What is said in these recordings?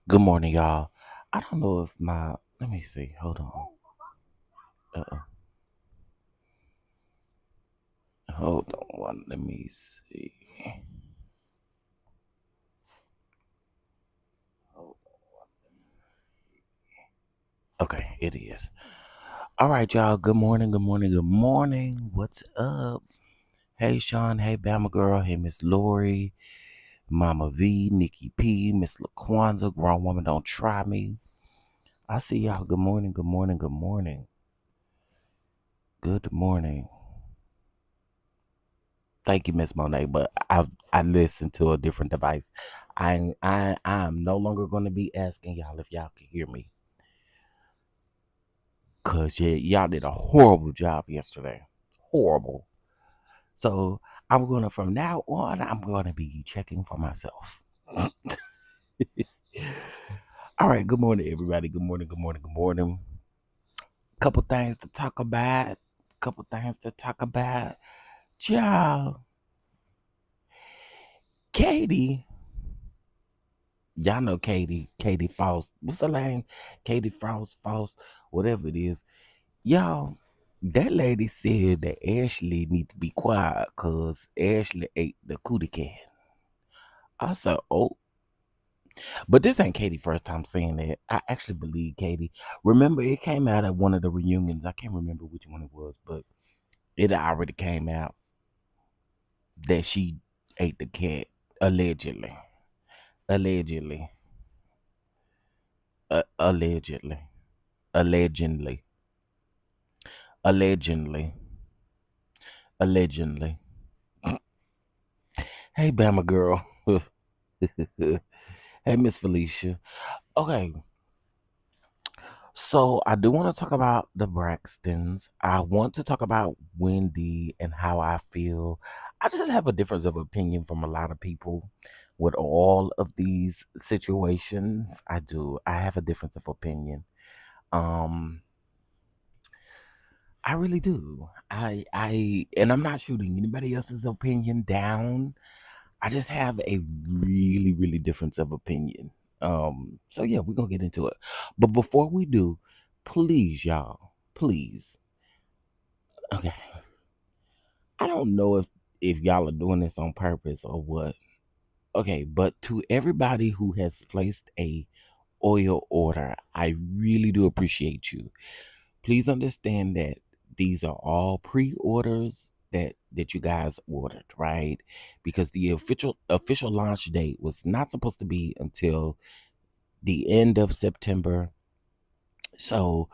Good morning, y'all. I don't know if my let me see. Hold on. Uh, hold on. Let me see. Hold on. Okay, it is. All right, y'all. Good morning. Good morning. Good morning. What's up? Hey, Sean. Hey, Bama girl. Hey, Miss Lori, Mama V, Nikki P, Miss LaQuanza. Grown woman, don't try me. I see y'all. Good morning. Good morning. Good morning. Good morning. Thank you, Miss Monet, but I listened to a different device. I'm no longer going to be asking y'all if y'all can hear me, cause y'all did a horrible job yesterday, horrible. So I'm gonna from now on I'm gonna be checking for myself. All right. Good morning, everybody. Good morning. Good morning. Good morning. Couple things to talk about. Couple things to talk about. Y'all, Katie. Y'all know Katie Faust. What's her name? Katie Faust, whatever it is. Y'all, that lady said that Ashley need to be quiet because Ashley ate the cootie can. I said, oh, but this ain't Katie first time saying that. I actually believe Katie. Remember, it came out at one of the reunions. I can't remember which one it was, but it already came out that she ate the cat allegedly. Allegedly. Allegedly. Allegedly. Allegedly. Allegedly. Hey, Bama girl. Hey, Miss Felicia. Okay, so I do want to talk about the Braxtons. I want to talk about Wendy and how I feel. I just have a difference of opinion from a lot of people with all of these situations. I do. I have a difference of opinion. Um, I really do. And I'm not shooting anybody else's opinion down. I just have a really, really difference of opinion. So yeah, we're gonna get into it. But before we do, please, y'all, please. Okay. I don't know if y'all are doing this on purpose or what. Okay, but to everybody who has placed a oil order, I really do appreciate you. Please understand that these are all pre-orders that you guys ordered, right? Because the official launch date was not supposed to be until the end of September. So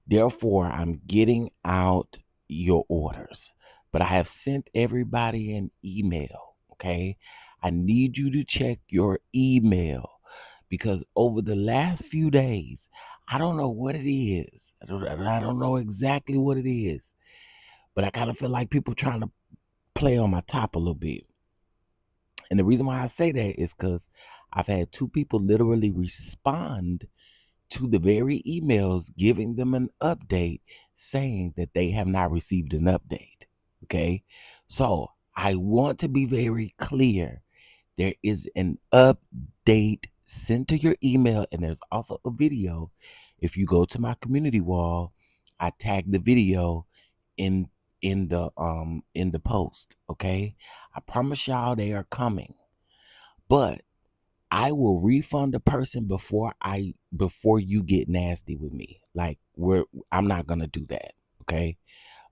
therefore, I'm getting out your orders. But I have sent everybody an email, okay? I need you to check your email because over the last few days, I don't know what it is. I don't know exactly what it is, but I kind of feel like people trying to play on my top a little bit. And the reason why I say that is because I've had two people literally respond to the very emails giving them an update saying that they have not received an update. Okay. So I want to be very clear. There is an update sent to your email, and there's also a video. If you go to my community wall, I tag the video in in the post. Okay. I promise y'all they are coming. But I will refund the person before you get nasty with me. Like I'm not gonna do that. Okay.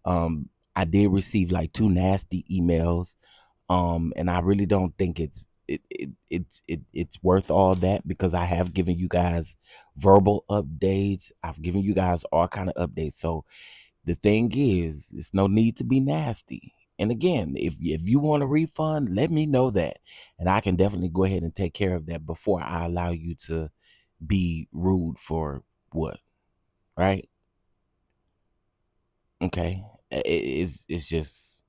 I did receive like two nasty emails. And I really don't think it's worth all that because I have given you guys verbal updates. I've given you guys all kind of updates. So the thing is, it's no need to be nasty. And again, if you want a refund, let me know that. And I can definitely go ahead and take care of that before I allow you to be rude for what? Right? Okay. It's just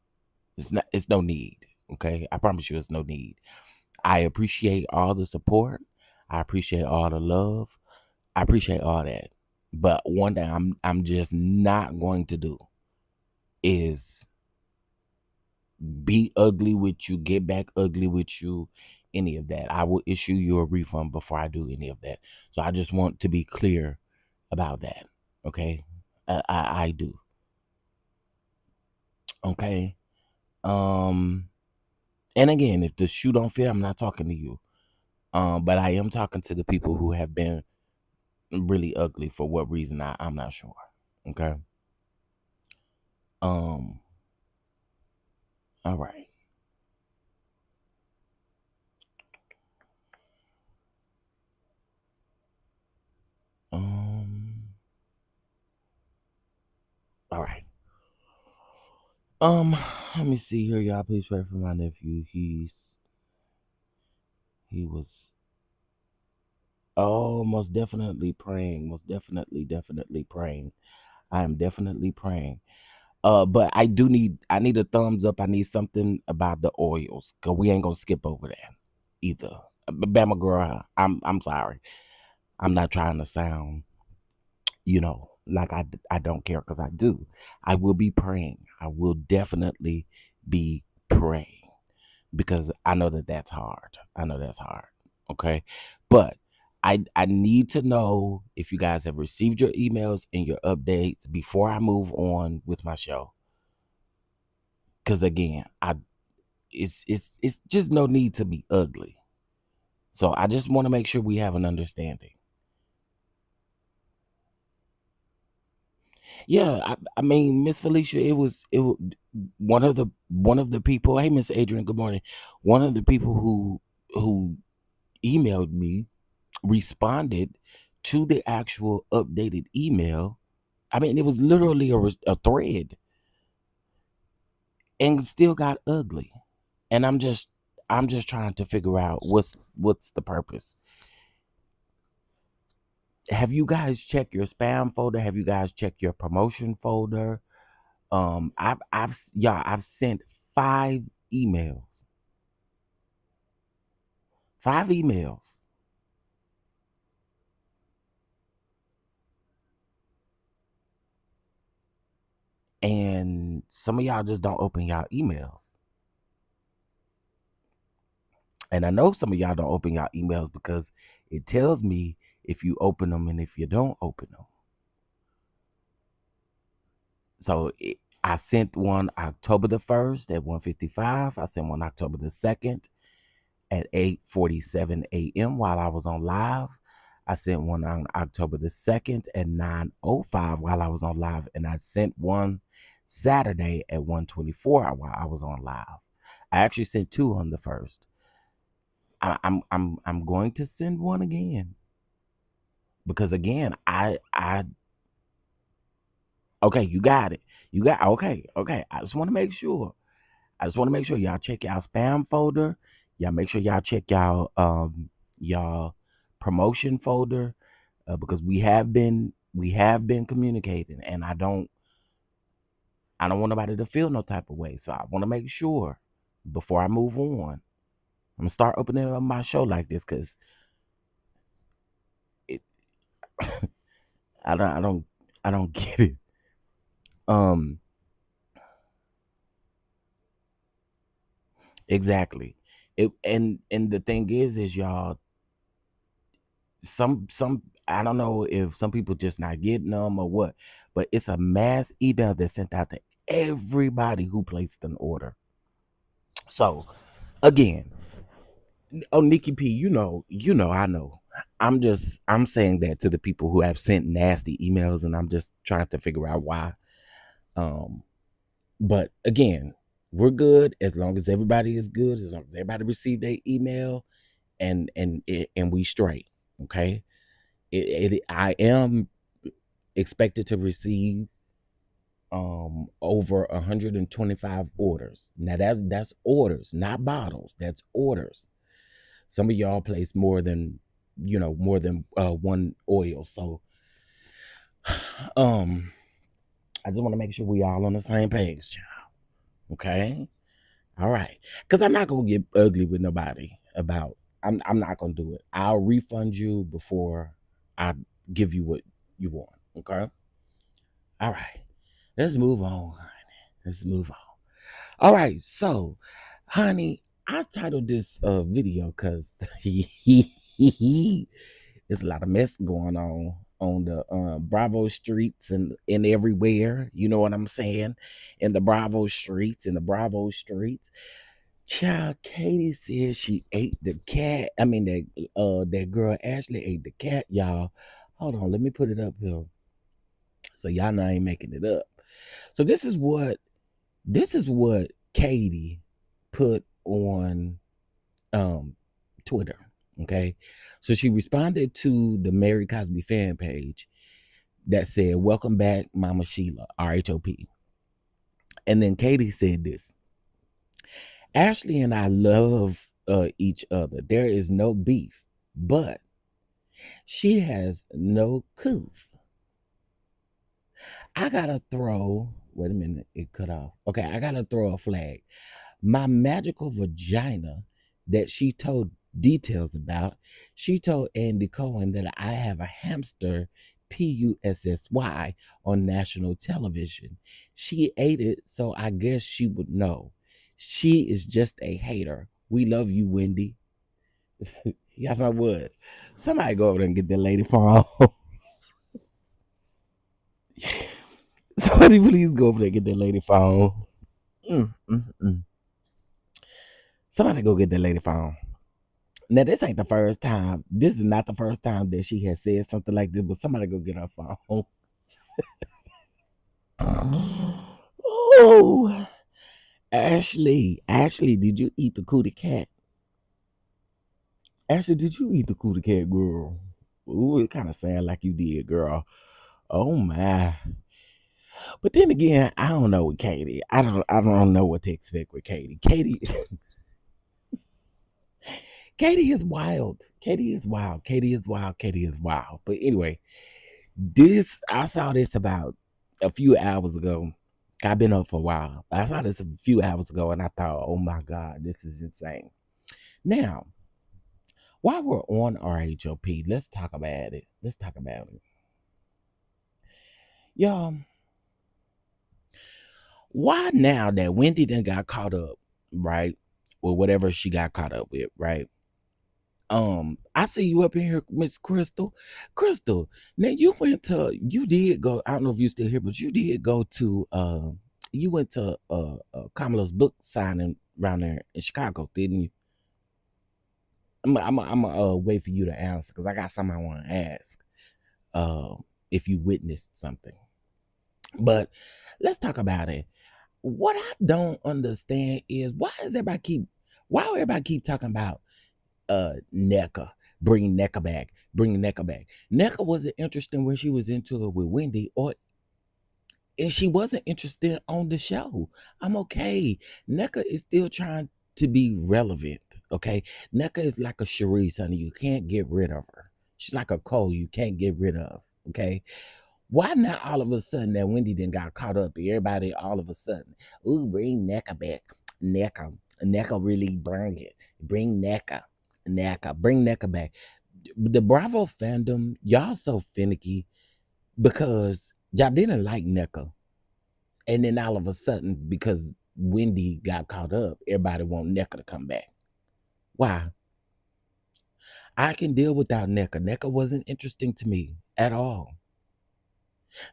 it's no need. Okay. I promise you it's no need. I appreciate all the support. I appreciate all the love. I appreciate all that. But one thing I'm just not going to do is be ugly with you, get back ugly with you, any of that. I will issue you a refund before I do any of that. So I just want to be clear about that. Okay. I do. Okay. Um, and again, if the shoe don't fit, I'm not talking to you. But I am talking to the people who have been really ugly for what reason I'm not sure. Okay. Um, all right. Um, all right. Um, Let me see here, y'all. Please pray for my nephew. He was most definitely praying. Most definitely praying. I am definitely praying. But I need a thumbs up. I need something about the oils. Cause we ain't gonna skip over that either. Bama girl, I'm sorry. I'm not trying to sound, like I don't care, because I do. I will be praying. I will definitely be praying, because I know that that's hard. I know that's hard. Okay. But I need to know if you guys have received your emails and your updates before I move on with my show. Cause again, it's just no need to be ugly. So I just want to make sure we have an understanding. Yeah, I mean, Miss Felicia, it was one of the people. Hey, Miss Adrian, good morning. One of the people who emailed me responded to the actual updated email. I mean, it was literally a thread, and still got ugly. And I'm just trying to figure out what's the purpose. Have you guys checked your spam folder? Have you guys checked your promotion folder? I've sent emails, five emails, and some of y'all just don't open y'all emails. And I know some of y'all don't open y'all emails because it tells me if you open them and if you don't open them. So I sent one October the 1st at 1:55. I sent one October the 2nd at 8:47 a.m. while I was on live. I sent one on October the 2nd at 9:05 while I was on live. And I sent one Saturday at 1:24 while I was on live. I actually sent two on the 1st. I'm going to send one again, because again, I okay, you got it. You got okay. I just want to make sure. Y'all check y'all spam folder. Y'all make sure y'all check y'all promotion folder, because we have been communicating, and I don't want nobody to feel no type of way. So I want to make sure before I move on. I'm gonna start opening up my show like this, because it I don't get it. Um, exactly. And the thing is y'all, some I don't know if some people just not getting them or what, but it's a mass email that's sent out to everybody who placed an order. So again, oh Nikki P, I know. I'm saying that to the people who have sent nasty emails, and I'm just trying to figure out why. Um, but again, we're good as long as everybody is good, as long as everybody received their email, and we straight. Okay. I am expected to receive over 125 orders. Now that's orders, not bottles. That's orders. Some of y'all place more than one oil. So um I just want to make sure we all on the same page, child. Okay? All right. Cuz I'm not going to get ugly with nobody about I'm not going to do it. I'll refund you before I give you what you want. Okay? All right. Let's move on, honey. Let's move on. All right. So, honey, I titled this video because there's a lot of mess going on the Bravo streets and everywhere. You know what I'm saying? In the Bravo streets, Child, Katie said she ate the cat. I mean that girl Ashley ate the cat, y'all. Hold on, let me put it up here. So y'all know I ain't making it up. So this is what Katie put on Twitter. Okay. So she responded to the Mary Cosby fan page that said, "Welcome back, Mama Sheila, RHOP." And then Katie said this: "Ashley and I love each other. There is no beef, but she has no couth. I gotta throw, wait a minute, it cut off. Okay, I gotta throw a flag. My magical vagina that she told details about, she told Andy Cohen that I have a hamster, Pussy, on national television. She ate it, so I guess she would know. She is just a hater. We love you, Wendy." Yes, I would. Somebody go over there and get that lady phone. Somebody please go over there and get that lady phone. Mm, mm, mm. Somebody go get that lady phone. Now, this ain't the first time. This is not the first time that she has said something like this, but somebody go get her phone. Oh, Ashley, did you eat the cootie cat? Ashley, did you eat the cootie cat, girl? Ooh, it kind of sound like you did, girl. Oh my. But then again, I don't know with Katie. I don't know what to expect with Katie. Katie is wild. Katie is wild. Katie is wild. Katie is wild. But anyway, I saw this about a few hours ago. I've been up for a while. I saw this a few hours ago and I thought, oh my God, this is insane. Now, while we're on RHOP, let's talk about it. Y'all, why now that Wendy then got caught up, right? With whatever she got caught up with, right? I see you up in here, Miss Crystal. Crystal, now you did go, I don't know if you still here, but you did go to you went to Kamala's book signing around there in Chicago, didn't you? I'm wait for you to answer because I got something I want to ask. If you witnessed something. But let's talk about it. What I don't understand is why everybody keep talking about NECA, bringing NECA back, NECA wasn't interesting when she was into it with Wendy, and she wasn't interested on the show. I'm okay. NECA is still trying to be relevant. Okay, NECA is like a Sharice, honey. You can't get rid of her. She's like a coal you can't get rid of. Okay, why not all of a sudden that Wendy then got caught up? Everybody all of a sudden, ooh, bring NECA back. NECA really bring it. Bring bring NECA back. The Bravo fandom, y'all so finicky because y'all didn't like NECA. And then all of a sudden, because Wendy got caught up, everybody want NECA to come back. Why? I can deal without NECA. NECA wasn't interesting to me at all.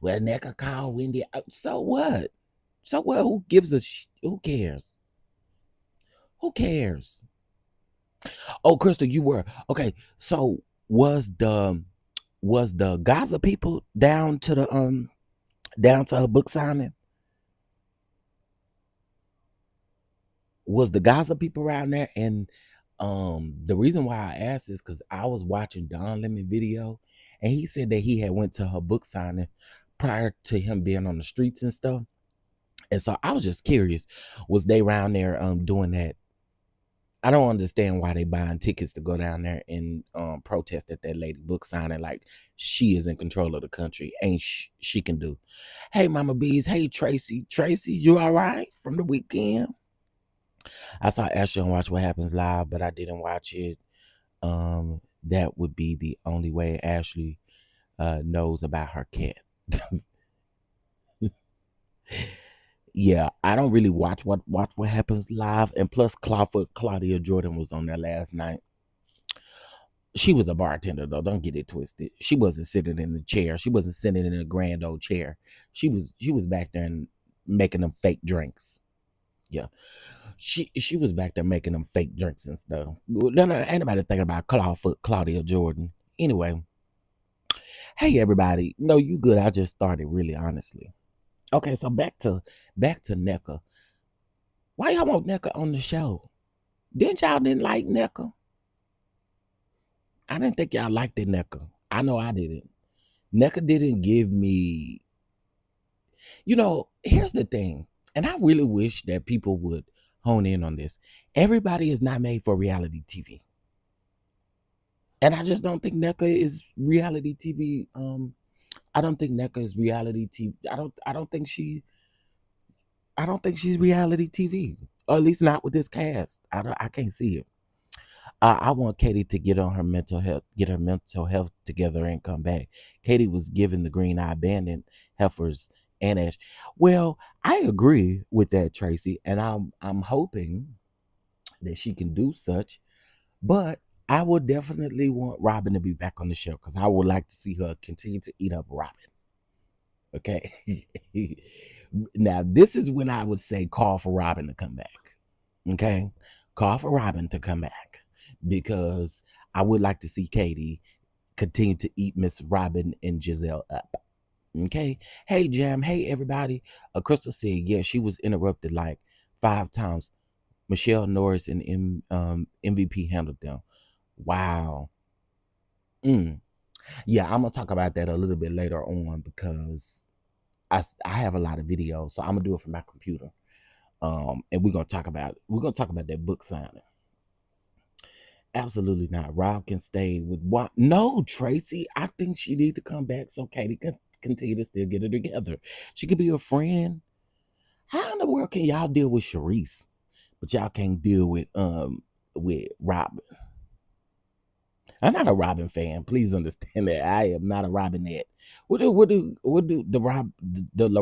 Well, NECA called Wendy out. So what? So what? Who gives a who cares? Who cares? Oh, Crystal, you were okay. So was the Gaza people down to her book signing? Was the Gaza people around there? And the reason why I asked is because I was watching Don Lemon video, and he said that he had went to her book signing prior to him being on the streets and stuff. And so I was just curious, was they around there doing that? I don't understand why they buying tickets to go down there and protest at that lady book signing like she is in control of the country. Ain't she can do. Hey, Mama Bees. Hey, Tracy. Tracy, you all right from the weekend? I saw Ashley on Watch What Happens Live, but I didn't watch it. That would be the only way Ashley knows about her cat. Yeah, I don't really watch what happens live. And plus, Claudia Jordan was on there last night. She was a bartender though. Don't get it twisted. She wasn't sitting in the chair. She wasn't sitting in a grand old chair. She was back there and making them fake drinks. Yeah, she was back there making them fake drinks and stuff. No, no, ain't nobody thinking about Claudia Jordan. Anyway, hey everybody. No, you good. I just started really honestly. Okay, so back to NECA. Why y'all want NECA on the show? Didn't like NECA? I didn't think y'all liked it, NECA. I know I didn't. NECA didn't give me, here's the thing, and I really wish that people would hone in on this. Everybody is not made for reality TV. And I just don't think NECA is reality TV. I don't think NECA is reality TV. I don't think she's reality TV. Or at least not with this cast. I can't see it. I want Katie to get her mental health together and come back. Katie was given the green eye abandoned heifers and Ash. Well, I agree with that, Tracy, and I'm hoping that she can do such. But I would definitely want Robin to be back on the show because I would like to see her continue to eat up Robin. Okay. Now this is when I would say call for Robin to come back. Okay, call for Robin to come back because I would like to see Katie continue to eat Miss Robin and Giselle up. Okay. Hey, Jam. Hey, everybody. Crystal said, yeah, she was interrupted like 5 times. Michelle Norris and MVP handled them. Wow. Mm. Yeah, I'm gonna talk about that a little bit later on because I have a lot of videos, so I'm gonna do it from my computer. And we're gonna talk about that book signing. Absolutely not. Rob can stay with what? No, Tracy. I think she need to come back so Katie can continue to still get it together. She could be a friend. How in the world can y'all deal with Sharice, but y'all can't deal with Robin? I'm not a Robin fan. Please understand that I am not a Robinette. What do the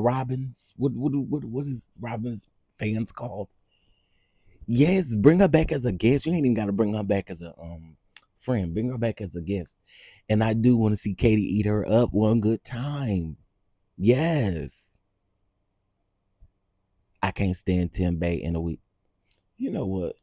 Robins? What is Robin's fans called? Yes, bring her back as a guest. You ain't even got to bring her back as a friend. Bring her back as a guest. And I do want to see Katie eat her up one good time. Yes. I can't stand Tim Bay in a week. You know what?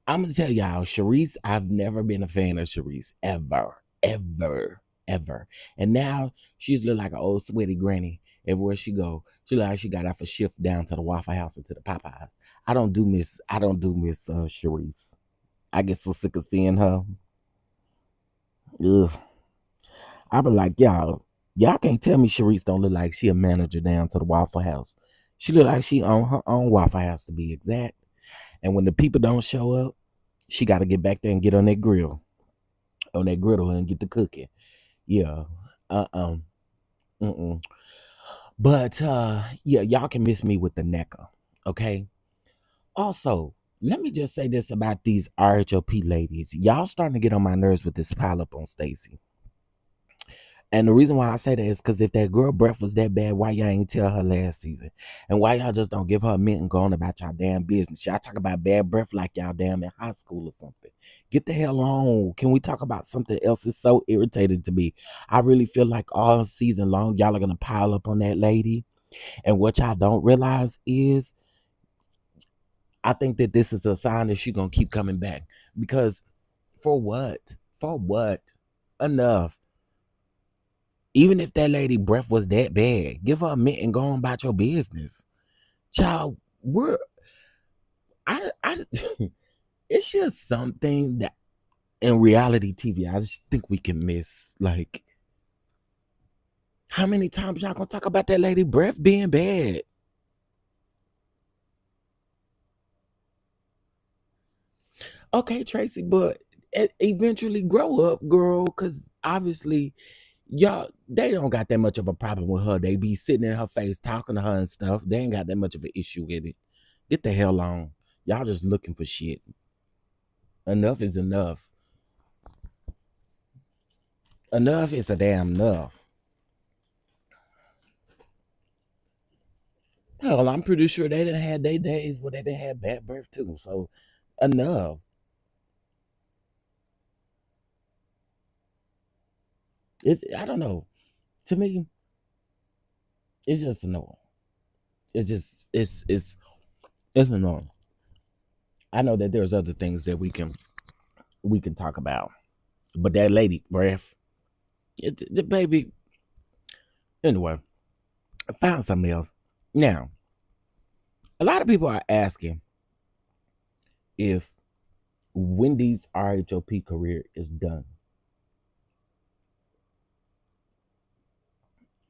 I'm gonna tell y'all, Sharice, I've never been a fan of Sharice. Ever. Ever. Ever. And now she's look like an old sweaty granny. Everywhere she go, she look like she got off a shift down to the Waffle House and to the Popeyes. I don't do Miss Sharice. I get so sick of seeing her. Ugh. I be like, y'all can't tell me Sharice don't look like she a manager down to the Waffle House. She look like she own her own Waffle House to be exact. And when the people don't show up, she got to get back there and get on that griddle and get the cooking. Yeah. Uh. Mm. But yeah, y'all can miss me with the NECA. Okay. Also, let me just say this about these RHOP ladies. Y'all starting to get on my nerves with this pile up on Stacy. And the reason why I say that is because if that girl breath was that bad, why y'all ain't tell her last season? And why y'all just don't give her a minute and go on about y'all damn business? Y'all talk about bad breath like y'all damn in high school or something. Get the hell on. Can we talk about something else? It's so irritating to me. I really feel like all season long, y'all are going to pile up on that lady. And what y'all don't realize is I think that this is a sign that she's going to keep coming back. Because for what? For what? Enough. Even if that lady breath was that bad, give her a minute and go on about your business. Child, I it's just something that in reality TV, I just think we can miss. Like, how many times y'all gonna talk about that lady breath being bad? Okay, Tracy, but eventually grow up, girl, because obviously y'all they don't got that much of a problem with her. They be sitting in her face talking to her and stuff. They ain't got that much of an issue with it. Get the hell on. Y'all just looking for shit. Enough is enough. Enough is a damn enough. Hell, I'm pretty sure they didn't have their days where they didn't have bad breath too. So enough. I don't know. To me, it's just annoying. It's just it's annoying. I know that there's other things that we can talk about, but that lady breath, the baby. Anyway, I found something else. Now, a lot of people are asking if Wendy's RHOP career is done.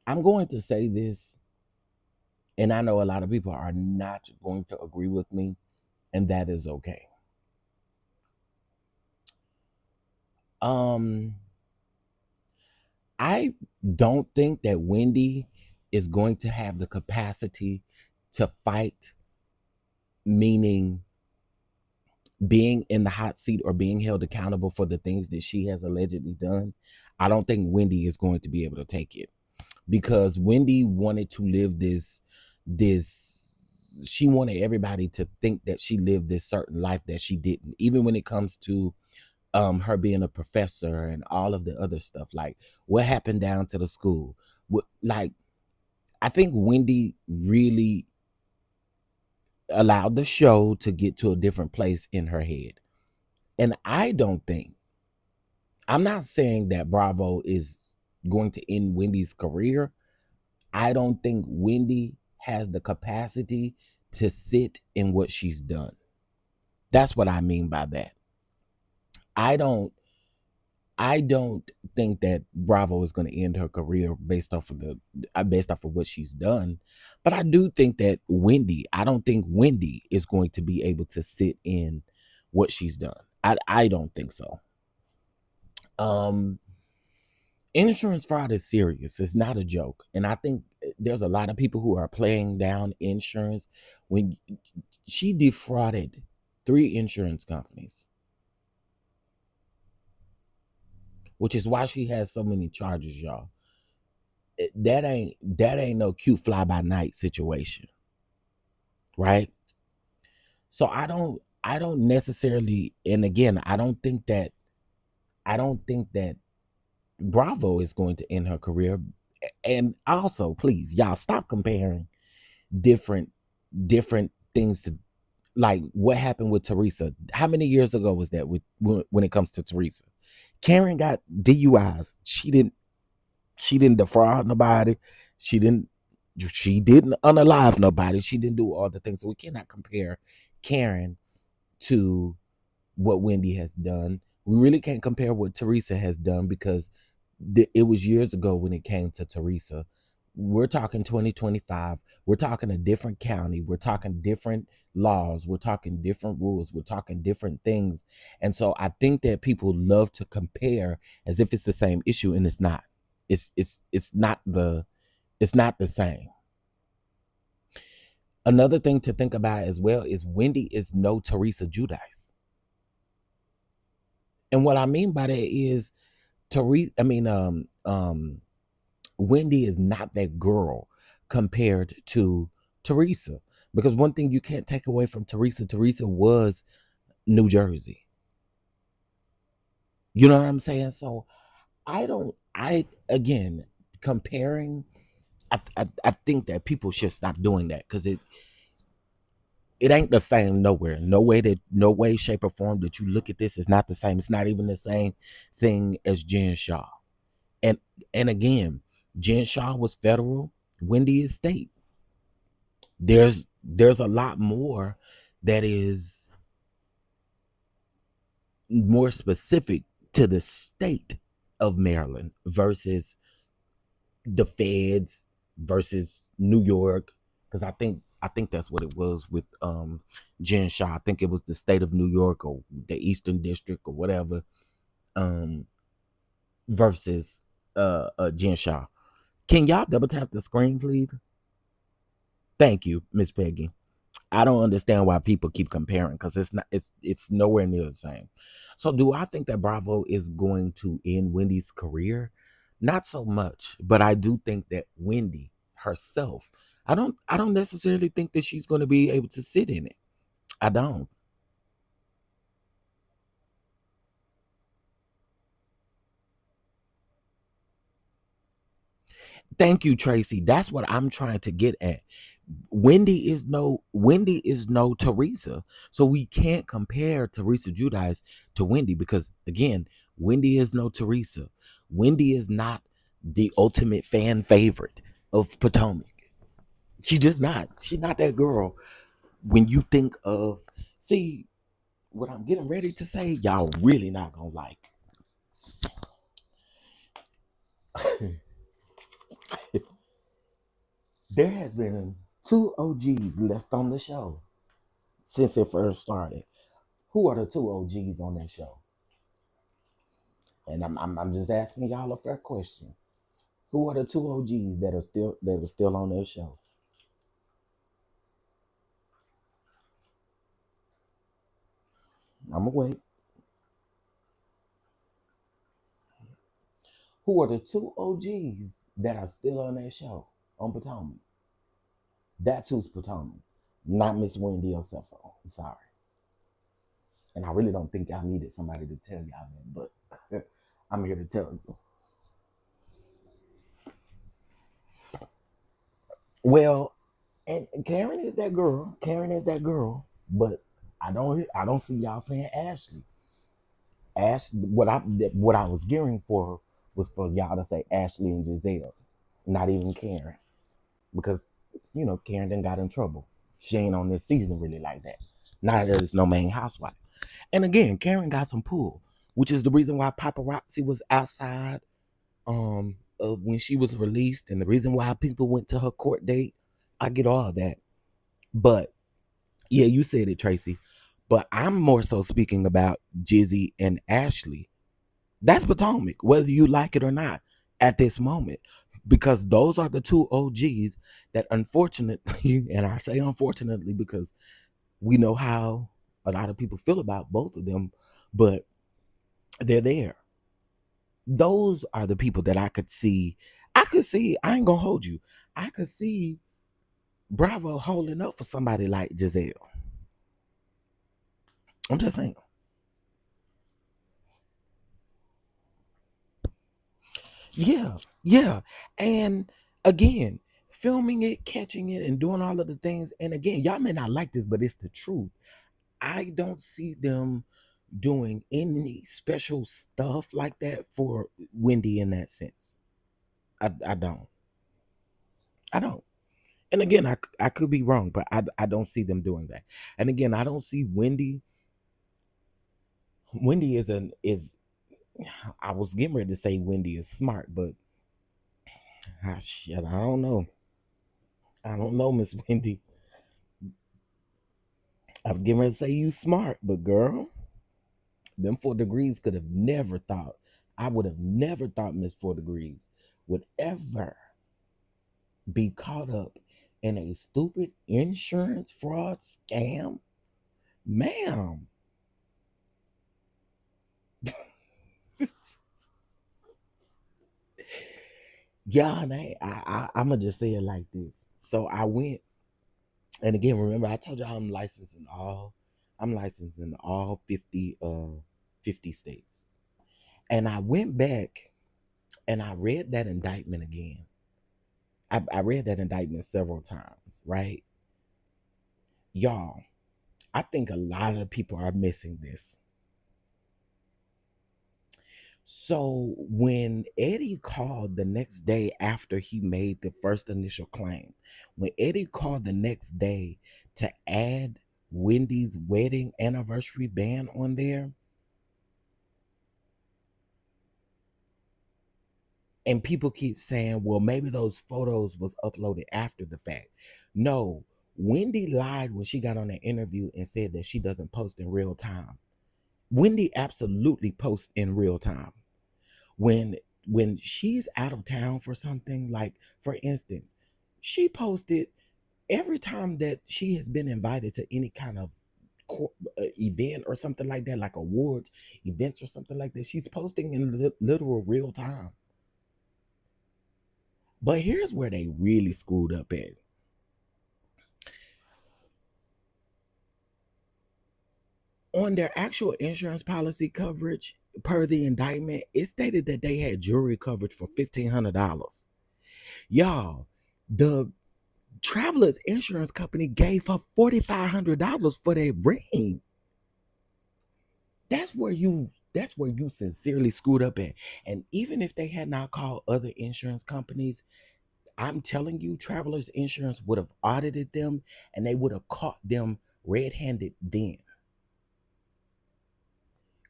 I'm going to say this, and I know a lot of people are not going to agree with me, and that is okay. Um, I don't think that Wendy is going to have the capacity to fight, meaning being in the hot seat or being held accountable for the things that she has allegedly done. I don't think Wendy is going to be able to take it because Wendy wanted to live this she wanted everybody to think that she lived this certain life that she didn't, even when it comes to her being a professor and all of the other stuff, like what happened down to the school. Like, I think Wendy really allowed the show to get to a different place in her head. And I don't think, I'm not saying that Bravo is going to end Wendy's career. I don't think Wendy has the capacity to sit in what she's done. That's what I mean by that. I don't I don't think that Bravo is going to end her career based off of what she's done, but I do think that I don't think Wendy is going to be able to sit in what she's done. I don't think so. Um, Insurance fraud is serious. It's not a joke, and I think there's a lot of people who are playing down insurance. When she defrauded 3 insurance companies, which is why she has so many charges, y'all. That ain't no cute fly by night situation, right? So I don't necessarily, and again, I don't think that Bravo is going to end her career. And also, please, y'all, stop comparing different different things to, like, what happened with Teresa. How many years ago was that when it comes to Teresa? Karen got DUIs. She didn't defraud nobody. She didn't she didn't unalive nobody. She didn't do all the things. So we cannot compare Karen to what Wendy has done. We really can't compare what Teresa has done because it was years ago when it came to Teresa. We're talking 2025. We're talking a different county. We're talking different laws. We're talking different rules. We're talking different things. And so I think that people love to compare as if it's the same issue, and it's not. It's not the same. Another thing to think about as well is Wendy is no Teresa Judice. And what I mean by that is Teresa, Wendy is not that girl compared to Teresa. Because one thing you can't take away from Teresa was New Jersey. You know what I'm saying? So again, comparing, I think that people should stop doing that because it ain't the same nowhere. No way, shape, or form that you look at this is not the same. It's not even the same thing as Jen Shaw. And again, Jen Shaw was federal, Wendy is state. There's a lot more that is more specific to the state of Maryland versus the feds versus New York. Because I think that's what it was with Jen Shaw. I think it was the state of New York or the Eastern District or whatever, um, versus Jen Shaw. Can y'all double tap the screen, please? Thank you, Miss Peggy. I don't understand why people keep comparing because it's nowhere near the same. So do I think that Bravo is going to end Wendy's career? Not so much, but I do think that Wendy, herself. I don't necessarily think that she's going to be able to sit in it. I don't. Thank you, Tracy. That's what I'm trying to get at. Wendy is no Teresa. So we can't compare Teresa Judice to Wendy because again, Wendy is no Teresa. Wendy is not the ultimate fan favorite of Potomac. She just not. She's not that girl. When you think of see what I'm getting ready to say, y'all really not gonna like. There has been two OGs left on the show since it first started. Who are the two OGs on that show? And I'm just asking y'all a fair question. Who are the two OGs that are still on that show? I'm gonna wait. Who are the two OGs that are still on that show on Potomac? That's who's Potomac, not Miss Wendy or Cepho. I'm sorry, and I really don't think y'all needed somebody to tell y'all that, but I'm here to tell you. Well, and Karen is that girl. Karen is that girl, but I don't see y'all saying Ashley. What I was gearing for was for y'all to say Ashley and Giselle, not even Karen, because Karen done got in trouble. She ain't on this season really like that. Neither is no main housewife. And again, Karen got some pull, which is the reason why paparazzi was outside when she was released, and the reason why people went to her court date. I get all of that, but yeah, you said it, Tracy. But I'm more so speaking about Jizzy and Ashley. That's Potomac, whether you like it or not, at this moment, because those are the two OGs that, unfortunately, and I say unfortunately because we know how a lot of people feel about both of them, but they're there. Those are the people that I could see. I could see. I ain't gonna hold you. I could see Bravo holding up for somebody like Giselle. I'm just saying. Yeah, yeah. And again, filming it, catching it, and doing all of the things. And again, y'all may not like this, but it's the truth. I don't see them doing any special stuff like that for Wendy in that sense. I don't. I don't. And again, I could be wrong, but I don't see them doing that. And again, I don't see Wendy. Wendy is. I was getting ready to say Wendy is smart, but shit, I don't know. I don't know, Miss Wendy. I was getting ready to say you smart, but girl, them 4 degrees could have never thought. I would have never thought Miss 4 degrees would ever be caught up in a stupid insurance fraud scam. Ma'am. Yeah, and I'ma just say it like this. So I went, and again, remember I told you I'm licensed in all 50 states. And I went back and I read that indictment again. I read that indictment several times, right? Y'all, I think a lot of people are missing this. So when Eddie called the next day after he made the first initial claim, when Eddie called the next day to add Wendy's wedding anniversary band on there, and people keep saying, well, maybe those photos was uploaded after the fact. No, Wendy lied when she got on that interview and said that she doesn't post in real time. Wendy absolutely posts in real time. When when she's out of town for something, like for instance, she posted every time that she has been invited to any kind of event or something like that, like awards events or something like that. She's posting in literal real time. But here's where they really screwed up at. On their actual insurance policy coverage, per the indictment, it stated that they had jewelry coverage for $1,500. Y'all, the traveler's insurance company gave her $4,500 for their ring. That's where you sincerely screwed up at. And even if they had not called other insurance companies, I'm telling you, travelers insurance would have audited them and they would have caught them red-handed then.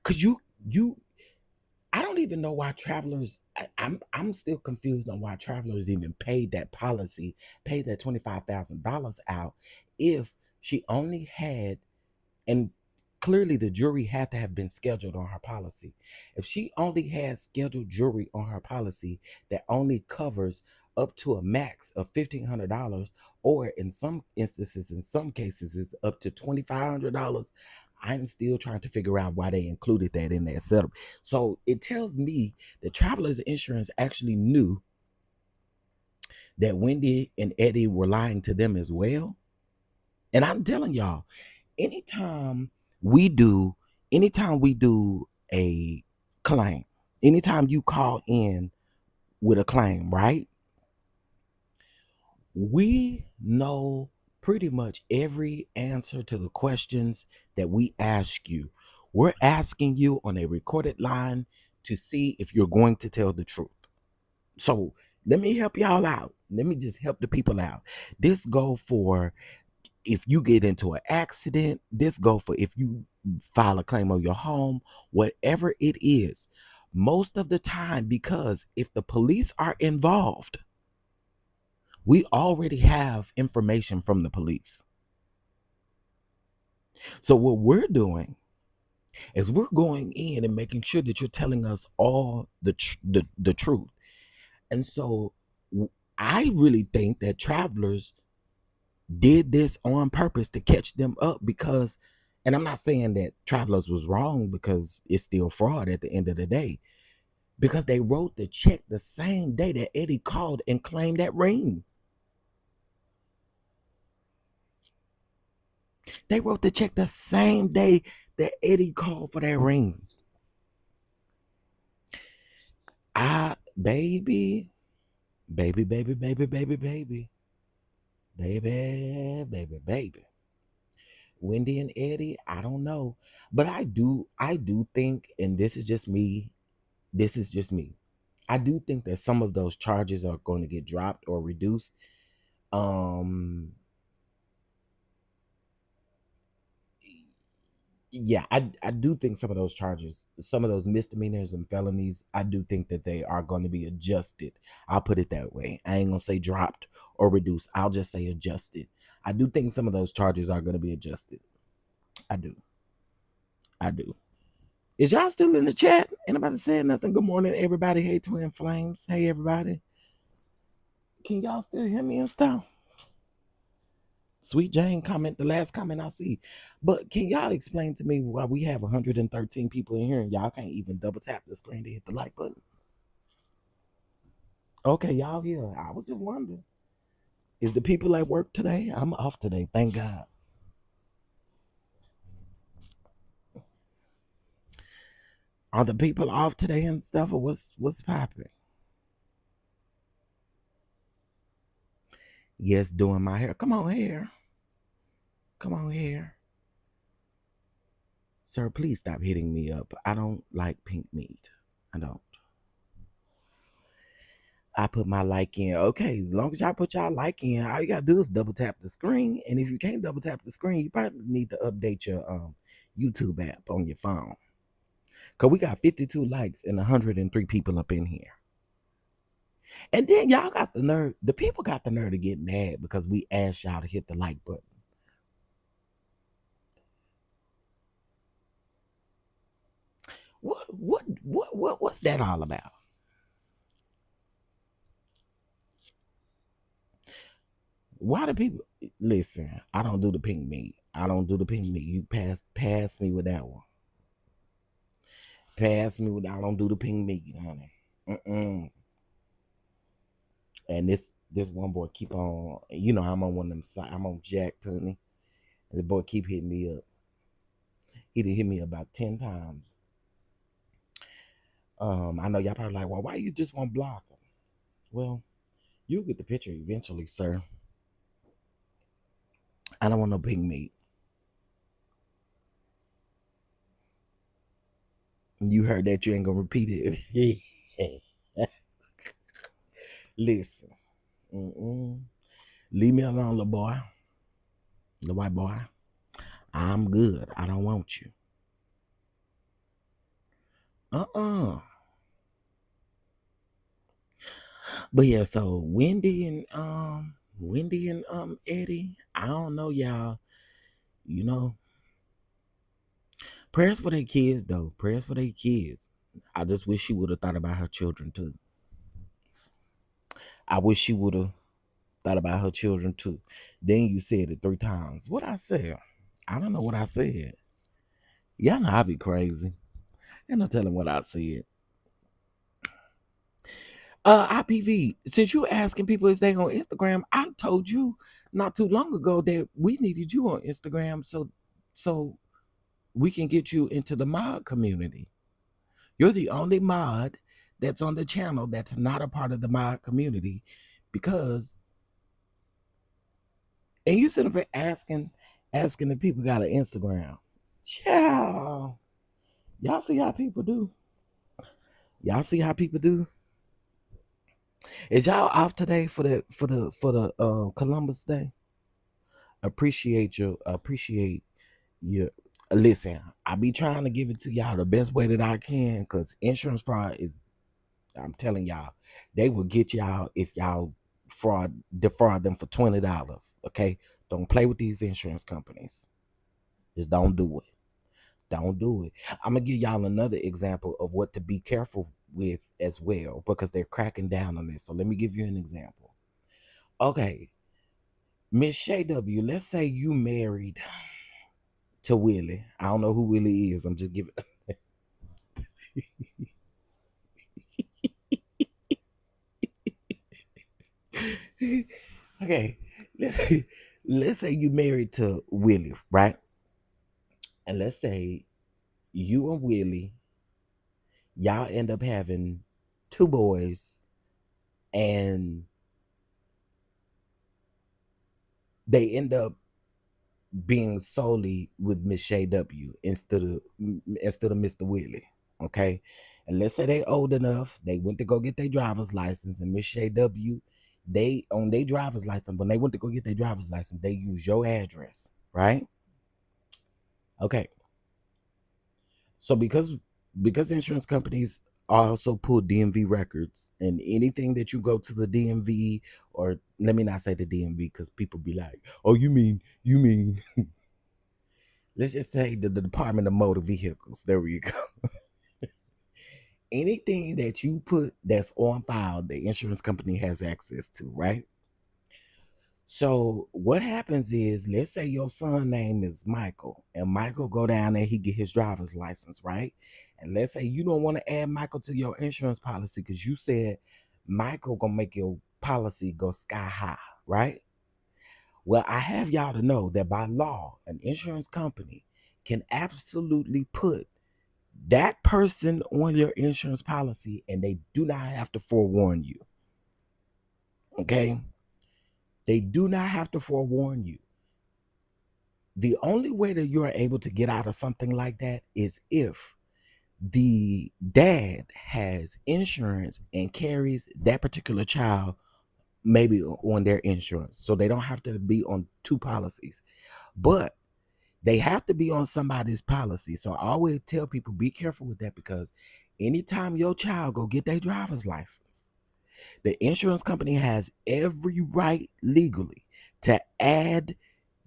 Cause you I don't even know why travelers. I'm still confused on why travelers even paid that policy, paid that $25,000 out, if she only had, and clearly the jury had to have been scheduled on her policy. If she only has scheduled jury on her policy that only covers up to a max of $1,500, or in some instances, in some cases, is up to $2,500. I'm still trying to figure out why they included that in their setup. So it tells me that Travelers Insurance actually knew that Wendy and Eddie were lying to them as well. And I'm telling y'all, anytime we do, anytime we do a claim, anytime you call in with a claim, right? We know pretty much every answer to the questions that we ask you. We're asking you on a recorded line to see if you're going to tell the truth. So let me help y'all out. Let me just help the people out. This go for if you get into an accident. This go for if you file a claim on your home, whatever it is. Most of the time, because if the police are involved, we already have information from the police. So what we're doing is we're going in and making sure that you're telling us all the truth. And so I really think that Travelers did this on purpose to catch them up, because, and I'm not saying that Travelers was wrong, because it's still fraud at the end of the day, because they wrote the check the same day that Eddie called and claimed that ring. They wrote the check the same day that Eddie called for that ring. Baby, baby, baby, baby, baby, baby, baby, baby, baby. Wendy and Eddie, I don't know. But I do think, and this is just me, I do think that some of those charges are going to get dropped or reduced. Um, yeah, I do think some of those charges, some of those misdemeanors and felonies, I do think that they are going to be adjusted. I'll put it that way. I ain't gonna say dropped or reduced. I'll just say adjusted. I do think some of those charges are going to be adjusted. I do. I do. Is y'all still in the chat? Anybody saying nothing? Good morning, everybody. Hey, Twin Flames. Hey, everybody. Can y'all still hear me and stuff? Sweet Jane comment, the last comment I see. But can y'all explain to me why we have 113 people in here and y'all can't even double tap the screen to hit the like button? Okay, y'all here. I was just wondering. Is the people at work today? I'm off today, thank God. Are the people off today and stuff, or what's popping? Yes, doing my hair. Come on here. Come on here. Sir, please stop hitting me up. I don't like pink meat. I don't. I put my like in. Okay, as long as y'all put y'all like in, all you gotta do is double tap the screen. And if you can't double tap the screen, you probably need to update your YouTube app on your phone. Cause we got 52 likes and 103 people up in here. And then y'all got the nerve, the people got the nerve to get mad because we asked y'all to hit the like button. What's that all about? Why do people listen? I don't do the pink meat. I don't do the pink meat. You pass me with that one. Pass me with. I don't do the pink meat, honey. Mm-mm. And this one boy keep on, I'm on one of them side, I'm on Jack Tunney, and the boy keep hitting me up. He done hit me about 10 times. I know y'all probably like, well, why you just want to block him? Well, you'll get the picture eventually, sir. I don't want no pink meat. You heard that, you ain't gonna repeat it. Listen. Leave me alone, little boy. The white boy. I'm good. I don't want you. But yeah, so Wendy and Eddie, I don't know, y'all. You know, prayers for their kids though. Prayers for their kids. I just wish she would have thought about her children too. I wish she would have thought about her children too. Then you said it 3 times. What I said? I don't know what I said. Y'all know I be crazy. Ain't no telling what I said. IPV, since you asking people if they on Instagram, I told you not too long ago that we needed you on Instagram so we can get you into the mod community. You're the only mod that's on the channel that's not a part of the mod community, because and you sitting there asking the people got an Instagram. Ciao. Y'all see how people do? Y'all see how people do? Is y'all off today for the Columbus Day? Appreciate your listen. I be trying to give it to y'all the best way that I can, because insurance fraud is, I'm telling y'all, they will get y'all if y'all defraud them for $20. Okay, don't play with these insurance companies. Just don't do it. Don't do it. I'm gonna give y'all another example of what to be careful with as well, because they're cracking down on this. So let me give you an example. Okay, Miss Shay W, let's say you married to Willie. I don't know who Willie is. I'm just giving. Okay, let's say you married to Willie, right? And let's say you and Willie, y'all end up having 2 boys, and they end up being solely with Miss Shay W instead of Mr. Willie. Okay, and let's say they old enough, they went to go get their driver's license, and Miss Shay W, they on their driver's license, when they went to go get their driver's license, they use your address, right? Okay, so because insurance companies also pull DMV records, and anything that you go to the DMV, or let me not say the DMV, because people be like, oh, you mean let's just say the Department of Motor Vehicles. There we go. Anything that you put that's on file, the insurance company has access to, right? So what happens is, let's say your son name is Michael, and Michael go down there, he get his driver's license, right? And let's say you don't want to add Michael to your insurance policy because you said Michael gonna make your policy go sky high, right? Well, I have y'all to know that by law, an insurance company can absolutely put that person on your insurance policy, and they do not have to forewarn you. Okay? They do not have to forewarn you. The only way that you are able to get out of something like that is if the dad has insurance and carries that particular child maybe on their insurance. So they don't have to be on 2 policies. But they have to be on somebody's policy. So I always tell people, be careful with that, because anytime your child go get their driver's license, the insurance company has every right legally to add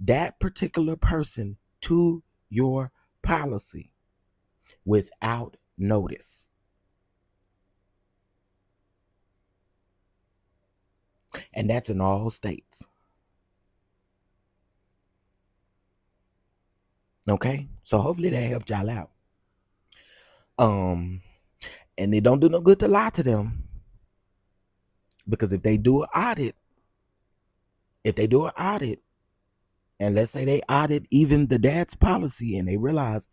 that particular person to your policy without notice. And that's in all states. Okay? So hopefully that helped y'all out. And it don't do no good to lie to them. Because if they do an audit, if they do an audit, and let's say they audit even the dad's policy, and they realize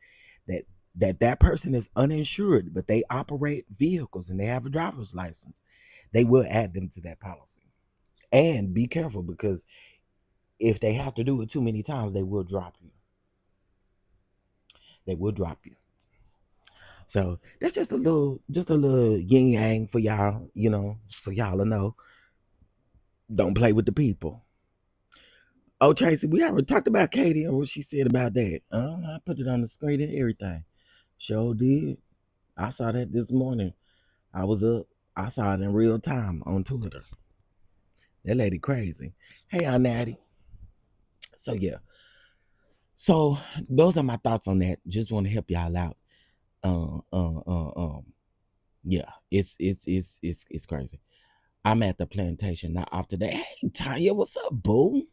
that that person is uninsured, but they operate vehicles and they have a driver's license, they will add them to that policy. And be careful, because if they have to do it too many times, they will drop you. They will drop you. So that's just a little yin yang for y'all, so y'all will know. Don't play with the people. Oh, Tracy, we already talked about Katie and what she said about that. I put it on the screen and everything. Sure did. I saw that this morning. I was up. I saw it in real time on Twitter. That lady crazy. Hey, Aunt Natty. So yeah. So those are my thoughts on that. Just want to help y'all out. Yeah, it's crazy. I'm at the plantation now after that. Hey, Tanya, what's up, boo?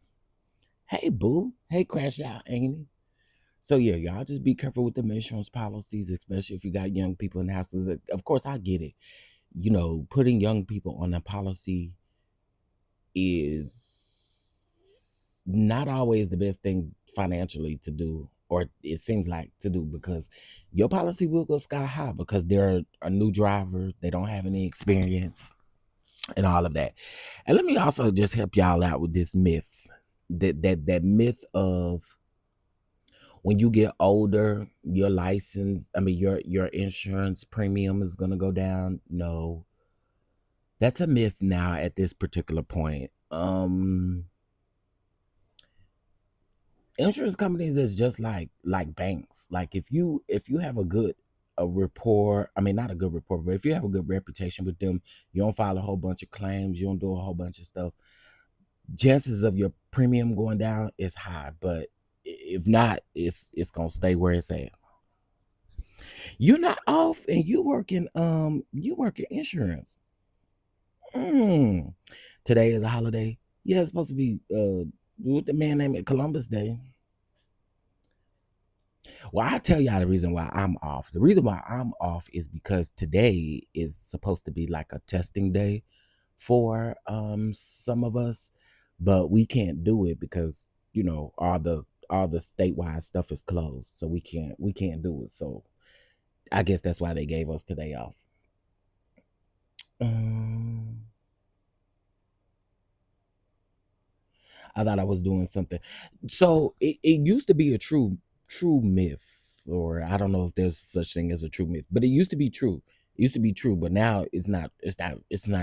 Hey, boo. Hey, crash out, Amy. So yeah, y'all just be careful with the insurance policies, especially if you got young people in the houses. Of course, I get it. Putting young people on a policy is not always the best thing financially to do, or it seems like to do, because your policy will go sky high because they're a new driver, they don't have any experience and all of that. And let me also just help y'all out with this myth, that myth of when you get older, your your insurance premium is gonna go down. No, that's a myth now at this particular point. Insurance companies is just like banks. Like if you have a rapport, not a good rapport, but if you have a good reputation with them, you don't file a whole bunch of claims, you don't do a whole bunch of stuff, chances of your premium going down is high. But if not, it's gonna stay where it's at. You're not off, and you work in insurance. Today is a holiday. Yeah, it's supposed to be with the man named Columbus Day. Well, I tell y'all the reason why I'm off. The reason why I'm off is because today is supposed to be like a testing day for some of us, but we can't do it because all the statewide stuff is closed, so we can't do it. So I guess that's why they gave us today off. I thought I was doing something. So it used to be a true myth, or I don't know if there's such thing as a true myth, but it used to be true. It used to be true, but now it's not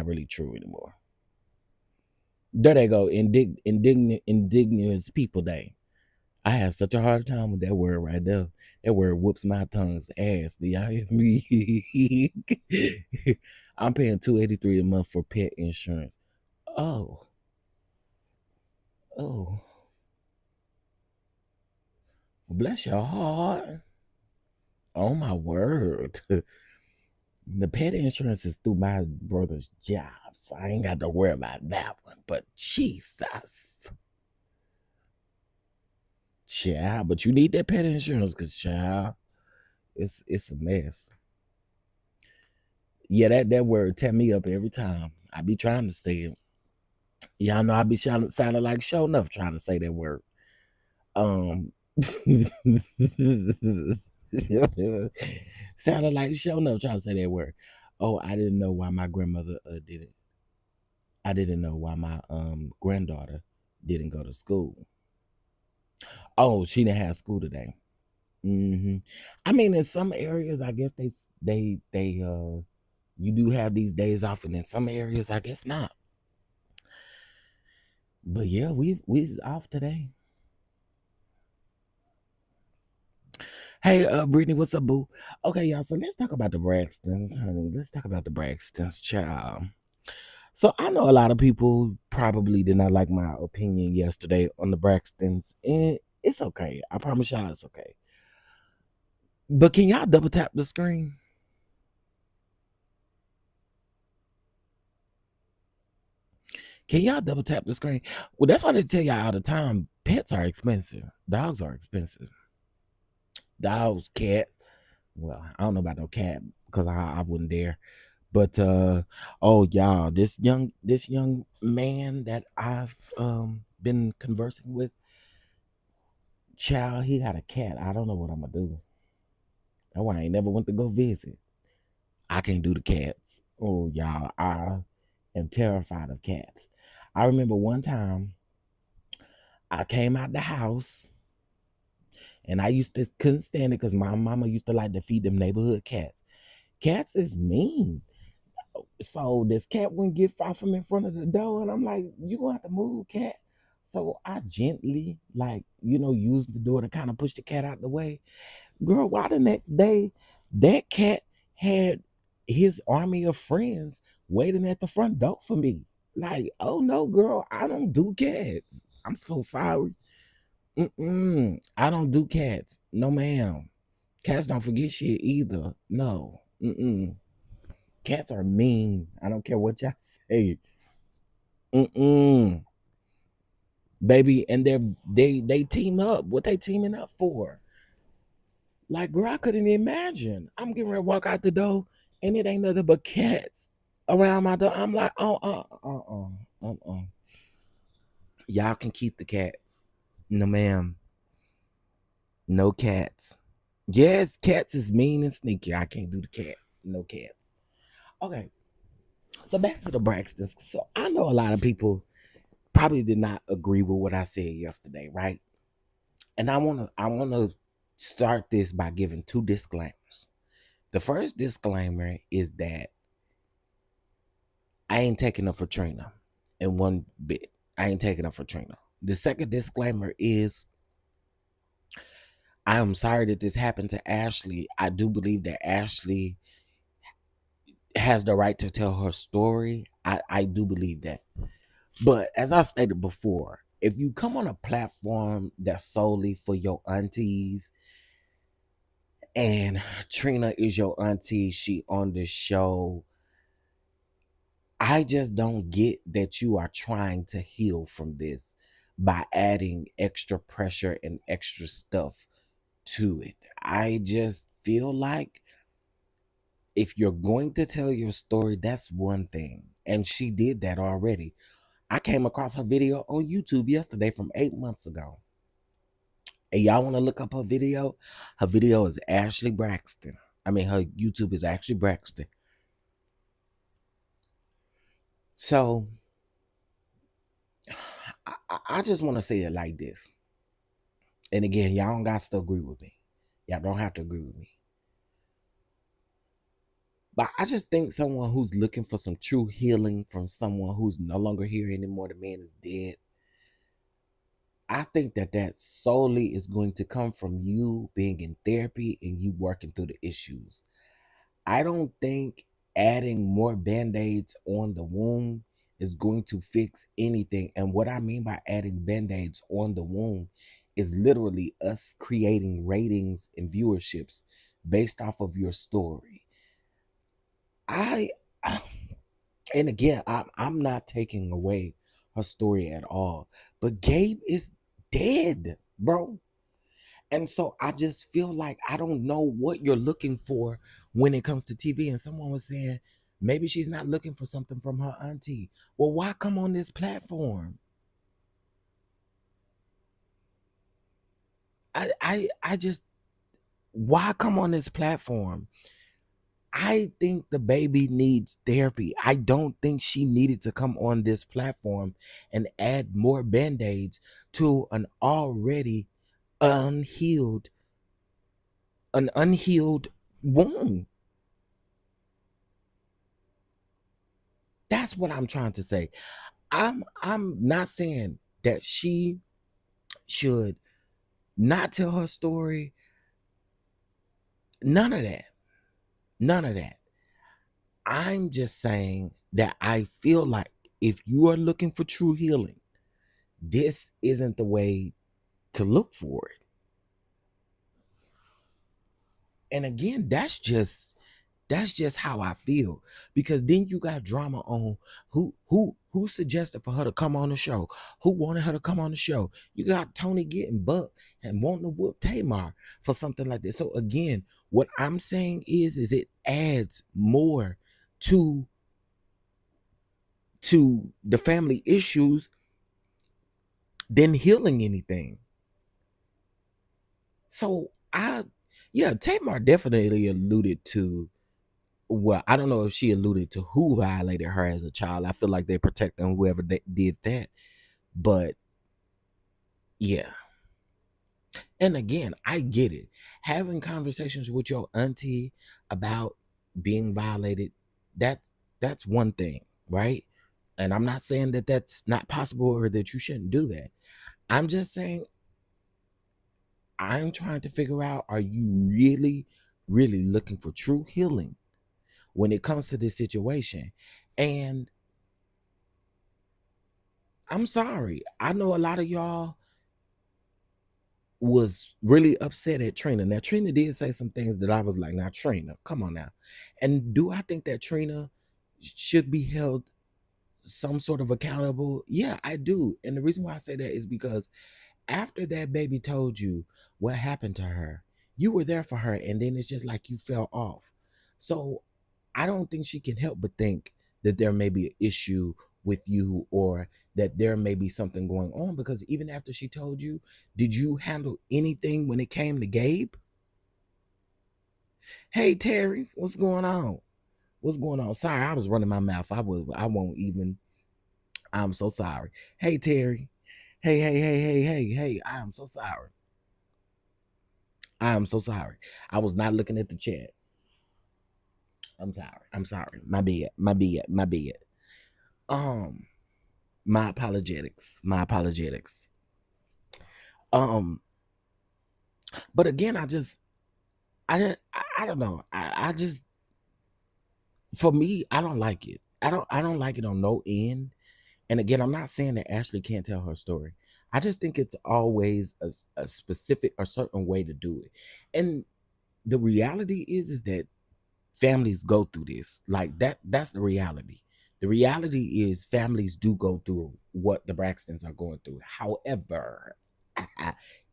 really true anymore. There they go. Indigenous People Day. I have such a hard time with that word right there. That word whoops my tongue's ass. Do y'all hear me? I'm paying $283 a month for pet insurance. Oh. Bless your heart. Oh my word. The pet insurance is through my brother's job, so I ain't got to worry about that one. But Jesus. Child, but you need that pet insurance because, child, it's a mess. Yeah, that word tear me up every time. I be trying to say it. Y'all know I be sounding like show enough trying to say that word. Sounded like show enough trying to say that word. Oh, I didn't know why my grandmother did it. I didn't know why my granddaughter didn't go to school. Oh, she didn't have school today. In some areas, I guess they you do have these days off, and in some areas, I guess not. But yeah, we off today. Hey, Brittany, what's up, boo? Okay, y'all. So let's talk about the Braxtons, honey. Let's talk about the Braxtons, child. So I know a lot of people probably did not like my opinion yesterday on the Braxtons, and it's okay. I promise y'all it's okay. But can y'all double tap the screen? Can y'all double tap the screen? Well, that's why they tell y'all all the time, pets are expensive. Dogs are expensive. Dogs, cats. Well, I don't know about no cat because I wouldn't dare. But oh y'all, this young man that I've been conversing with, child, he got a cat. I don't know what I'm gonna do. That's why I ain't never went to go visit. I can't do the cats. Oh y'all, I am terrified of cats. I remember one time I came out the house and I used to couldn't stand it because my mama used to like to feed them neighborhood cats. Cats is mean. So this cat wouldn't get far from in front of the door, and I'm like, you gonna have to move, cat. So I gently, like, use the door to kind of push the cat out the way. Girl, why the next day that cat had his army of friends waiting at the front door for me? Like, oh no, girl, I don't do cats. I'm so sorry. I don't do cats. No, ma'am. Cats don't forget shit either. No. Cats are mean. I don't care what y'all say. Mm-mm. Baby, and they team up. What they teaming up for? Like, girl, I couldn't imagine. I'm getting ready to walk out the door, and it ain't nothing but cats around my door. I'm like, oh, y'all can keep the cats. No, ma'am. No cats. Yes, cats is mean and sneaky. I can't do the cats. No cats. Okay, so back to the Braxtons. So I know a lot of people probably did not agree with what I said yesterday, right? And I wanna start this by giving two disclaimers. The first disclaimer is that I ain't taking up for Trina in one bit. I ain't taking up for Trina. The second disclaimer is I am sorry that this happened to Ashley. I do believe that Ashley has the right to tell her story. I do believe that. But as I stated before, if you come on a platform that's solely for your aunties, and Trina is your auntie, she on the show, I just don't get that you are trying to heal from this by adding extra pressure and extra stuff to it. I just feel like if you're going to tell your story, that's one thing. And she did that already. I came across her video on YouTube yesterday from 8 months ago. And y'all want to look up her video? Her video is Ashley Braxton. I mean, her YouTube is Ashley Braxton. So I just want to say it like this. And again, y'all don't got to agree with me. Y'all don't have to agree with me. But I just think someone who's looking for some true healing from someone who's no longer here anymore, the man is dead. I think that solely is going to come from you being in therapy and you working through the issues. I don't think adding more band-aids on the wound is going to fix anything. And what I mean by adding band-aids on the wound is literally us creating ratings and viewerships based off of your story. I and again, I'm not taking away her story at all, but Gabe is dead, bro. And so I just feel like I don't know what you're looking for when it comes to TV. And someone was saying maybe she's not looking for something from her auntie. Well, why come on this platform? I just, why come on this platform? I think the baby needs therapy. I don't think she needed to come on this platform and add more band-aids to unhealed an unhealed wound. That's what I'm trying to say. I'm not saying that she should not tell her story. None of that. None of that. I'm just saying that I feel like if you are looking for true healing, this isn't the way to look for it. And again, that's just how I feel, because then you got drama on who suggested for her to come on the show, who wanted her to come on the show. You got Tony getting bucked and wanting to whoop Tamar for something like this. So again, what I'm saying is it adds more to the family issues than healing anything. So Tamar definitely alluded to, well, I don't know if she alluded to who violated her as a child. I feel like they're protecting whoever did that. But yeah. And again, I get it. Having conversations with your auntie about being violated, that's one thing, right? And I'm not saying that that's not possible or that you shouldn't do that. I'm just saying I'm trying to figure out, are you really, really looking for true healing when it comes to this situation? And I'm sorry. I know a lot of y'all was really upset at Trina. Now, Trina did say some things that I was like, now, Trina, come on now. And do I think that Trina should be held some sort of accountable? Yeah, I do. And the reason why I say that is because after that baby told you what happened to her, you were there for her, and then it's just like you fell off. So I don't think she can help but think that there may be an issue with you, or that there may be something going on, because even after she told you, did you handle anything when it came to Gabe? Hey Terry, what's going on? What's going on? Sorry, I was running my mouth. I won't even. I'm so sorry. Hey Terry. Hey. I am so sorry. I am so sorry. I was not looking at the chat. I'm sorry. I'm sorry. My bad. My bad. My bad. Um, my apologetics. My apologetics. Um, but again, I don't know. I just, for me, I don't like it. I don't like it on no end. And again, I'm not saying that Ashley can't tell her story. I just think it's always a specific or certain way to do it. And the reality is that families go through this. Like that's the reality. The reality is families do go through what the Braxtons are going through. However,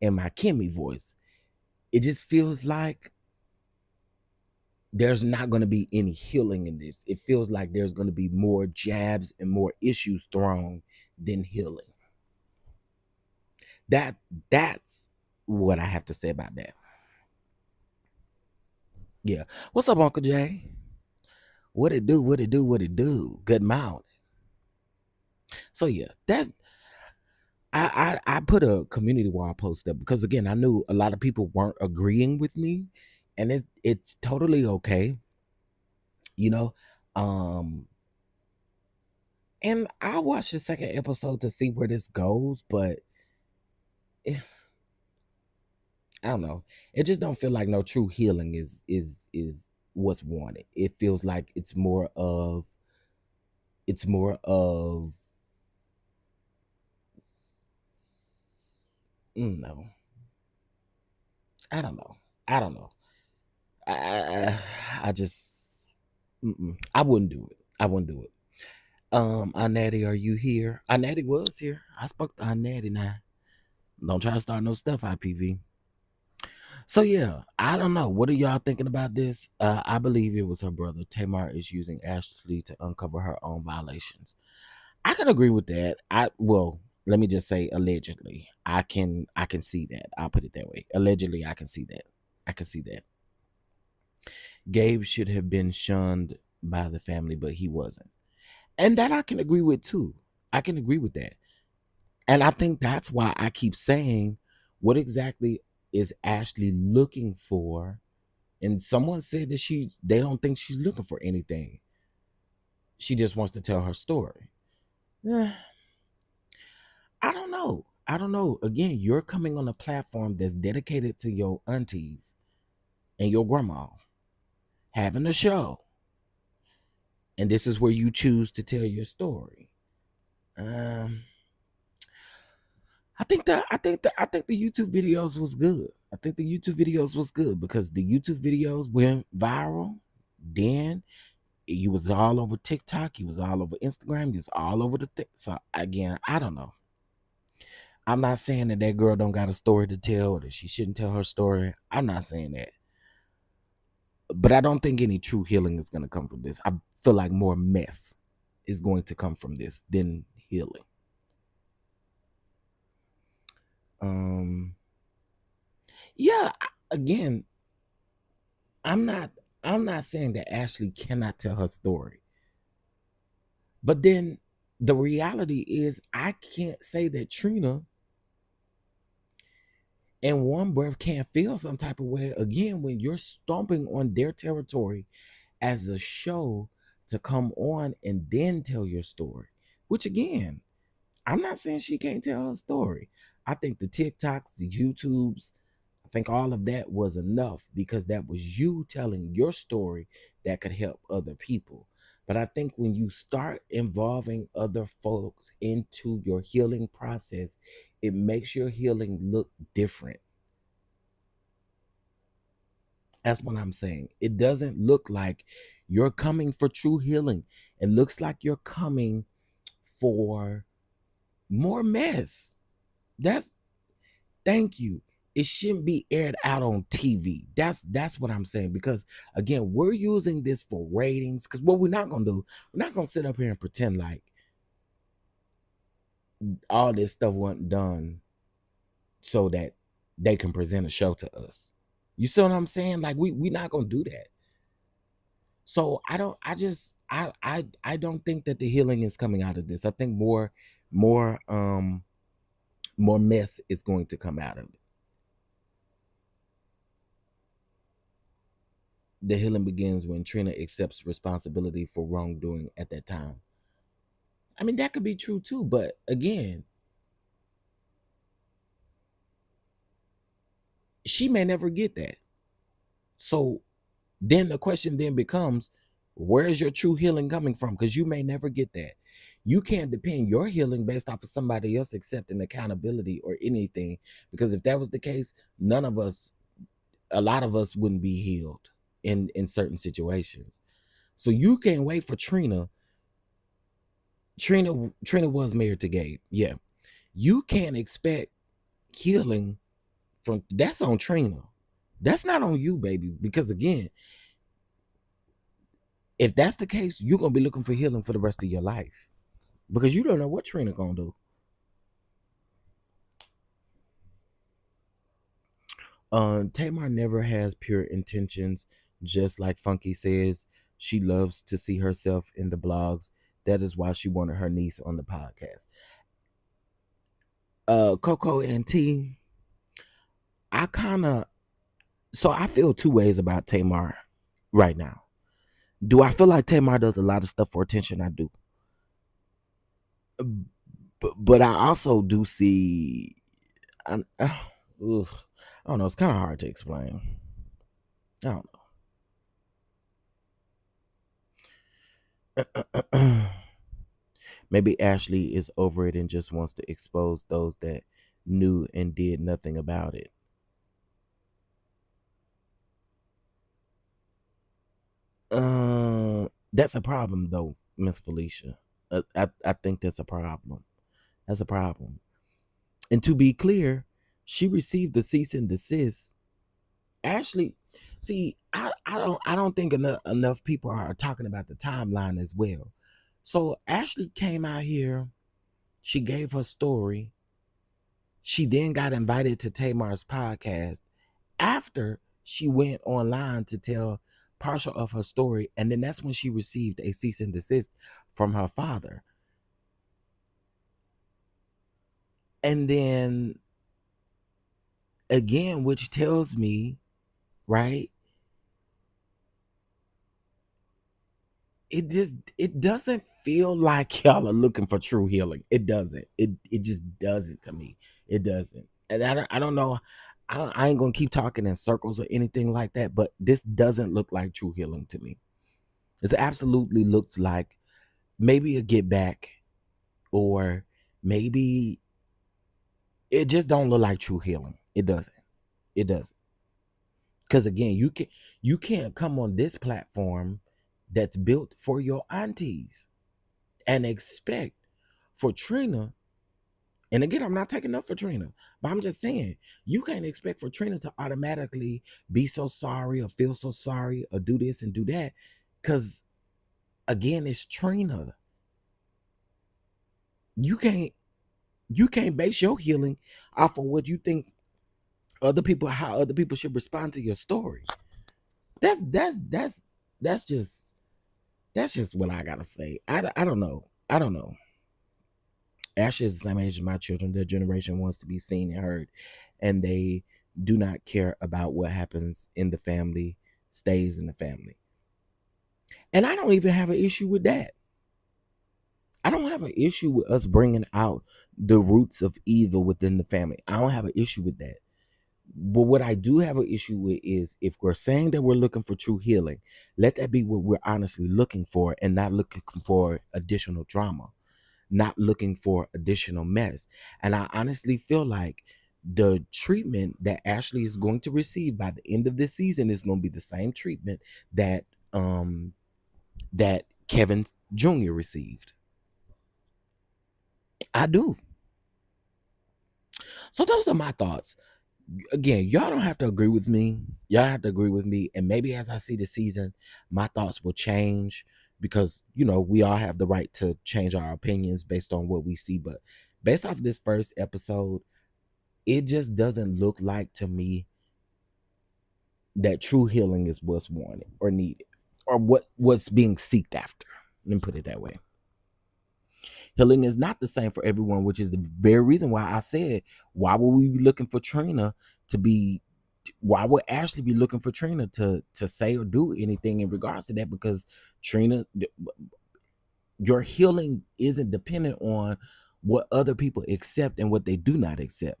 in my Kimmy voice, it just feels like there's not going to be any healing in this. It feels like there's going to be more jabs and more issues thrown than healing. That's what I have to say about that. Yeah. What's up, Uncle Jay? What it do? What it do? What it do? Good morning. So yeah, that I put a community wall post up because again I knew a lot of people weren't agreeing with me, and it's totally okay, you know. Um, and I'll watch the second episode to see where this goes, but I don't know. It just don't feel like no true healing is what's wanted. It feels like it's more of no. I don't know. I don't know. I just I wouldn't do it. I wouldn't do it. Aunt Natty, are you here? Aunt Natty was here. I spoke to Aunt Natty now. Don't try to start no stuff, IPV. So yeah, I don't know. What are y'all thinking about this? I believe it was her brother. Tamar is using Ashley to uncover her own violations. I can agree with that. Let me just say allegedly. I can see that. I'll put it that way. Allegedly, I can see that. I can see that. Gabe should have been shunned by the family, but he wasn't. And that I can agree with too. I can agree with that. And I think that's why I keep saying, what exactly is Ashley looking for? And someone said that they don't think she's looking for anything. She just wants to tell her story. I don't know. I don't know. Again, you're coming on a platform that's dedicated to your aunties and your grandma having a show. And this is where you choose to tell your story. I think the YouTube videos was good. I think the YouTube videos was good because the YouTube videos went viral. Then you was all over TikTok, you was all over Instagram, you was all over the thing. So again, I don't know. I'm not saying that girl don't got a story to tell or that she shouldn't tell her story. I'm not saying that. But I don't think any true healing is going to come from this. I feel like more mess is going to come from this than healing. Um, yeah, again, I'm not I'm not saying that Ashley cannot tell her story. But then the reality is I can't say that Trina in one breath can't feel some type of way again when you're stomping on their territory as a show to come on and then tell your story. Which again, I'm not saying she can't tell her story. I think the TikToks, the YouTubes, I think all of that was enough because that was you telling your story that could help other people. But I think when you start involving other folks into your healing process, it makes your healing look different. That's what I'm saying. It doesn't look like you're coming for true healing. It looks like you're coming for more mess. That's Thank you. It shouldn't be aired out on TV. That's what I'm saying. Because again, we're using this for ratings. Because what we're not gonna do, we're not gonna sit up here and pretend like all this stuff wasn't done so that they can present a show to us. You see what I'm saying? Like we not gonna do that. So I don't think that the healing is coming out of this. I think more more mess is going to come out of it. The healing begins when Trina accepts responsibility for wrongdoing at that time. I mean, that could be true too, but again, she may never get that. So then the question then becomes, where's your true healing coming from? Because you may never get that. You can't depend your healing based off of somebody else accepting accountability or anything. Because if that was the case, none of us, a lot of us wouldn't be healed in certain situations. So you can't wait for Trina. Trina was married to Gabe. Yeah. You can't expect healing from that's on Trina. That's not on you, baby. Because again, if that's the case, you're gonna be looking for healing for the rest of your life. Because you don't know what Trina gonna do. Tamar never has pure intentions, just like Funky says. She loves to see herself in the blogs. That is why she wanted her niece on the podcast. Coco and T, I kind of so I feel two ways about Tamar right now. Do I feel like Tamar does a lot of stuff for attention? I do. But I also do see I, I don't know, it's kind of hard to explain. I don't know. Maybe Ashley is over it and just wants to expose those that knew and did nothing about it. That's a problem though, Miss Felicia. I think that's a problem. That's a problem. And to be clear, she received the cease and desist. Ashley, see, I don't think enough people are talking about the timeline as well. So Ashley came out here, she gave her story. She then got invited to Tamar's podcast after she went online to tell partial of her story, and then that's when she received a cease and desist from her father. And then again, which tells me, right? It doesn't feel like y'all are looking for true healing. It doesn't. It just doesn't to me. It doesn't. And I don't know. I ain't gonna keep talking in circles or anything like that. But this doesn't look like true healing to me. This absolutely looks like maybe a get back, or maybe it just don't look like true healing. It doesn't. It doesn't. Because again, you can't come on this platform that's built for your aunties and expect for Trina And again, I'm not taking up for Trina, but I'm just saying you can't expect for Trina to automatically be so sorry or feel so sorry or do this and do that, because again, it's Trina. You can't you can't base your healing off of what you think how other people should respond to your story. That's that's that's that's just that's just what I gotta say. I don't know. I don't know. Ashley is the same age as my children. Their generation wants to be seen and heard, and they do not care about what happens in the family, stays in the family. And I don't even have an issue with that. I don't have an issue with us bringing out the roots of evil within the family. I don't have an issue with that. But what I do have an issue with is if we're saying that we're looking for true healing, let that be what we're honestly looking for and not looking for additional drama, not looking for additional mess. And I honestly feel like the treatment that Ashley is going to receive by the end of this season is going to be the same treatment that that Kevin Jr. received. I do. So those are my thoughts. Again, y'all don't have to agree with me. Y'all have to agree with me. And maybe as I see the season, my thoughts will change because, we all have the right to change our opinions based on what we see. But based off this first episode, it just doesn't look like to me that true healing is what's wanted or needed or what's being sought after. Let me put it that way. Healing is not the same for everyone, which is the very reason why I said, why would we be looking for Trina to be, why would Ashley be looking for Trina to say or do anything in regards to that? Because Trina, your healing isn't dependent on what other people accept and what they do not accept.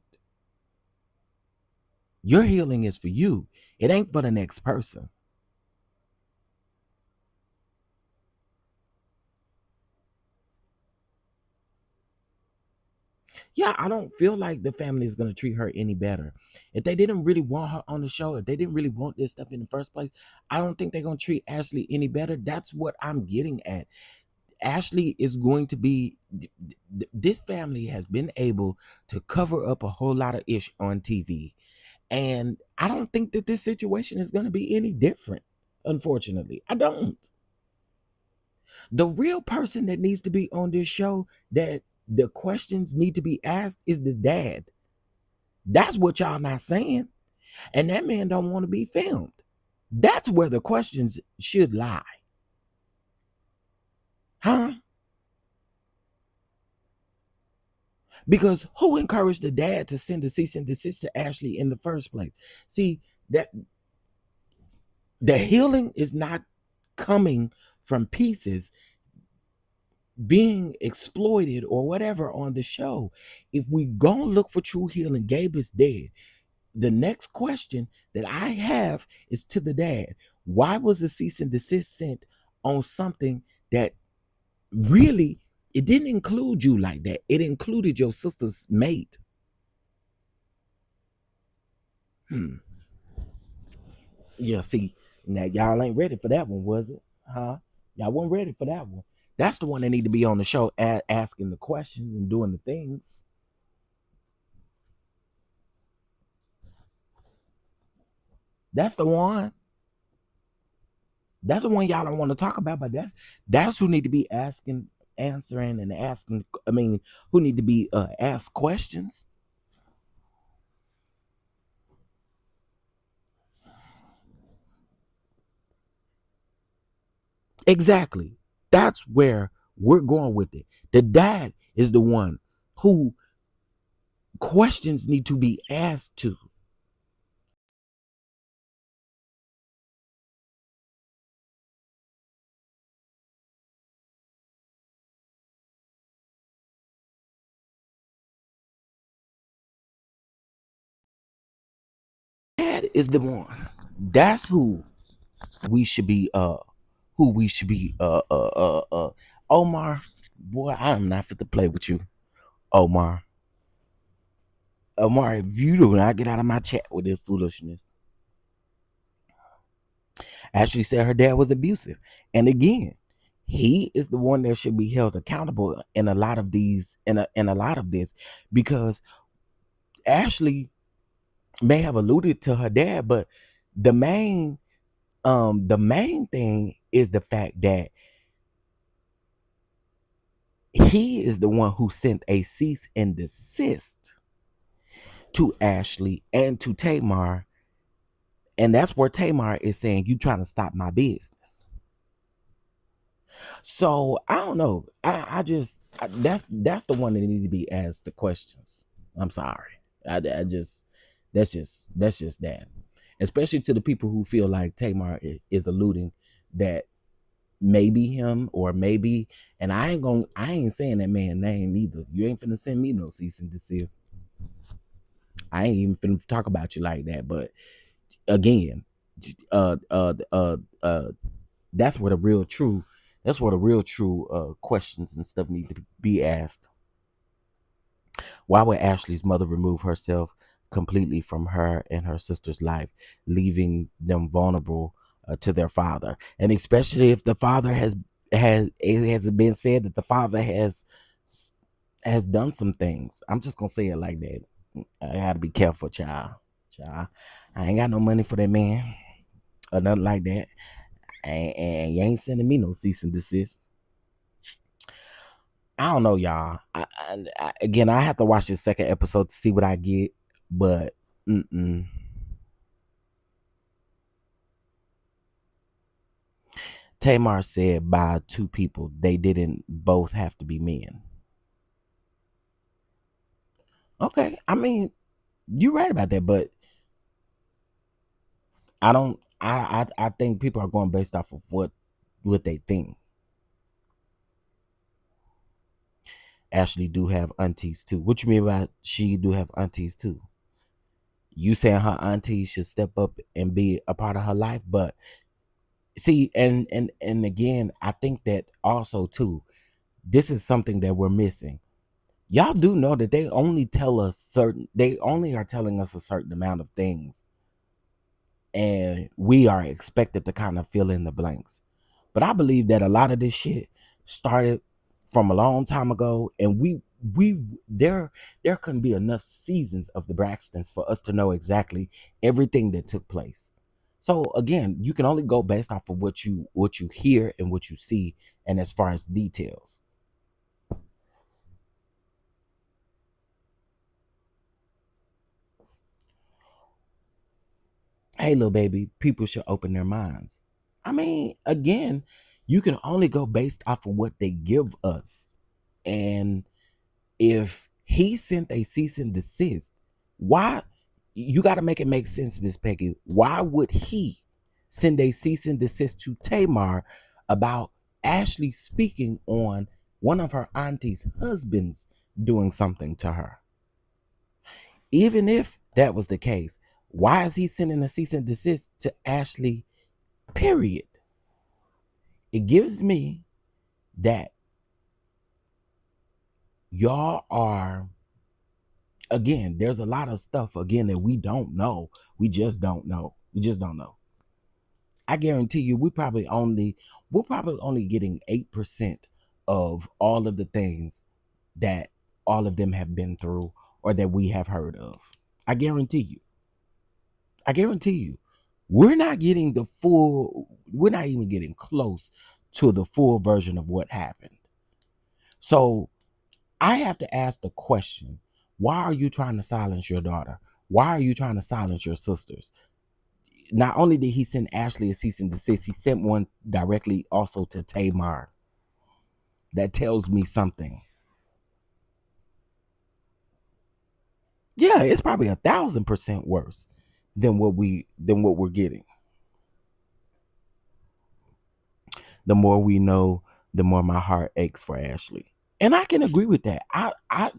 Your healing is for you. It ain't for the next person. Yeah, I don't feel like the family is going to treat her any better. If they didn't really want her on the show, if they didn't really want this stuff in the first place, I don't think they're going to treat Ashley any better. That's what I'm getting at. Ashley is going to be, this family has been able to cover up a whole lot of ish on TV. And I don't think that this situation is going to be any different, unfortunately. I don't. The real person that needs to be on this show, that the questions need to be asked, is the dad. That's what y'all not saying. And that man don't want to be filmed. That's where the questions should lie. Huh? Because who encouraged the dad to send a cease and desist to Ashley in the first place? See, that the healing is not coming from pieces being exploited or whatever on the show. If we gonna look for true healing, Gabe is dead. The next question that I have is to the dad. Why was the cease and desist sent on something that really, it didn't include you like that? It included your sister's mate. Yeah, see, now y'all ain't ready for that one, was it? Huh? Y'all weren't ready for that one. That's the one that need to be on the show asking the questions and doing the things. That's the one. That's the one y'all don't want to talk about, but that's who need to be asking, answering, and asking. I mean, who need to be asked questions. Exactly. That's where we're going with it. The dad is the one who questions need to be asked to. Dad is the one. That's we should be who we should be Omar. Boy, I am not fit to play with you, Omar. Omar, if you do not get out of my chat with this foolishness. Ashley said her dad was abusive. And again, he is the one that should be held accountable in a lot of these in a lot of this, because Ashley may have alluded to her dad, but the main thing is the fact that he is the one who sent a cease and desist to Ashley and to Tamar, and that's where Tamar is saying, you trying to stop my business. So I don't know. That's the one that need to be asked the questions. I'm sorry. I just that's just that. Especially to the people who feel like Tamar is alluding that maybe him or maybe, and I ain't saying that man name either. You ain't finna send me no cease and desist. I ain't even finna talk about you like that. But again, uh uh uh uh that's where the real true questions and stuff need to be asked. Why would Ashley's mother remove herself completely from her and her sister's life, leaving them vulnerable to their father? And especially if the father it has been said that the father has done some things. I'm just gonna say it like that. I gotta be careful, child. I ain't got no money for that man or nothing like that. And you ain't sending me no cease and desist. I don't know, y'all. Again, I have to watch this second episode to see what I get, but Tamar said by two people, they didn't both have to be men. Okay, I mean, you're right about that, but I don't. I think people are going based off of what they think. Ashley do have aunties too. What you mean by she do have aunties too? You saying her aunties should step up and be a part of her life, but see, and again, I think that also too, this is something that we're missing. Y'all do know that they only are telling us a certain amount of things, and we are expected to kind of fill in the blanks. But I believe that a lot of this shit started from a long time ago, and we there couldn't be enough seasons of the Braxtons for us to know exactly everything that took place. So again, you can only go based off of what you hear and what you see, and as far as details. Hey, little baby, people should open their minds. I mean, again, you can only go based off of what they give us. And if he sent a cease and desist, why? You got to make it make sense, Miss Peggy. Why would he send a cease and desist to Tamar about Ashley speaking on one of her auntie's husbands doing something to her? Even if that was the case, why is he sending a cease and desist to Ashley? Period. It gives me that y'all are, again, there's a lot of stuff again that we don't know. We just don't know. I guarantee you we're probably only getting 8% of all of the things that all of them have been through or that we have heard of. I guarantee you. I guarantee you. We're not even getting close to the full version of what happened. So I have to ask the question, why are you trying to silence your daughter? Why are you trying to silence your sisters? Not only did he send Ashley a cease and desist, he sent one directly also to Tamar. That tells me something. Yeah, it's probably 1,000% worse than what we're getting. The more we know, the more my heart aches for Ashley. And I can agree with that. I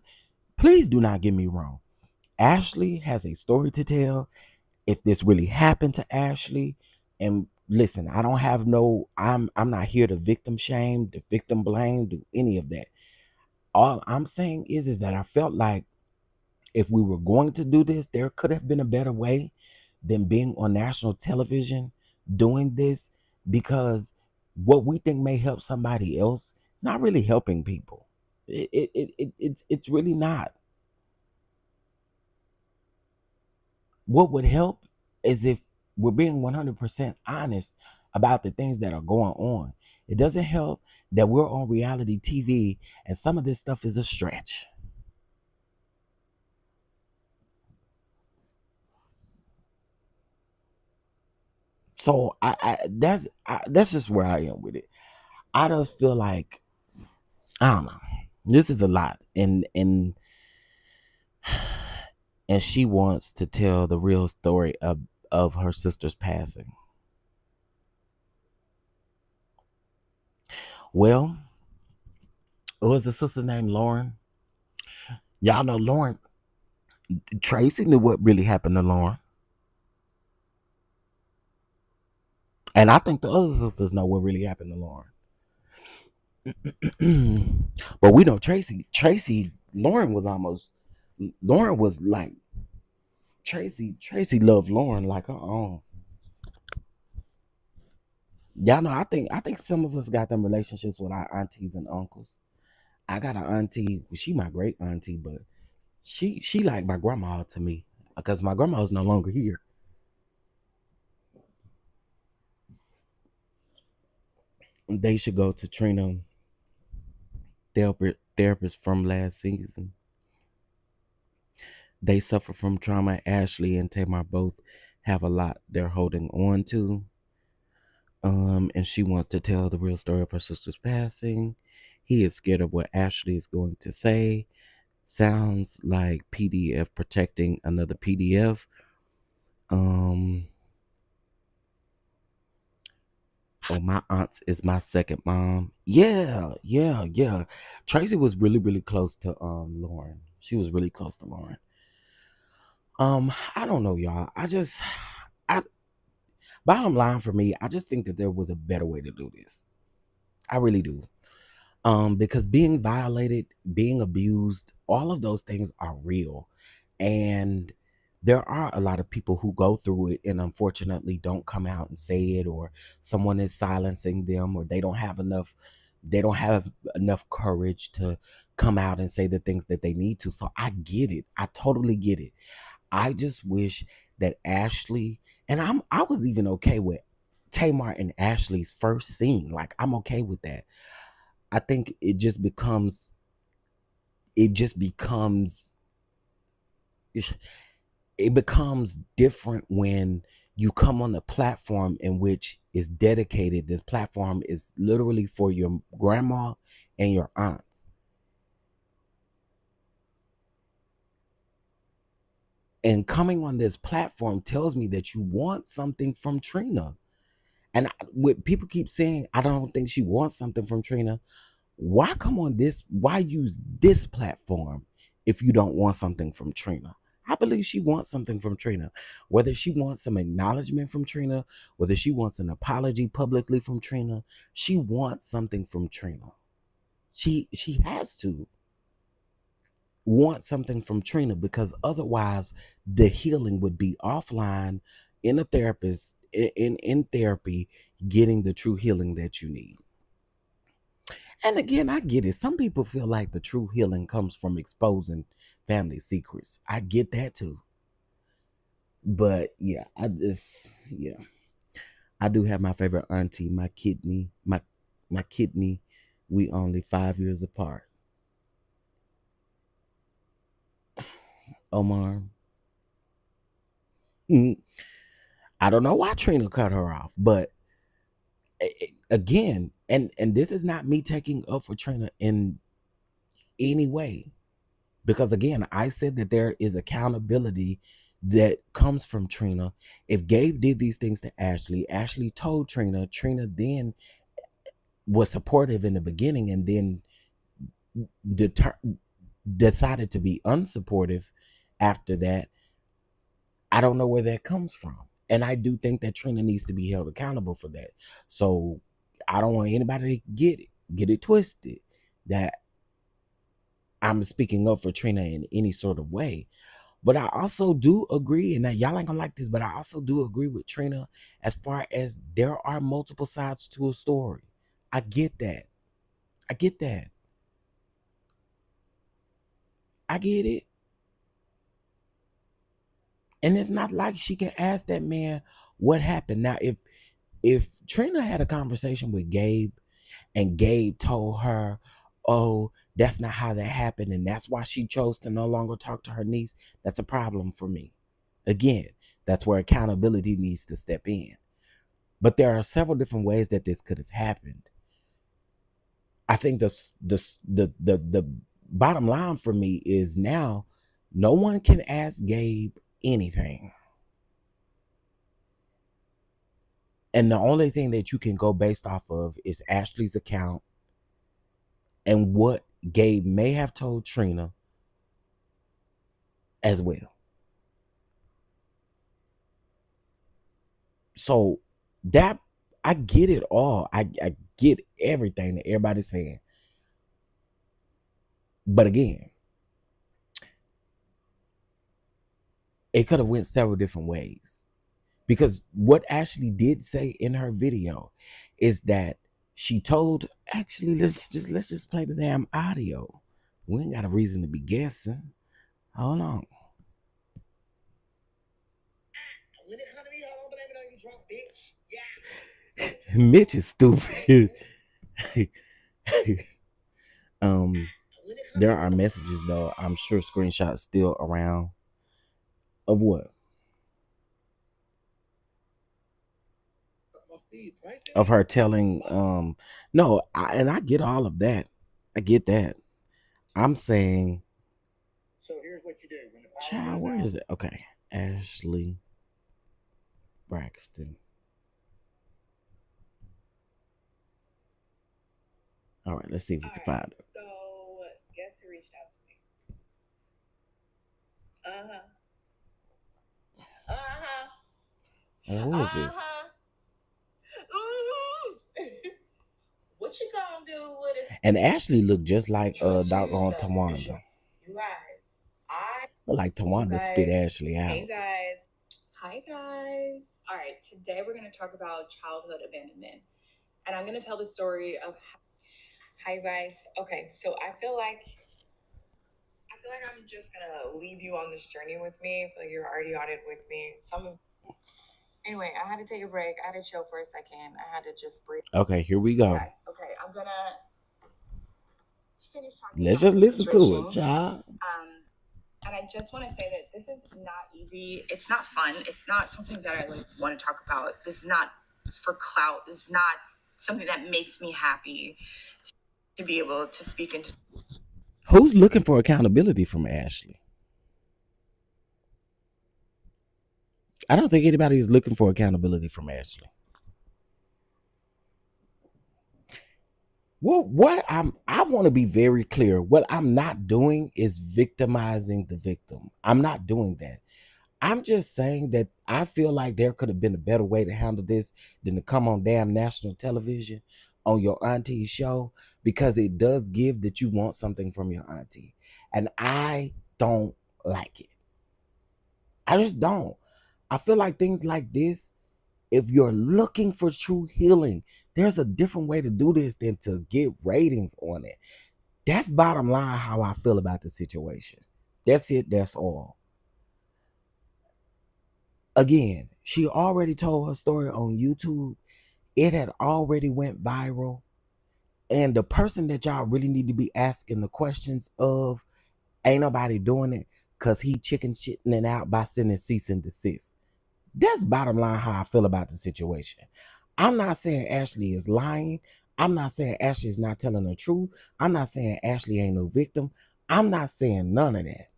please do not get me wrong. Ashley has a story to tell. If this really happened to Ashley, and listen, I don't have no, I'm not here to victim shame, to victim blame, do any of that. All I'm saying is that I felt like if we were going to do this, there could have been a better way than being on national television doing this, because what we think may help somebody else, it's not really helping people. It's really not. What would help is if we're being 100% honest about the things that are going on. It doesn't help that we're on reality TV and some of this stuff is a stretch. So that's just where I am with it. I just feel like I don't know. This is a lot, and she wants to tell the real story of her sister's passing. Well, what was the sister's name? Lauren. Y'all know Lauren. Tracy knew what really happened to Lauren, and I think the other sisters know what really happened to Lauren. But we know Tracy. Lauren was almost. Lauren was like Tracy. Tracy loved Lauren like her own. Y'all know. I think some of us got them relationships with our aunties and uncles. I got an auntie. She my great auntie, but she like my grandma to me because my grandma is no longer here. They should go to Trina therapist from last season. They suffer from trauma. Ashley and Tamar both have a lot they're holding on to. And she wants to tell the real story of her sister's passing. He is scared of what Ashley is going to say. Sounds like PDF protecting another PDF. Um, oh, my aunt is my second mom. Yeah, yeah, yeah. Tracy was really, really close to Lauren. She was really close to Lauren. I don't know, y'all. I bottom line for me, I just think that there was a better way to do this. I really do. Because being violated, being abused, all of those things are real. And there are a lot of people who go through it and unfortunately don't come out and say it, or someone is silencing them, or they don't have enough courage to come out and say the things that they need to. So I get it. I totally get it. I just wish that Ashley and I was even okay with Tamar and Ashley's first scene. Like I'm okay with that. I think it just becomes it becomes different when you come on a platform in which is dedicated. This platform is literally for your grandma and your aunts. And coming on this platform tells me that you want something from Trina. And what people keep saying, I don't think she wants something from Trina. Why come on this? Why use this platform if you don't want something from Trina? I believe she wants something from Trina. Whether she wants some acknowledgement from Trina, whether she wants an apology publicly from Trina, she wants something from Trina. She has to want something from Trina because otherwise the healing would be offline in a therapist in therapy, getting the true healing that you need. And again, I get it. Some people feel like the true healing comes from exposing family secrets. I get that too. But yeah, I do have my favorite auntie, my kidney. We only 5 years apart. Omar. Mm, I don't know why Trina cut her off, but again, and this is not me taking up for Trina in any way. Because again, I said that there is accountability that comes from Trina. If Gabe did these things to Ashley, Ashley told Trina, Trina then was supportive in the beginning and then deter- decided to be unsupportive after that. I don't know where that comes from. And I do think that Trina needs to be held accountable for that. So I don't want anybody to get it twisted that I'm speaking up for Trina in any sort of way. But I also do agree, and now y'all ain't gonna like this, but I also do agree with Trina as far as there are multiple sides to a story. I get that. I get that. I get it. And it's not like she can ask that man what happened. Now, if Trina had a conversation with Gabe and Gabe told her, oh, that's not how that happened, and that's why she chose to no longer talk to her niece, that's a problem for me. Again, that's where accountability needs to step in. But there are several different ways that this could have happened. I think the bottom line for me is now no one can ask Gabe anything. And the only thing that you can go based off of is Ashley's account and what Gabe may have told Trina as well. So that I get it all. I get everything that everybody's saying. But again, it could have went several different ways. Because what Ashley did say in her video is that she told, actually, let's just play the damn audio. We ain't got a reason to be guessing. Hold on. Mitch is stupid. There are messages though, I'm sure screenshots still around of what? Of her telling no, I get all of that. I get that. I'm saying, so here's what you do. Child, where is it? Okay. Ashley Braxton. All right, let's see if we can find her. So guess who reached out to me? Who is this? What you gonna do with it? And Ashley looked just like doggone Tawanda. You guys, Look like Tawanda spit Ashley out. Hey guys. Hi guys. All right, today we're gonna talk about childhood abandonment, and I'm gonna tell the story of. Hi guys. Okay, so I feel like I'm just gonna leave you on this journey with me. I feel like you're already on it with me. Anyway, I had to take a break. I had to chill for a second. I had to just breathe. Okay, here we go. Guys, okay, I'm gonna finish talking. Let's just listen to it, child. And I just want to say that this is not easy. It's not fun. It's not something that I like want to talk about. This is not for clout. This is not something that makes me happy to be able to speak into. Who's looking for accountability from Ashley? I don't think anybody is looking for accountability from Ashley. Well, I want to be very clear. What I'm not doing is victimizing the victim. I'm not doing that. I'm just saying that I feel like there could have been a better way to handle this than to come on damn national television on your auntie's show, because it does give that you want something from your auntie. And I don't like it. I just don't. I feel like things like this, if you're looking for true healing, there's a different way to do this than to get ratings on it. That's bottom line how I feel about the situation. That's it. That's all. Again, she already told her story on YouTube. It had already went viral. And the person that y'all really need to be asking the questions of, ain't nobody doing it because he chicken shitting it out by sending cease and desist. That's bottom line how I feel about the situation. I'm not saying Ashley is lying. I'm not saying Ashley is not telling the truth. I'm not saying Ashley ain't no victim. I'm not saying none of that.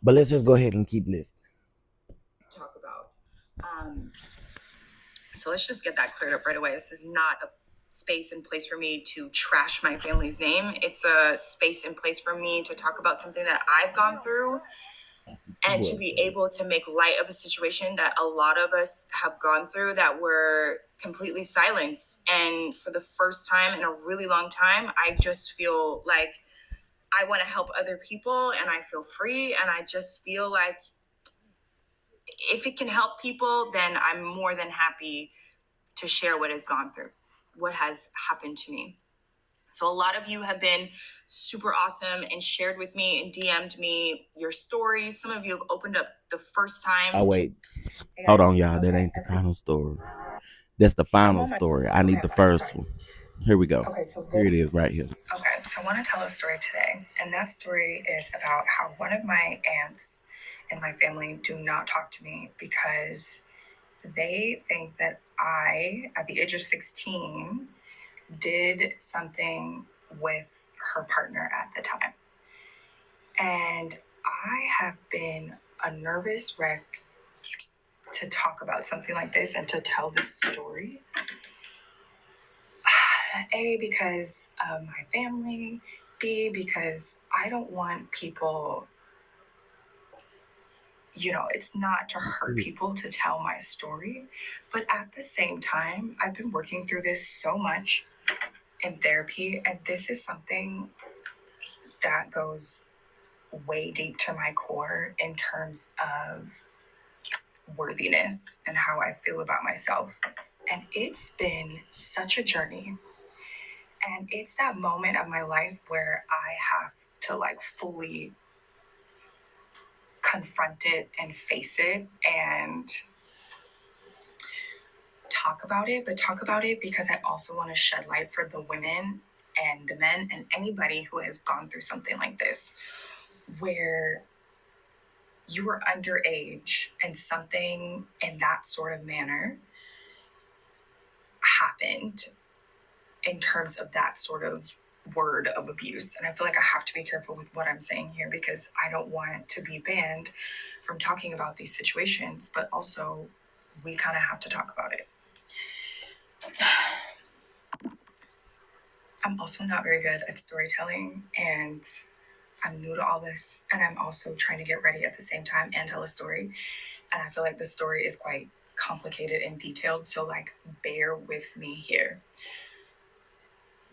But let's just go ahead and keep listening. Talk about. So let's just get that cleared up right away. This is not a space and place for me to trash my family's name. It's a space and place for me to talk about something that I've gone through and to be able to make light of a situation that a lot of us have gone through that were completely silenced. And for the first time in a really long time, I just feel like I want to help other people and I feel free. And I just feel like if it can help people, then I'm more than happy to share what has gone through, what has happened to me. So a lot of you have been super awesome and shared with me and DM'd me your stories. Some of you have opened up the first time. Oh wait, hold on, y'all. That ain't the final story. That's the final story. I need the first one. Here we go. Okay, so here it is, right here. Okay, so I want to tell a story today, and that story is about how one of my aunts and my family do not talk to me because they think that I, at the age of 16, did something with her partner at the time. And I have been a nervous wreck to talk about something like this and to tell this story. A, because of my family. B, because I don't want people, it's not to hurt people to tell my story. But at the same time, I've been working through this so much in therapy, and this is something that goes way deep to my core in terms of worthiness and how I feel about myself. And it's been such a journey. And it's that moment of my life where I have to fully confront it and face it and talk about it, but talk about it because I also want to shed light for the women and the men and anybody who has gone through something like this, where you were underage and something in that sort of manner happened in terms of that sort of word of abuse. And I feel like I have to be careful with what I'm saying here because I don't want to be banned from talking about these situations, but also we kind of have to talk about it. I'm also not very good at storytelling, and I'm new to all this, and I'm also trying to get ready at the same time and tell a story. And I feel like the story is quite complicated and detailed, so bear with me here.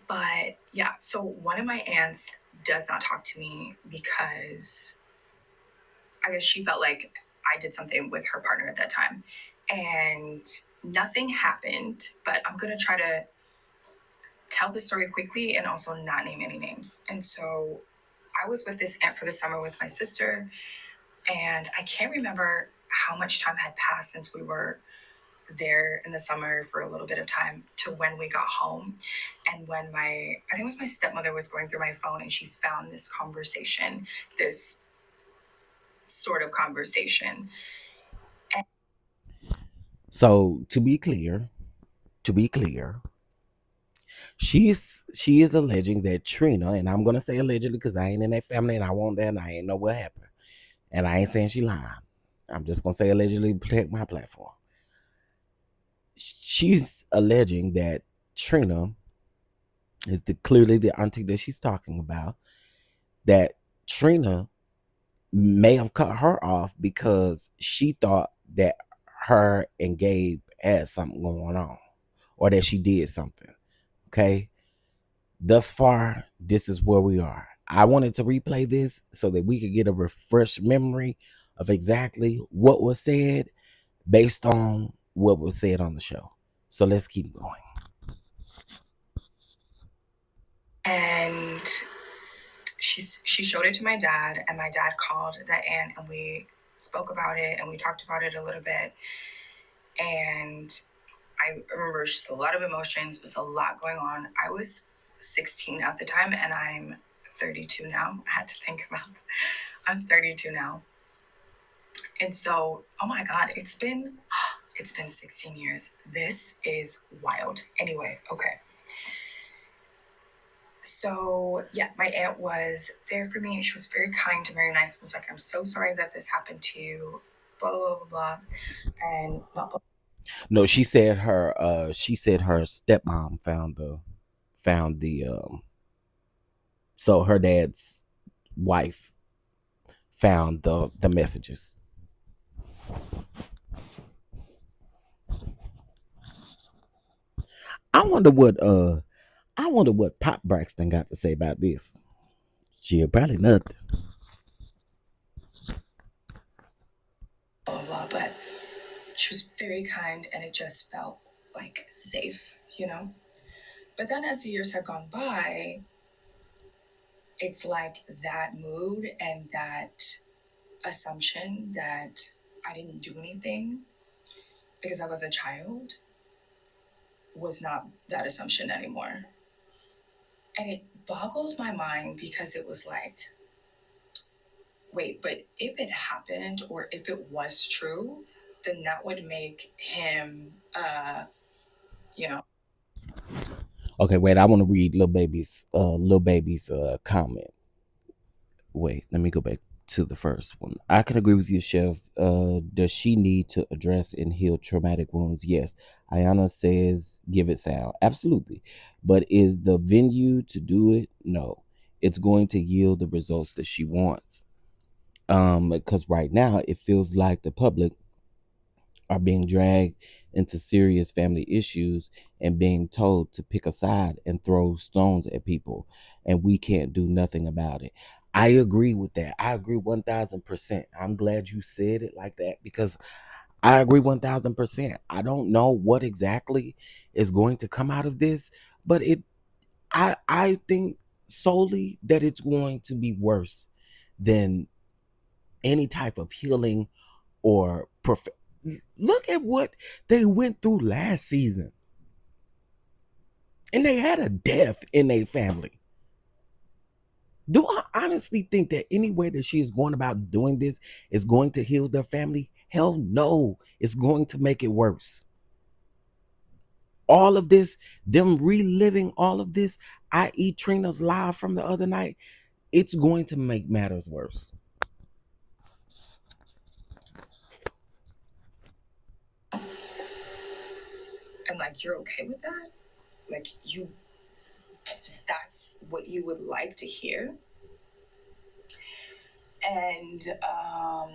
But yeah, so one of my aunts does not talk to me because I guess she felt like I did something with her partner at that time. And nothing happened, but I'm going to try to tell the story quickly and also not name any names. And so I was with this aunt for the summer with my sister, and I can't remember how much time had passed since we were there in the summer for a little bit of time to when we got home. And when I think it was my stepmother was going through my phone and she found this conversation, this sort of conversation. So to be clear, she is alleging that Trina, and I'm gonna say allegedly because I ain't in that family and I won't that and I ain't know what happened. And I ain't saying she lying. I'm just gonna say allegedly to protect my platform. She's alleging that Trina is clearly the auntie that she's talking about. That Trina may have cut her off because she thought that her and Gabe had something going on, or that she did something. Okay. Thus far, this is where we are. I wanted to replay this so that we could get a refreshed memory of exactly what was said based on what was said on the show. So let's keep going. And she showed it to my dad, and my dad called that aunt, and we spoke about it, and we talked about it a little bit. And I remember just a lot of emotions, just a lot going on. I was 16 at the time, and I'm 32 now. I had to think about it. I'm 32 now. And so, oh my God, it's been 16 years. This is wild. Anyway, okay. So yeah, my aunt was there for me. She was very kind and very nice. Was like, I'm so sorry that this happened to you, blah, blah, blah, blah. And blah, blah. No, she said her stepmom found the so her dad's wife found the messages. I wonder what Pop Braxton got to say about this. Shit, probably nothing. blah, blah, but she was very kind and it just felt like safe, you know? But then as the years have gone by, it's like that mood and that assumption that I didn't do anything because I was a child was not that assumption anymore. And it boggles my mind because it was like, wait, but if it happened or if it was true, then that would make him, you know. Okay, wait. I want to read Lil Baby's comment. Wait, let me go back to the first one. I can agree with you, Chef. Does she need to address and heal traumatic wounds? Yes. Ayana says, give it sound. Absolutely. But is the venue to do it? No. It's going to yield the results that she wants. Because right now it feels like the public are being dragged into serious family issues and being told to pick a side and throw stones at people, and we can't do nothing about it. I agree with that. I agree 1000%. I'm glad you said it like that because I agree 1000%. I don't know what exactly is going to come out of this, but I think solely that it's going to be worse than any type of healing or look at what they went through last season. And they had a death in their family. Do I honestly think that any way that she is going about doing this is going to heal their family? Hell no. It's going to make it worse. All of this, them reliving all of this, i.e., Trina's live from the other night, it's going to make matters worse. And like, you're okay with that? Like, that's what you would like to hear? And I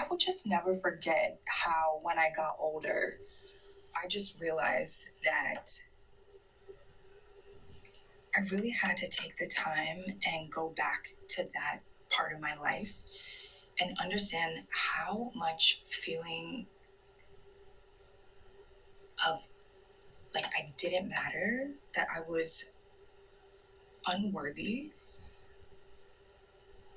will just never forget how when I got older, I just realized that I really had to take the time and go back to that part of my life and understand how much feeling of like I didn't matter, that I was unworthy.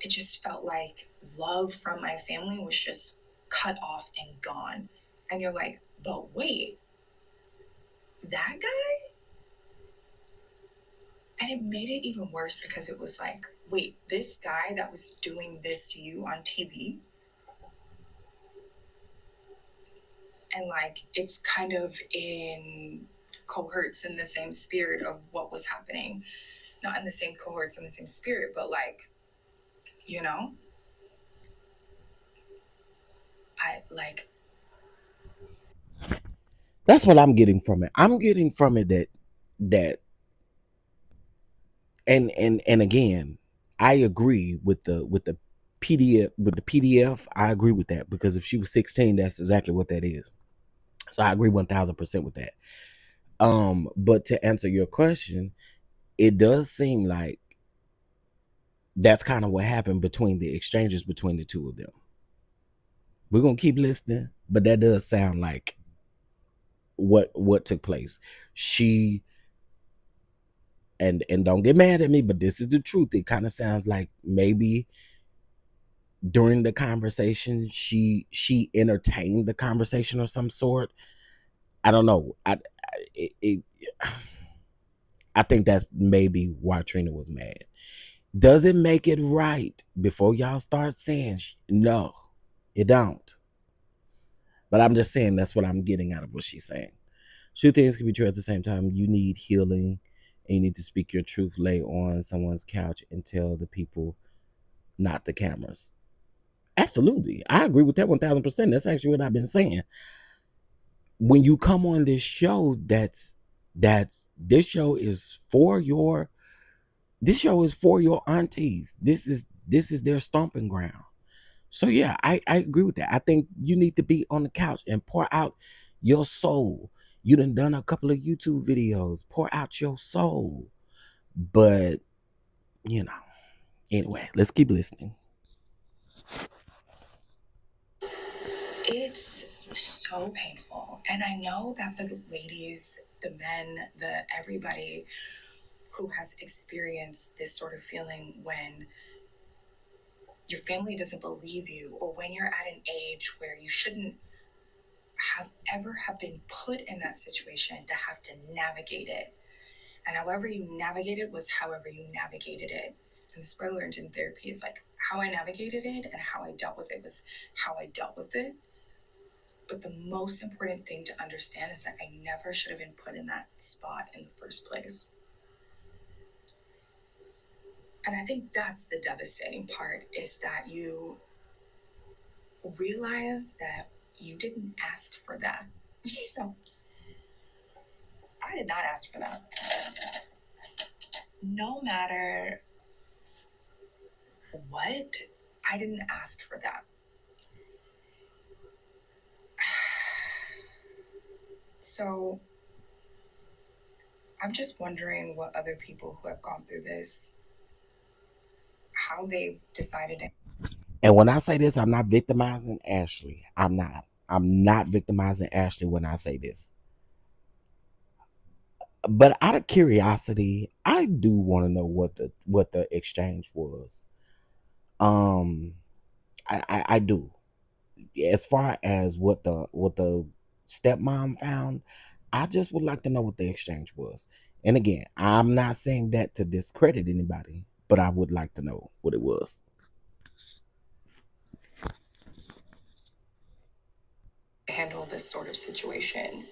It just felt like love from my family was just cut off and gone. And you're like, but wait, that guy? And it made it even worse because it was like, wait, this guy that was doing this to you on TV, and like it's kind of in cohorts in the same spirit of what was happening. Not in the same cohorts in the same spirit, but like, you know, I like. That's what I'm getting from it. I'm getting from it that and again, I agree with the PDF. I agree with that because if she was 16, that's exactly what that is. So I agree 1000% with that. But to answer your question, it does seem like that's kind of what happened between the exchanges between the two of them. We're gonna keep listening, but that does sound like what took place. She and don't get mad at me, but this is the truth. It kind of sounds like maybe during the conversation she entertained the conversation of some sort. I don't know. It, I think that's maybe why Trina was mad. Does it make it right? Before y'all start saying no, it don't. But I'm just saying that's what I'm getting out of what she's saying. Two things can be true at the same time. You need healing and you need to speak your truth, lay on someone's couch and tell the people, not the cameras. Absolutely. I agree with that 1000%. That's actually what I've been saying. When you come on this show, that's this show is for your This show is for your aunties. This is their stomping ground. So yeah, I agree with that. I think you need to be on the couch and pour out your soul. You done a couple of YouTube videos. Pour out your soul. But you know, anyway, let's keep listening. It's so painful. And I know that the ladies, the men, the everybody who has experienced this sort of feeling when your family doesn't believe you, or when you're at an age where you shouldn't have been put in that situation to have to navigate it. And however you navigated was however you navigated it. And the spoiler in therapy is like how I navigated it and how I dealt with it was how I dealt with it. But the most important thing to understand is that I never should have been put in that spot in the first place. And I think that's the devastating part, is that you realize that you didn't ask for that. You know, I did not ask for that. No matter what, I didn't ask for that. So I'm just wondering what other people who have gone through this, how they decided to. And when I say this, I'm not victimizing Ashley. I'm not. I'm not victimizing Ashley when I say this. But out of curiosity, I do want to know what the exchange was. Um, I do. As far as what the stepmom found, I just would like to know what the exchange was. And again, I'm not saying that to discredit anybody, but I would like to know what it was. Handle this sort of situation?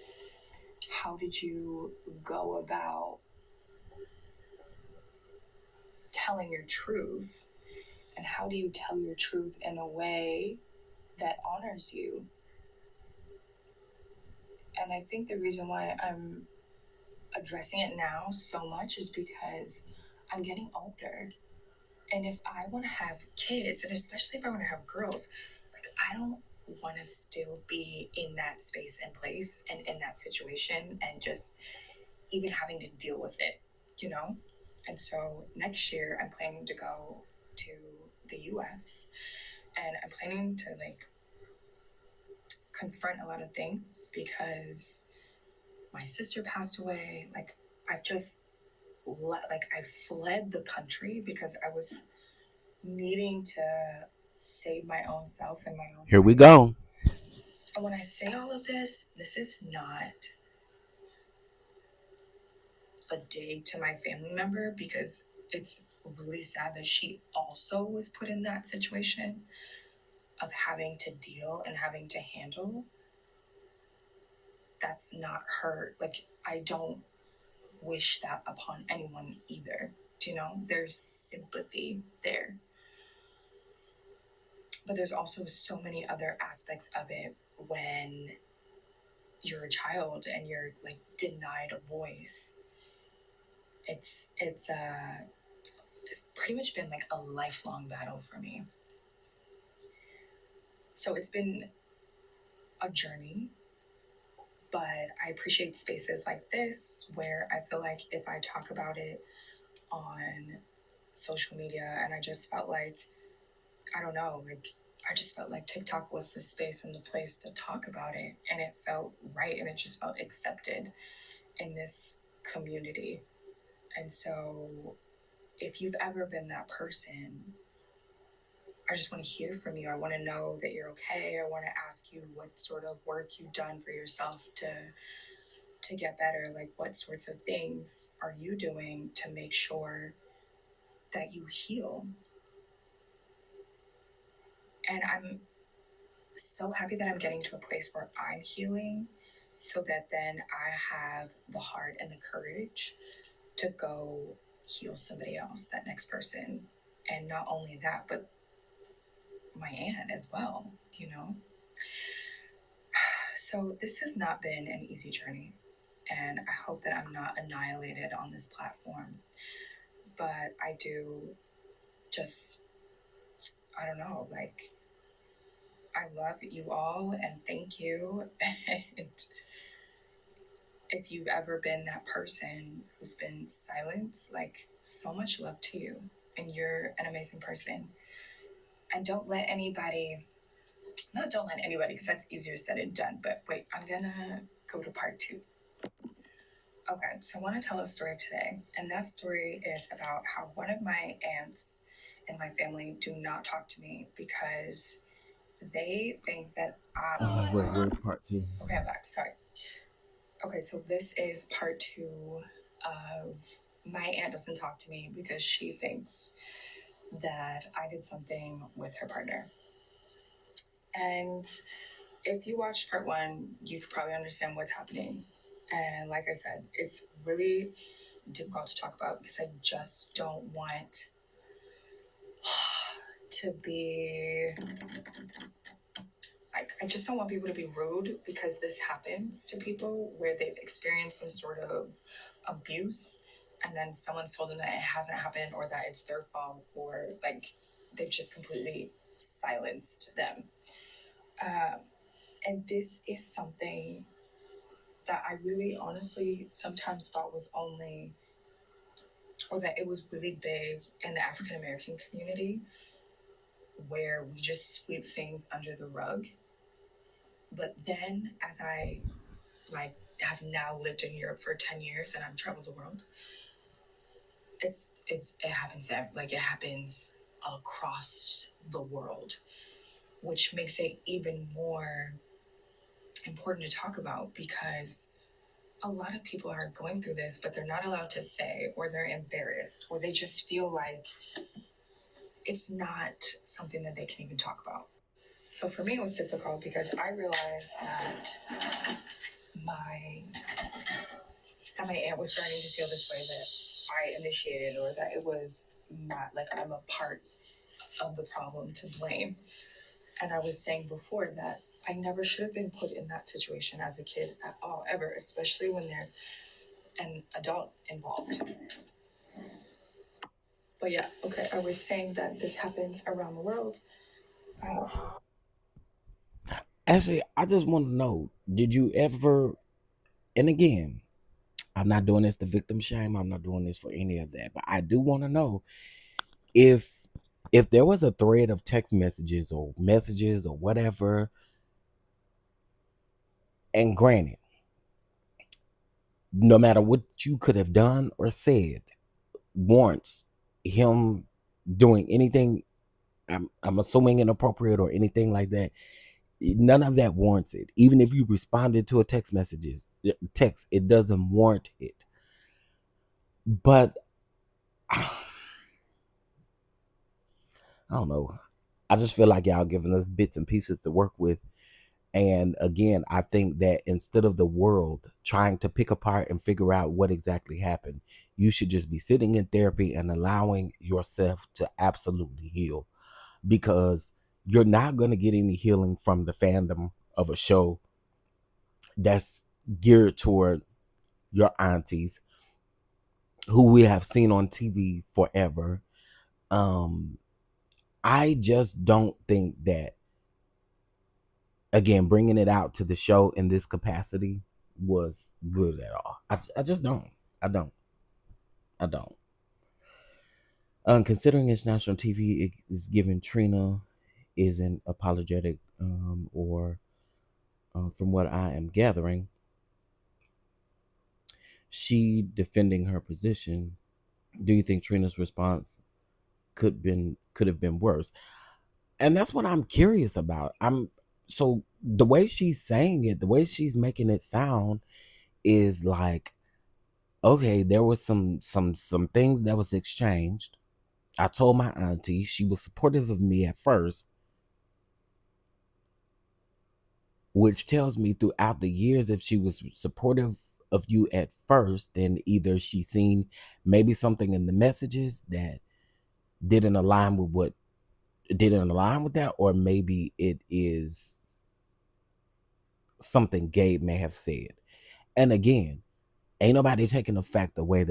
How did you go about telling your truth? And how do you tell your truth in a way that honors you? And I think the reason why I'm addressing it now so much is because I'm getting older. And if I want to have kids, and especially if I want to have girls, like I don't want to still be in that space and place and in that situation and just even having to deal with it, you know? And so next year I'm planning to go to the US, and I'm planning to like confront a lot of things because my sister passed away. Like I've just I fled the country because I was needing to save my own self and my own Here we life. go. And when I say all of this is not a dig to my family member, because it's really sad that she also was put in that situation of having to deal and having to handle. That's not her. Like, I don't wish that upon anyone either. Do you know? There's sympathy there. But there's also so many other aspects of it when you're a child and you're like denied a voice. It's pretty much been like a lifelong battle for me. So it's been a journey, but I appreciate spaces like this where I feel like if I talk about it on social media, and I just felt like, I don't know, like I just felt like TikTok was the space and the place to talk about it, and it felt right and it just felt accepted in this community. And so if you've ever been that person, I just want to hear from you. I want to know that you're okay. I want to ask you what sort of work you've done for yourself to get better. Like what sorts of things are you doing to make sure that you heal? And I'm so happy that I'm getting to a place where I'm healing, so that then I have the heart and the courage to go heal somebody else, that next person. And not only that, but my aunt as well, you know? So this has not been an easy journey, and I hope that I'm not annihilated on this platform. but I do just, I don't know, like, I love you all and thank you. And if you've ever been that person who's been silent, like, so much love to you. And you're an amazing person. And don't let anybody, not don't let anybody, because that's easier said than done. But wait, I'm gonna go to part two. Okay, so I want to tell a story today. And that story is about how one of my aunts in my family do not talk to me because they think that Wait, where's part two? Okay, I'm back. Sorry. Okay, so this is part two of my aunt doesn't talk to me because she thinks that I did something with her partner. And if you watched part one, you could probably understand what's happening. And like I said, it's really difficult to talk about because I just don't want to be like, I just don't want people to be rude because this happens to people where they've experienced some sort of abuse and then someone's told them that it hasn't happened or that it's their fault or like they've just completely silenced them. And this is something that I really honestly sometimes thought was only, or that it was really big in the African American community where we just sweep things under the rug. But then as I like have now lived in Europe for 10 years and I've traveled the world, it happens like it happens across the world, which makes it even more important to talk about because a lot of people are going through this, but they're not allowed to say, or they're embarrassed, or they just feel like it's not something that they can even talk about. So for me, it was difficult because I realized that my my aunt was starting to feel this way that I initiated, or that it was not like I'm a part of the problem to blame. And I was saying before that I never should have been put in that situation as a kid at all, ever, especially when there's an adult involved. But yeah, okay, I was saying that this happens around the world. Uh, Actually, I just want to know, did you ever, and again, I'm not doing this to victim shame, I'm not doing this for any of that, but I do want to know if there was a thread of text messages or whatever, and granted, no matter what you could have done or said warrants him doing anything, I'm assuming inappropriate or anything like that, none of that warrants it. Even if you responded to a text, it doesn't warrant it. But I don't know. I just feel like y'all giving us bits and pieces to work with. And again, I think that instead of the world trying to pick apart and figure out what exactly happened, you should just be sitting in therapy and allowing yourself to absolutely heal, because you're not going to get any healing from the fandom of a show that's geared toward your aunties who we have seen on TV forever. Um, I just don't think that, again, bringing it out to the show in this capacity was good at all. I just don't. I don't. I don't. Considering it's national TV, it is giving Trina isn't apologetic, or from what I am gathering, she defending her position. Do you think Trina's response could have been worse? And that's what I'm curious about. So the way she's saying it, the way she's making it sound is like, okay, there was some things that was exchanged. I told my auntie, she was supportive of me at first, which tells me throughout the years, if she was supportive of you at first, then either she seen maybe something in the messages that didn't align with what didn't align with that, or maybe it is something Gabe may have said. And again, Ain't nobody taking the fact away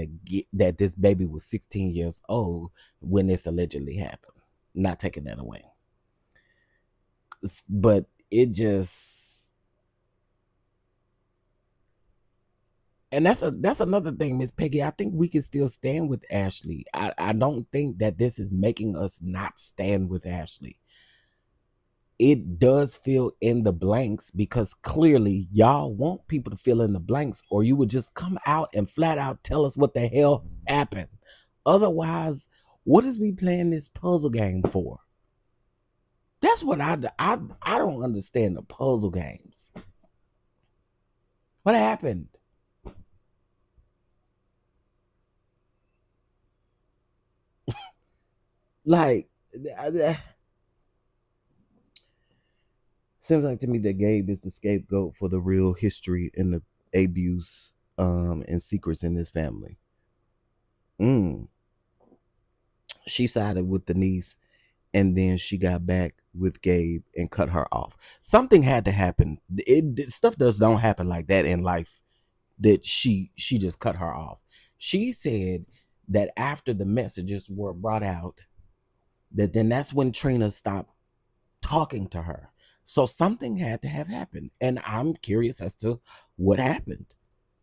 that this baby was 16 years old when this allegedly happened. Not taking that away. But it just, and that's another thing, Miss Peggy. I think we can still stand with Ashley. I don't think that this is making us not stand with Ashley. It does fill in the blanks because clearly y'all want people to fill in the blanks, or you would just come out and flat out tell us what the hell happened. Otherwise, what is we playing this puzzle game for? That's what I don't understand, the puzzle games. What happened? Like, seems like to me that Gabe is the scapegoat for the real history and the abuse and secrets in this family. She sided with the niece, and then she got back with Gabe and cut her off. Something had to happen. Stuff does don't happen like that in life. That she just cut her off. She said that after the messages were brought out, that's when Trina stopped talking to her. So something had to have happened, and I'm curious as to what happened.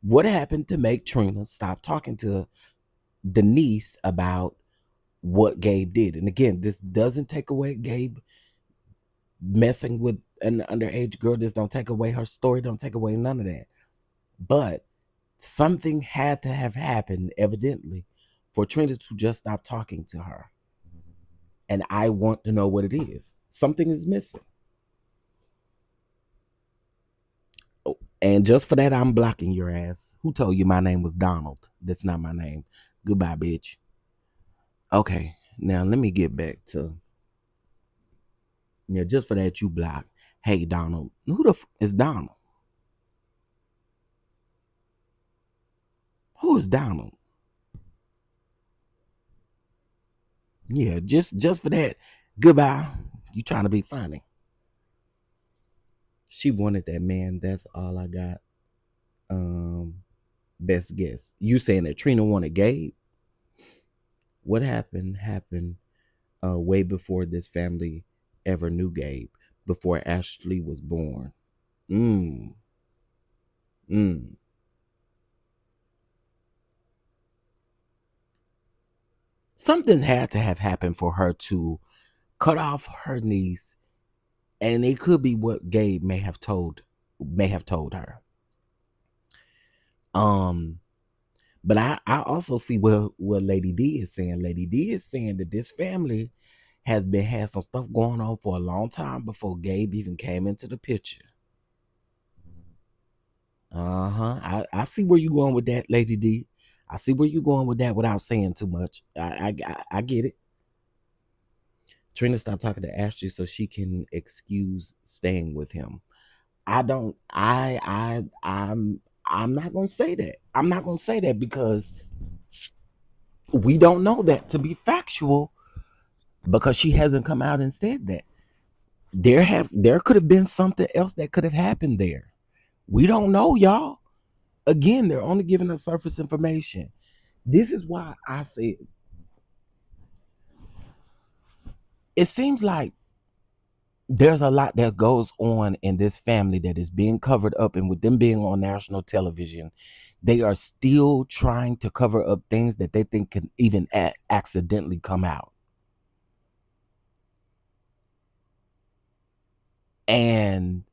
What happened to make Trina stop talking to the niece about what Gabe did? And again, this doesn't take away Gabe messing with an underage girl. This don't take away her story. Don't take away none of that. But something had to have happened, evidently, for Trina to just stop talking to her. And I want to know what it is. Something is missing. Oh, and just for that, I'm blocking your ass. Who told you my name was Donald? That's not my name. Goodbye, bitch. Okay, now let me get back to, yeah, just for that, you block. Hey, Donald. Who the is Donald? Who is Donald? Yeah, just for that. Goodbye. You trying to be funny. She wanted that man. That's all I got. Best guess. You saying that Trina wanted Gabe? What happened way before this family ever knew Gabe, before Ashley was born. Mm. Mm. Something had to have happened for her to cut off her niece, and it could be what Gabe may have told her. But I also see what Lady D is saying. Lady D is saying that this family had some stuff going on for a long time before Gabe even came into the picture. I see where you're going with that, Lady D. I see where you're going with that without saying too much. I get it. Trina stopped talking to Ashley so she can excuse staying with him. I'm not gonna say that. I'm not gonna say that because we don't know that to be factual, because she hasn't come out and said that. There could have been something else that could have happened there. We don't know, y'all. Again, they're only giving us surface information. This is why I said it seems like there's a lot that goes on in this family that is being covered up, and with them being on national television, they are still trying to cover up things that they think can even accidentally come out. And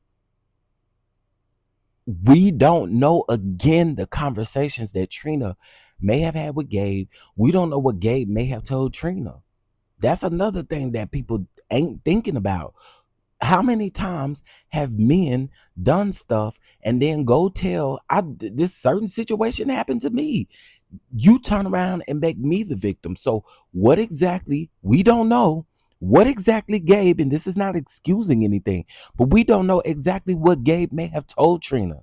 we don't know, again, the conversations that Trina may have had with Gabe. We don't know what Gabe may have told Trina. That's another thing that people ain't thinking about. How many times have men done stuff and then go tell, this certain situation happened to me? You turn around and make me the victim. So what exactly, we don't know what exactly Gabe, and this is not excusing anything, but we don't know exactly what Gabe may have told Trina.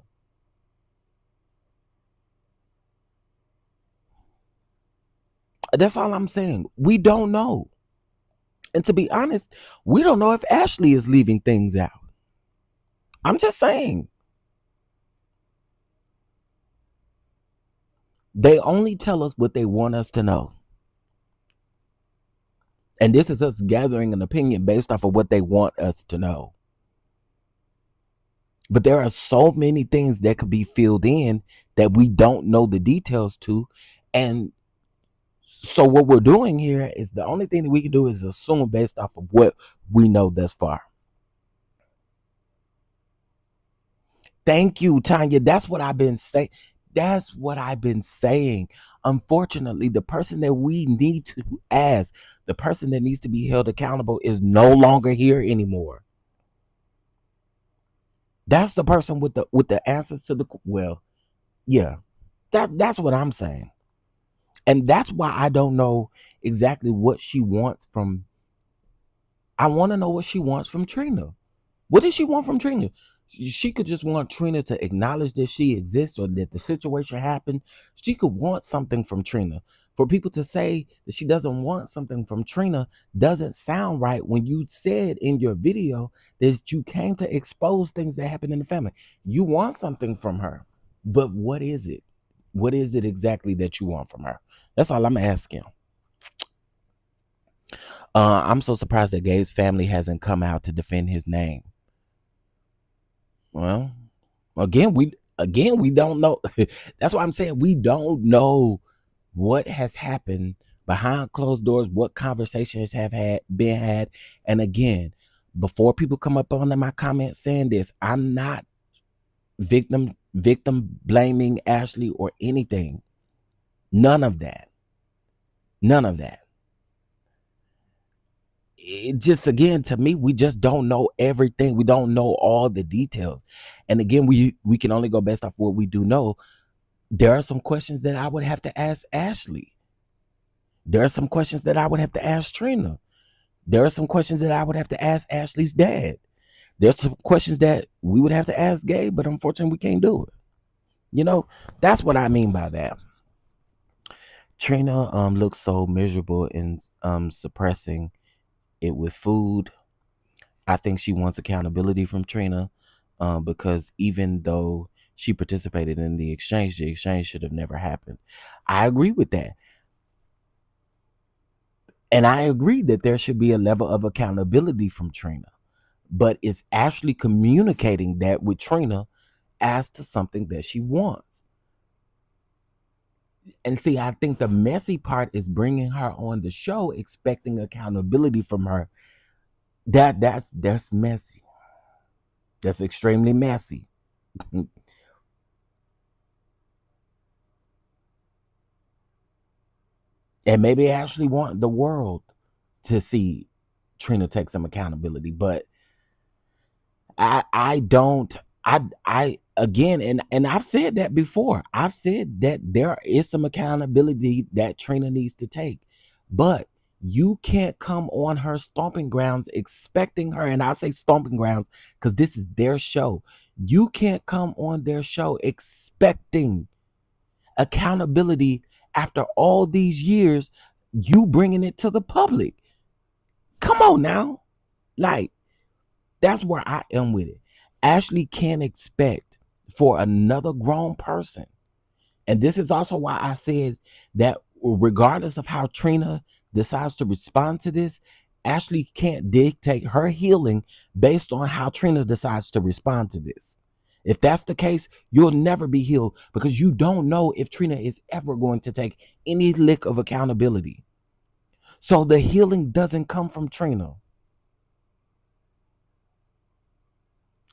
That's all I'm saying. We don't know. And to be honest, we don't know if Ashley is leaving things out. I'm just saying. They only tell us what they want us to know. And this is us gathering an opinion based off of what they want us to know. But there are so many things that could be filled in that we don't know the details to. And so what we're doing here is the only thing that we can do is assume based off of what we know thus far. Thank you, Tanya. That's what I've been saying. That's what I've been saying. Unfortunately, the person that we need to ask, the person that needs to be held accountable is no longer here anymore. That's the person with the answers to the well, yeah. That's what I'm saying. And that's why I don't know exactly what she wants from I want to know what she wants from Trina. What does she want from Trina? She could just want Trina to acknowledge that she exists or that the situation happened. She could want something from Trina. For people to say that she doesn't want something from Trina doesn't sound right when you said in your video that you came to expose things that happened in the family. You want something from her, but what is it? What is it exactly that you want from her? That's all I'm asking. I'm so surprised that Gabe's family hasn't come out to defend his name. Well, again we don't know. That's why I'm saying we don't know what has happened behind closed doors, what conversations have been had. And again, before people come up on my comments saying this, I'm not victim blaming Ashley or anything. None of that. None of that. It just, again, to me, we just don't know everything. We don't know all the details. And again, we can only go based off what we do know. There are some questions that I would have to ask Ashley. There are some questions that I would have to ask Trina. There are some questions that I would have to ask Ashley's dad. There's some questions that we would have to ask Gabe, but unfortunately we can't do it. That's what I mean by that. Trina looks so miserable in suppressing it with food. I think she wants accountability from Trina, because even though she participated in the exchange should have never happened. I agree with that. And I agree that there should be a level of accountability from Trina. But it's actually communicating that with Trina as to something that she wants. And see, I think the messy part is bringing her on the show expecting accountability from her. That's messy. That's extremely messy. And maybe Ashley want the world to see Trina take some accountability, but I don't. I again, and I've said that before. I've said that there is some accountability that Trina needs to take, but you can't come on her stomping grounds expecting her, and I say stomping grounds because this is their show. You can't come on their show expecting accountability after all these years, you bringing it to the public. Come on now. Like, that's where I am with it. Ashley can't expect for another grown person. And this is also why I said that regardless of how Trina decides to respond to this, Ashley can't dictate her healing based on how Trina decides to respond to this. If that's the case, you'll never be healed because you don't know if Trina is ever going to take any lick of accountability. So the healing doesn't come from Trina.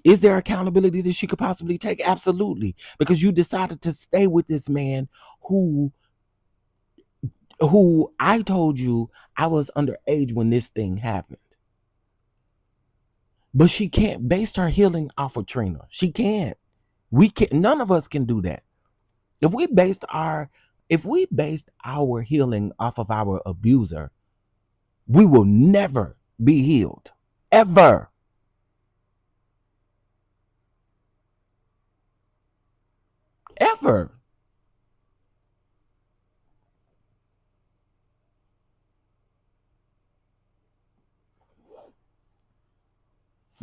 Is there accountability that she could possibly take? Absolutely. Because you decided to stay with this man who I told you I was underage when this thing happened. But she can't base her healing off of Trina. She can't. We can't. None of us can do that. If we based our healing off of our abuser, we will never be healed. Ever. Ever.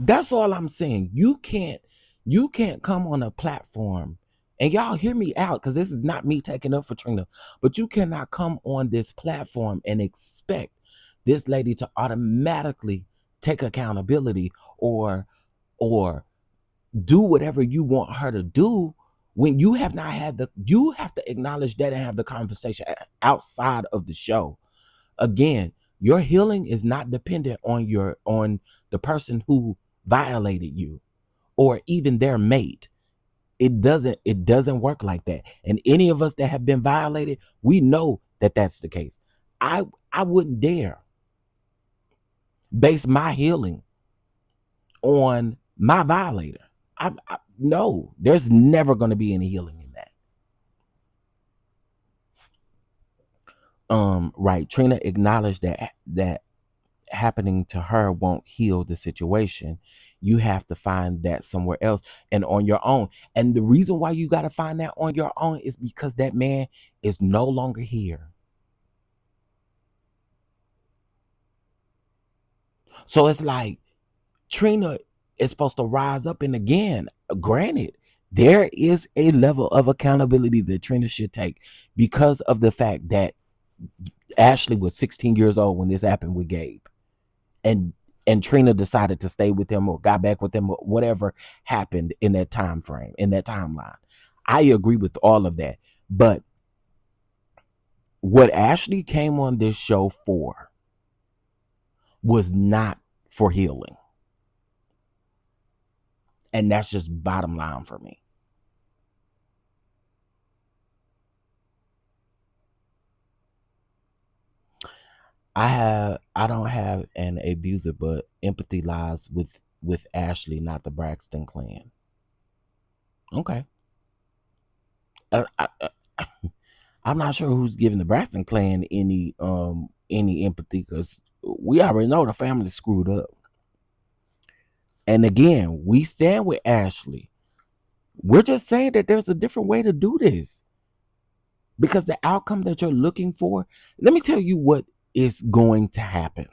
That's all I'm saying. You can't come on a platform And y'all hear me out, because this is not me taking up for Trina, but you cannot come on this platform and expect this lady to automatically take accountability or do whatever you want her to do when you have not had you have to acknowledge that and have the conversation outside of the show. Again, your healing is not dependent on the person who violated you or even their mate. It doesn't work like that. And any of us that have been violated, we know that that's the case. I wouldn't dare base my healing on my violator. No, there's never going to be any healing in that. Right. Trina acknowledged that happening to her won't heal the situation. You have to find that somewhere else and on your own. And the reason why you got to find that on your own is because that man is no longer here. So it's like Trina is supposed to rise up. And again, granted, there is a level of accountability that Trina should take because of the fact that Ashley was 16 years old when this happened with Gabe. And Trina decided to stay with him or got back with him or whatever happened in that time frame, in that timeline. I agree with all of that. But what Ashley came on this show for was not for healing. And that's just bottom line for me. I don't have an abuser, but empathy lies with Ashley, not the Braxton clan. Okay. I'm not sure who's giving the Braxton clan any empathy, because we already know the family screwed up. And again, we stand with Ashley. We're just saying that there's a different way to do this, because the outcome that you're looking for, let me tell you what is going to happen.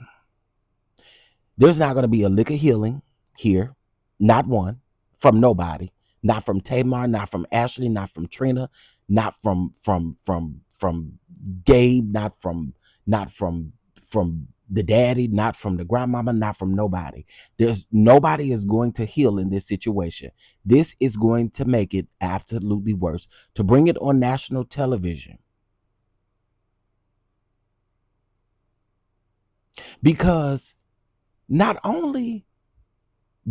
There's not going to be a lick of healing here, not one, from nobody, not from Tamar, not from Ashley, not from Trina, not from Gabe, not from the daddy, not from the grandmama, not from nobody. There's nobody is going to heal in this situation. This is going to make it absolutely worse. To bring it on national television, because not only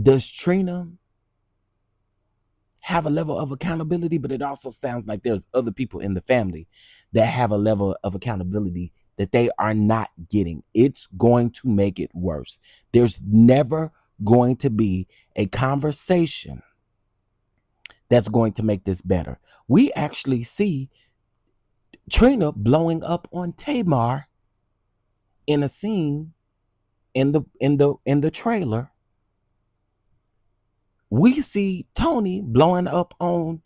does Trina have a level of accountability, but it also sounds like there's other people in the family that have a level of accountability that they are not getting. It's going to make it worse. There's never going to be a conversation that's going to make this better. We actually see Trina blowing up on Tamar in a scene in the trailer. We see Tony blowing up on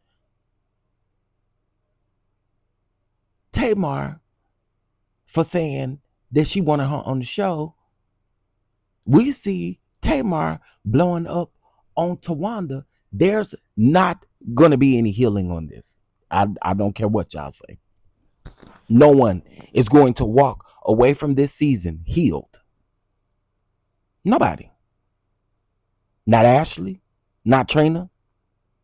Tamar for saying that she wanted her on the show. We see Tamar blowing up on Tawanda. There's not going to be any healing on this. I don't care what y'all say. No one is going to walk away from this season healed. Nobody. Not Ashley, not Trina,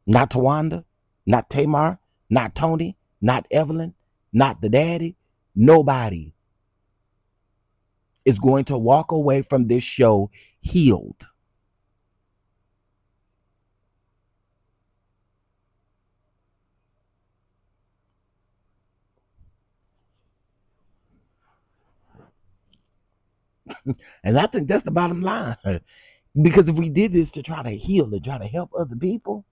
not Tawanda, not Tamar, not Tony, not Evelyn, not the daddy. Nobody is going to walk away from this show healed. And I think that's the bottom line. Because if we did this to try to heal and try to help other people,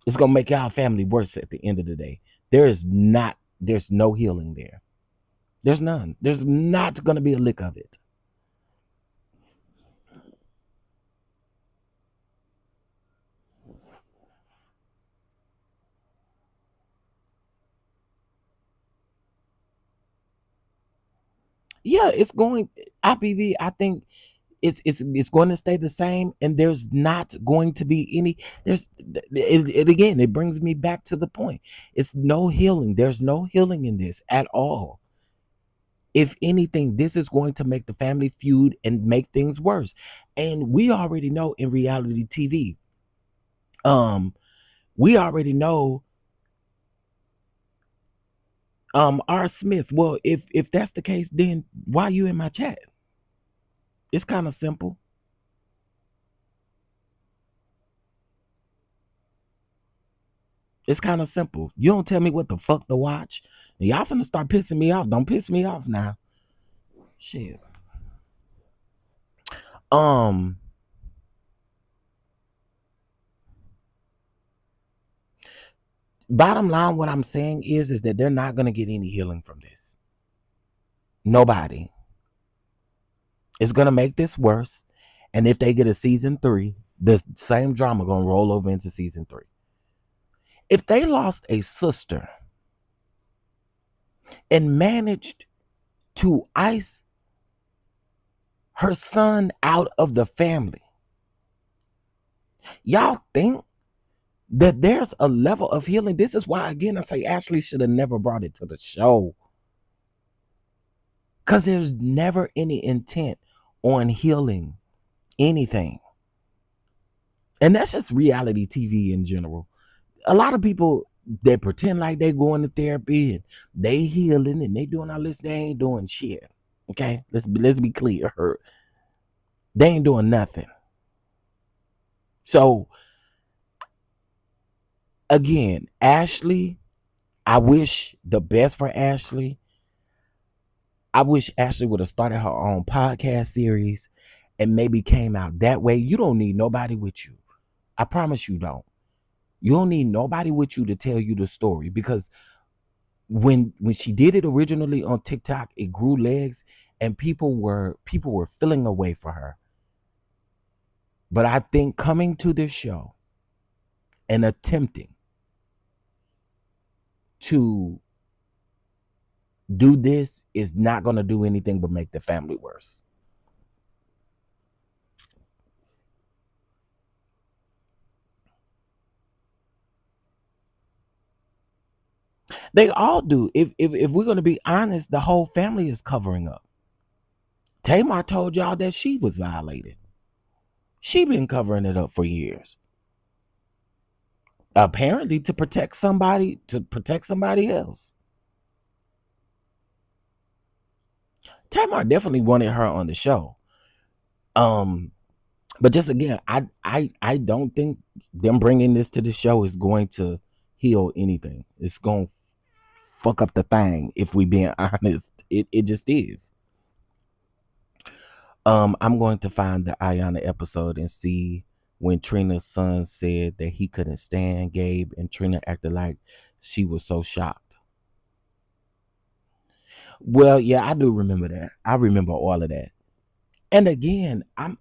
it's going to make our family worse at the end of the day. There's no healing there. There's none. There's not going to be a lick of it. Yeah, it's going IPV. I think it's going to stay the same, and there's not going to be any. It again. It brings me back to the point. It's no healing. There's no healing in this at all. If anything, this is going to make the family feud and make things worse. And we already know in reality TV, um, we already know R. Smith. Well, if that's the case, then why are you in my chat? It's kind of simple. It's kind of simple. You don't tell me what the fuck to watch. Y'all finna start pissing me off. Don't piss me off now. Shit. Um, Bottom line, what I'm saying is that they're not gonna get any healing from this. Nobody. It's gonna make this worse. And if they get a season 3, the same drama gonna roll over into season 3. If they lost a sister and managed to ice her son out of the family, y'all think that there's a level of healing? This is why, again, I say Ashley should have never brought it to the show. Because there's never any intent on healing anything. And that's just reality TV in general. A lot of people, they pretend like they going to therapy and they healing and they doing all this. They ain't doing shit. Okay? Let's be clear. They ain't doing nothing. So, again, Ashley, I wish the best for Ashley. I wish Ashley would have started her own podcast series and maybe came out that way. You don't need nobody with you. I promise you don't. You don't need nobody with you to tell you the story, because when she did it originally on TikTok, it grew legs and people were feeling away for her. But I think coming to this show and attempting to do this is not going to do anything but make the family worse. They all do. If we're going to be honest, the whole family is covering up. Tamar told y'all that she was violated. She been covering it up for years. Apparently to protect somebody else. Tamar definitely wanted her on the show. But just again, I don't think them bringing this to the show is going to heal anything. It's going to fuck up the thing, if we being honest. It just is. I'm going to find the Ayana episode and see when Trina's son said that he couldn't stand Gabe and Trina acted like she was so shocked. Well, yeah, I do remember that. I remember all of that. And again, I'm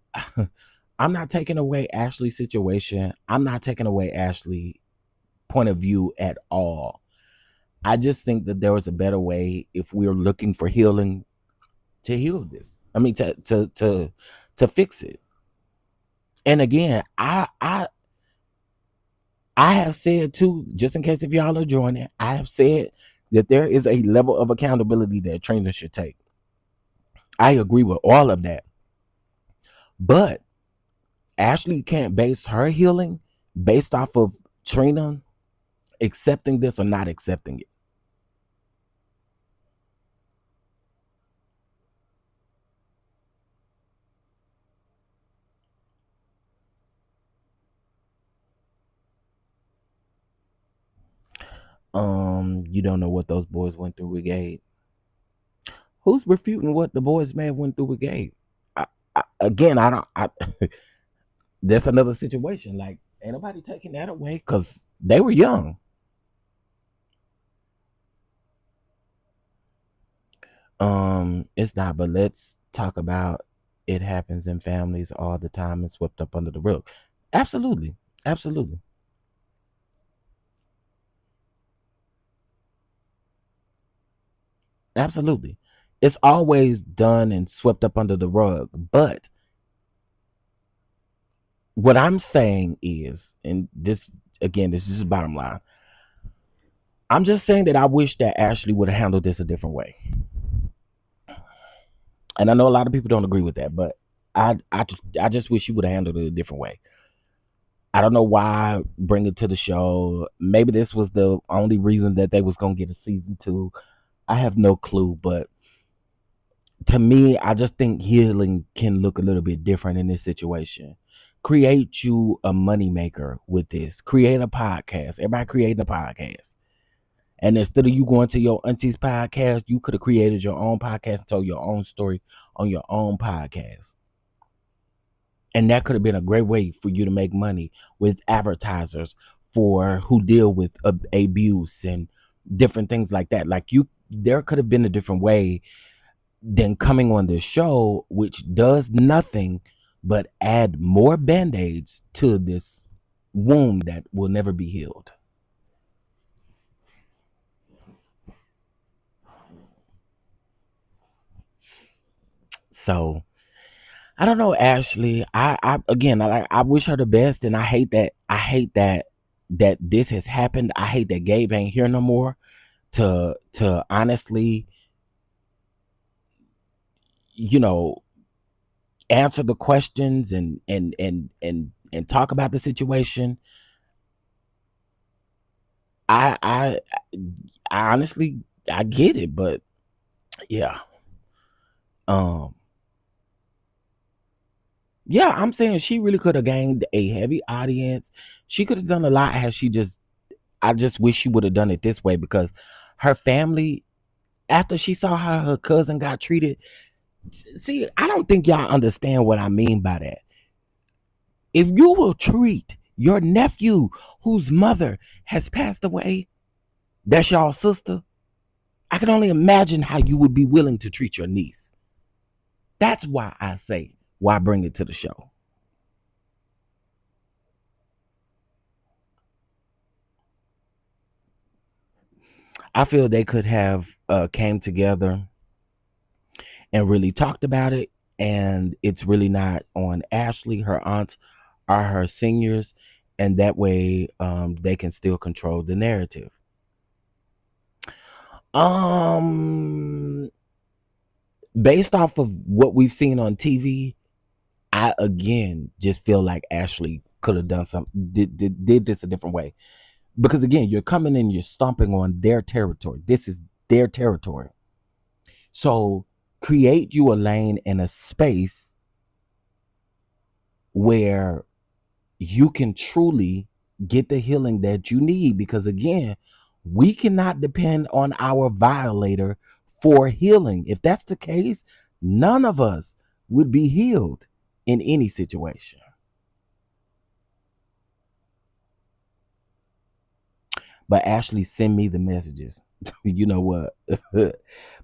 not taking away Ashley's situation. I'm not taking away Ashley's point of view at all. I just think that there was a better way if we're looking for healing to heal this. I mean, to fix it. And again, I have said too, just in case if y'all are joining, I have said that there is a level of accountability that trainers should take. I agree with all of that. But Ashley can't base her healing based off of Trina accepting this or not accepting it. You don't know what those boys went through with Gabe. Who's refuting what the boys may have went through with Gabe? Again, I don't. That's another situation. Like, ain't nobody taking that away because they were young. It's not. But let's talk about it happens in families all the time and swept up under the rug. Absolutely, absolutely. Absolutely. It's always done and swept up under the rug. But what I'm saying is, and this again, this is bottom line. I'm just saying that I wish that Ashley would have handled this a different way. And I know a lot of people don't agree with that, but I just wish she would have handled it a different way. I don't know why bring it to the show. Maybe this was the only reason that they was gonna get a season two. I have no clue, but to me, I just think healing can look a little bit different in this situation. Create you a moneymaker with this. Create a podcast. Everybody creating a podcast. And instead of you going to your auntie's podcast, you could have created your own podcast and told your own story on your own podcast. And that could have been a great way for you to make money with advertisers for who deal with abuse and different things like that. Like there could have been a different way than coming on this show, which does nothing but add more band-aids to this wound that will never be healed. So I don't know, Ashley. I again, I wish her the best, and I hate that this has happened. I hate that Gabe ain't here no more to honestly, you know, answer the questions and talk about the situation. I I I honestly I get it, but yeah. Um yeah, I'm saying she really could have gained a heavy audience. She could have done a lot had she just I just wish she would have done it this way because her family, after she saw how her cousin got treated, see, I don't think y'all understand what I mean by that. If you will treat your nephew whose mother has passed away, that's y'all sister, I can only imagine how you would be willing to treat your niece. That's why I say, why bring it to the show? I feel they could have came together and really talked about it. And it's really not on Ashley, her aunts, or her seniors. And that way they can still control the narrative. Um, Based off of what we've seen on TV, I again just feel like Ashley could have done something, did this a different way. Because again, you're coming in, you're stomping on their territory. This is their territory. So create you a lane and a space where you can truly get the healing that you need. Because again, we cannot depend on our violator for healing. If that's the case, none of us would be healed in any situation. But Ashley, send me the messages. You know what? But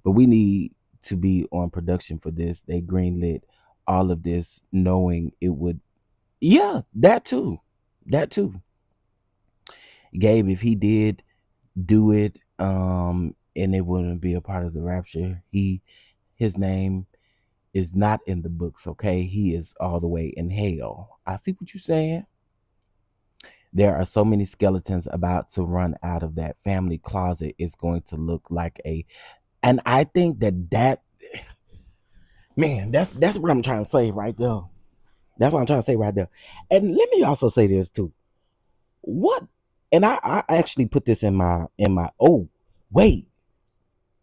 we need to be on production for this. They greenlit all of this knowing it would. Yeah, that too. That too. Gabe, if he did do it, and it wouldn't be a part of the rapture, his name is not in the books, okay? He is all the way in hell. I see what you're saying. There are so many skeletons about to run out of that family closet. It's going to look like a, and I think that man, that's what I'm trying to say right there. That's what I'm trying to say right there. And let me also say this too. What? And I actually put this in my. Oh wait,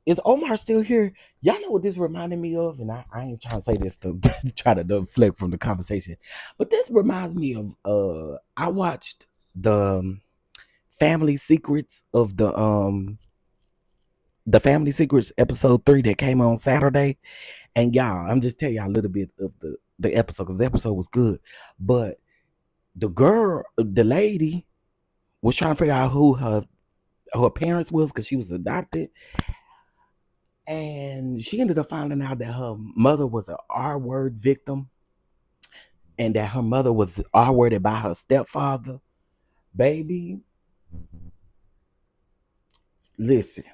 is Omar still here? Y'all know what this reminded me of, and I ain't trying to say this to try to deflect from the conversation, but this reminds me of I watched the Family Secrets of the Family Secrets episode 3 that came on Saturday. And y'all, I'm just telling y'all a little bit of the episode because the episode was good. But the girl, the lady, was trying to figure out who her parents was because she was adopted. And she ended up finding out that her mother was an R word victim and that her mother was R worded by her stepfather. Baby, listen,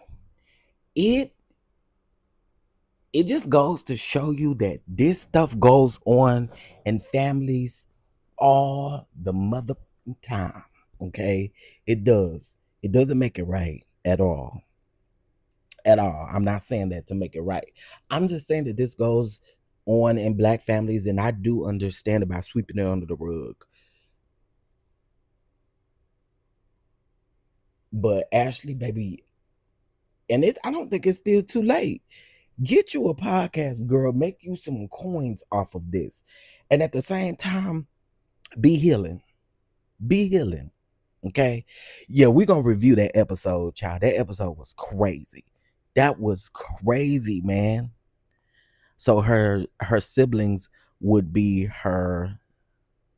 it it just goes to show you that this stuff goes on in families all the mother time. Okay, it does. It doesn't make it right at all. At all. I'm not saying that to make it right. I'm just saying that this goes on in black families, and I do understand about sweeping it under the rug. But Ashley, baby, and I don't think it's still too late. Get you a podcast, girl. Make you some coins off of this, and at the same time, be healing. Be healing. Okay. Yeah, we're gonna review that episode, child. That episode was crazy. That was crazy, man. So her siblings would be her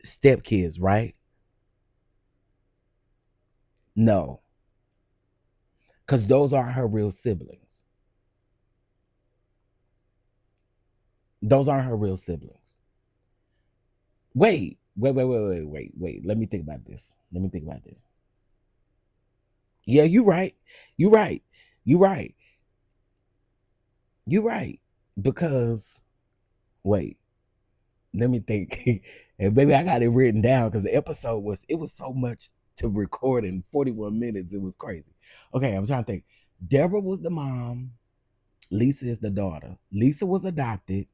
stepkids, right? No, because those are her real siblings. Those aren't her real siblings. Wait. Let me think about this. Let me think about this. Yeah, you right. You right. You right. You right. Because wait, let me think. And baby, I got it written down because the episode was so much to record in 41 minutes. It was crazy. Okay, I'm trying to think. Deborah was the mom. Lisa is the daughter. Lisa was adopted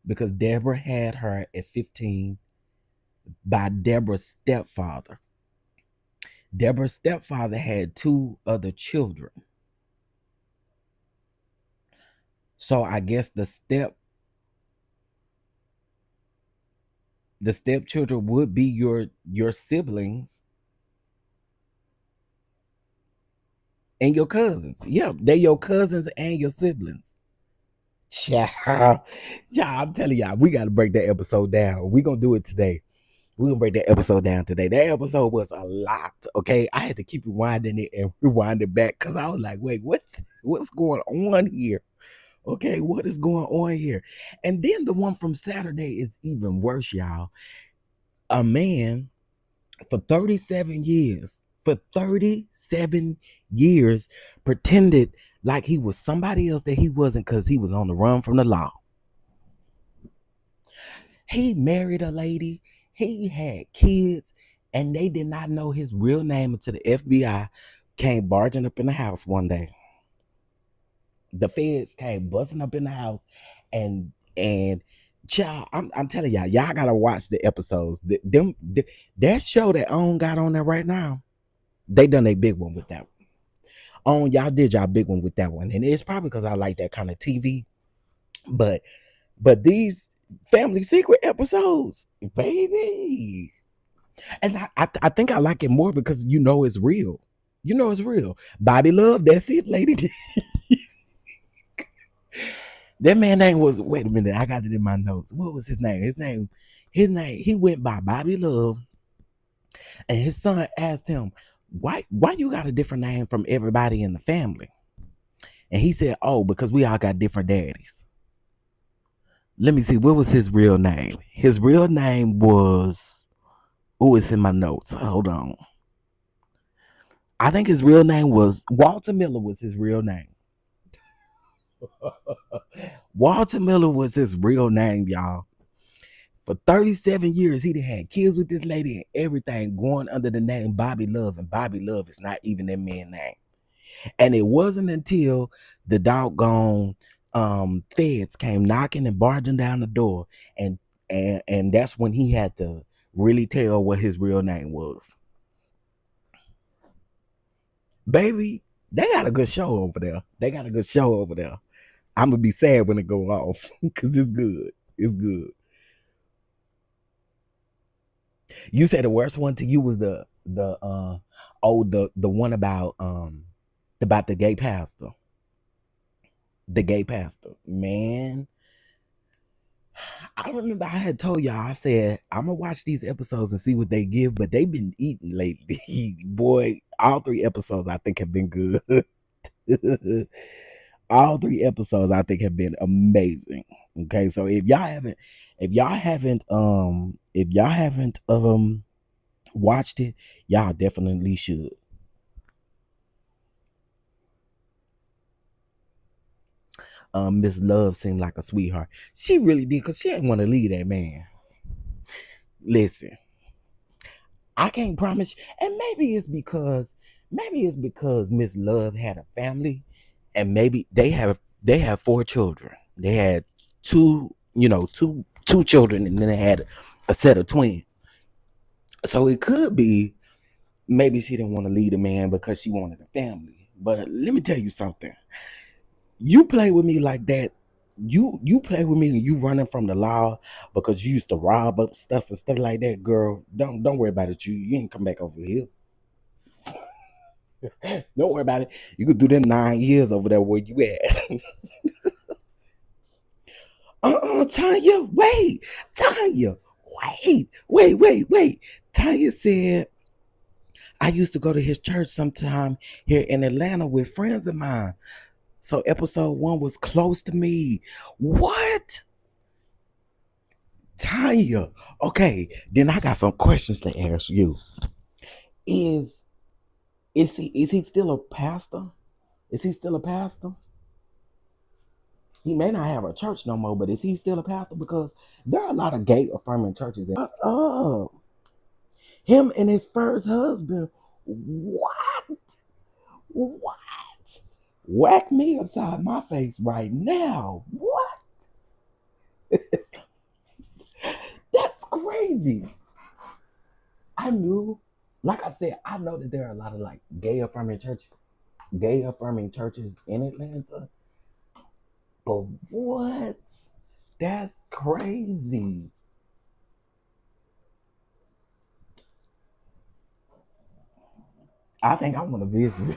because Deborah had her at 15 by Deborah's stepfather. Deborah's stepfather had two other children. So I guess the stepchildren would be your siblings and your cousins. Yeah, they're your cousins and your siblings. Child, I'm telling y'all, we got to break that episode down. We're going to do it today. We're going to break that episode down today. That episode was a lot, okay? I had to keep rewinding it and rewind it back because I was like, wait, what's going on here? Okay, what is going on here? And then the one from Saturday is even worse, y'all. A man for 37 years, for 37 years, pretended like he was somebody else that he wasn't because he was on the run from the law. He married a lady, he had kids, and they did not know his real name until the FBI came barging up in the house one day. The feds came busting up in the house, and child, I'm telling y'all gotta watch the episodes. That show that OWN got on there right now, they done a big one with that one. OWN, y'all did y'all big one with that one, and it's probably because I like that kind of TV. But these family secret episodes, baby, and I think I like it more because you know it's real. You know it's real. Bobby Love, that's it, lady. That man name was, wait a minute, I got it in my notes. What was his name? His name, he went by Bobby Love, and his son asked him, why you got a different name from everybody in the family? And he said, oh, because we all got different daddies. Let me see, what was his real name? His real name was, oh, it's in my notes. Hold on. I think his real name was Walter Miller was his real name. Walter Miller was his real name, y'all. For 37 years, he had kids with this lady and everything going under the name Bobby Love, and Bobby Love is not even that man's name. And it wasn't until the doggone feds came knocking and barging down the door, and that's when he had to really tell what his real name was. Baby, they got a good show over there. They got a good show over there. I'm gonna be sad when it go off because it's good. It's good. You said the worst one to you was the one about the gay pastor. The gay pastor. Man, I remember I had told y'all, I said, I'm gonna watch these episodes and see what they give, but they've been eating lately. Boy, all three episodes I think have been good. All three episodes I think have been amazing. Okay, so if y'all haven't watched it, y'all definitely should. Miss Love seemed like a sweetheart. She really did, because she didn't want to leave that man. Listen. I can't promise. And maybe it's because Miss Love had a family, and maybe they have 4 children. They had two children, and then they had a set of twins. So it could be maybe she didn't want to leave a man because she wanted a family. But let me tell you something. You play with me like that. You play with me and you running from the law because you used to rob up stuff and stuff like that, girl. Don't worry about it. You ain't come back over here. Don't worry about it. You could do them 9 years over there where you at. Tanya, wait. Tanya, wait. Tanya said I used to go to his church sometime here in Atlanta with friends of mine. So episode 1 was close to me. What? Tanya. Okay, then I got some questions to ask you. Is is he still a pastor? Is he still a pastor? He may not have a church no more, but is he still a pastor? Because there are a lot of gay affirming churches. Oh, him and his first husband. What? What? Whack me upside my face right now. What? That's crazy. I knew, like I said, I know that there are a lot of like gay affirming churches in Atlanta. But what? That's crazy. I think I want to visit.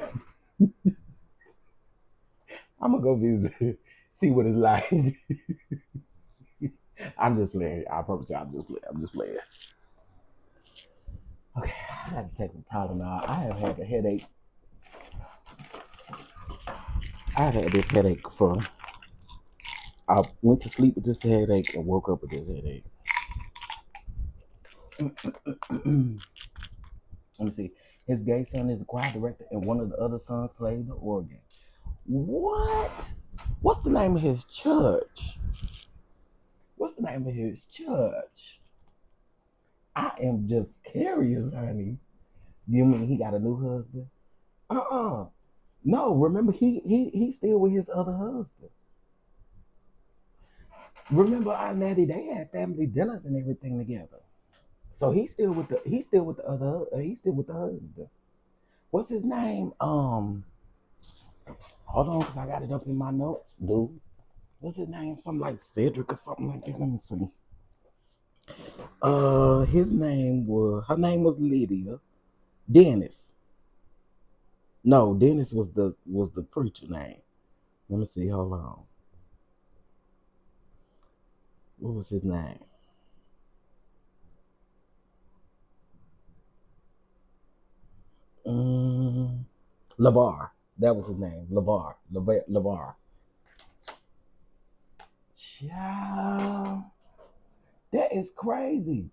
I'm gonna go visit, see what it's like. I'm just playing. I promise you, I'm just playing. I'm just playing. Okay, I gotta take some Tylenol. I have had a headache. I've had this headache for. I went to sleep with this headache and woke up with this headache. Let me see. His gay son is a choir director, and one of the other sons played the organ. What? What's the name of his church? What's the name of his church? I am just curious, honey. You mean he got a new husband? Uh-uh. No, remember he's still with his other husband. Remember Aunt Natty, they had family dinners and everything together. So he's still with the husband. What's his name? Hold on, cause I got it up in my notes, dude. What's his name? Something like Cedric or something like that. Let me see. Her name was Lydia. Dennis. No, Dennis was the preacher name. Let me see. Hold on. What was his name? Um, Lavar. That was his name. Lavar. Child, that is crazy.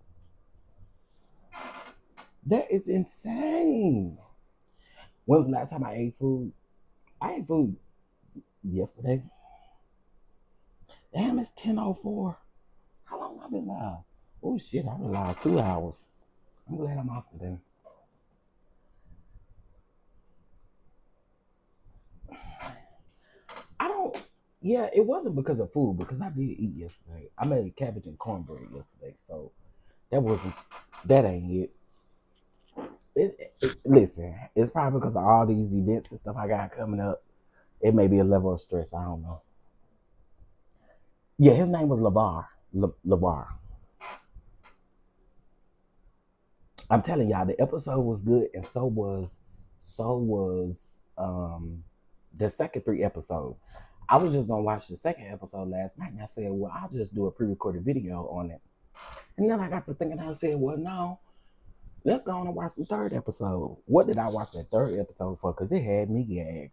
That is insane. When was the last time I ate food? I ate food yesterday. Damn, it's 10:04. How long have I been live? Oh shit, I've been live 2 hours. I'm glad I'm off today. I don't. Yeah, it wasn't because of food because I did eat yesterday. I made cabbage and cornbread yesterday, so that wasn't. That ain't it. Listen, it's probably because of all these events and stuff I got coming up. It may be a level of stress. I don't know. Yeah, his name was Lavar. Lavar. I'm telling y'all, the episode was good, and so was the second 3 episodes. I was just gonna watch the second episode last night, and I said, well, I'll just do a pre-recorded video on it. And then I got to thinking, I said, well, no, let's go on and watch the third episode. What did I watch that third episode for? Because it had me gagged.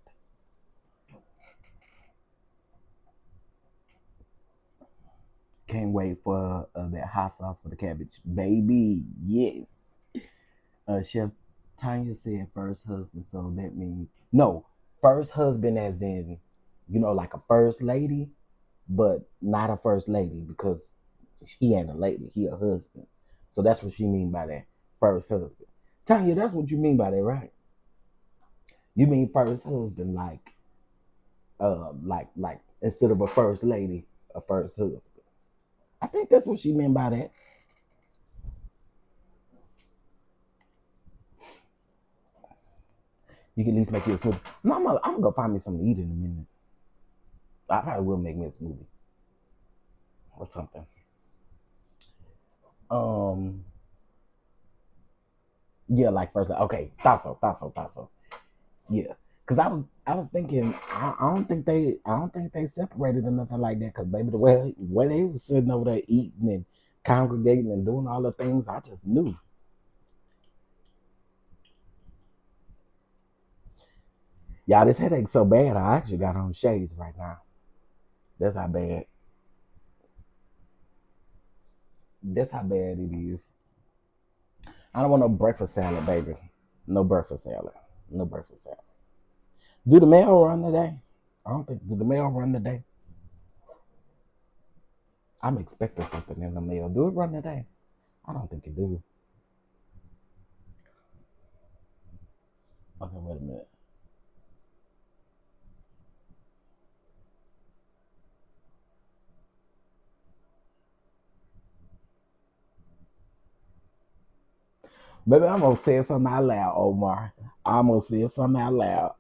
Can't wait for that hot sauce for the cabbage, baby. Yes. Chef Tanya said first husband, so that means no first husband, as in like a first lady, but not a first lady because he ain't a lady. He a husband. So that's what she mean by that. First husband. Tanya, that's what you mean by that, right? You mean first husband, like instead of a first lady, a first husband. I think that's what she meant by that. You can at least make you a smoothie. No, I'm gonna go find me something to eat in a minute. I probably will make me a smoothie or something. Um, yeah, like first. Okay, thought so. Yeah, because I was thinking I don't think they separated or nothing like that. Because baby, the way they was sitting over there eating and congregating and doing all the things, I just knew. Y'all, this headache's so bad. I actually got on shades right now. That's how bad. That's how bad it is. I don't want no breakfast salad, baby. No breakfast salad. No breakfast salad. Do the mail run today? I don't think. Do the mail run today? I'm expecting something in the mail. Do it run today? I don't think it do. Okay, wait a minute. Baby, I'm gonna say something out loud, Omar. I'm gonna say something out loud.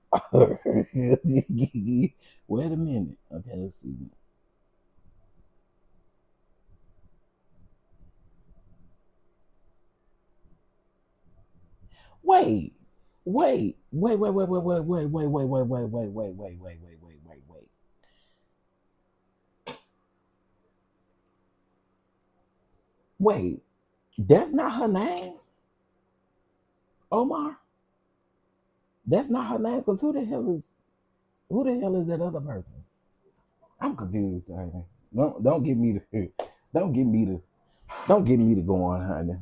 Wait a minute. Okay, let's see. Wait, wait. Wait, that's not her name, Omar. That's not her name. Cause who the hell is that other person? I'm confused, honey. Don't get me to don't get me to don't get me to go on, honey.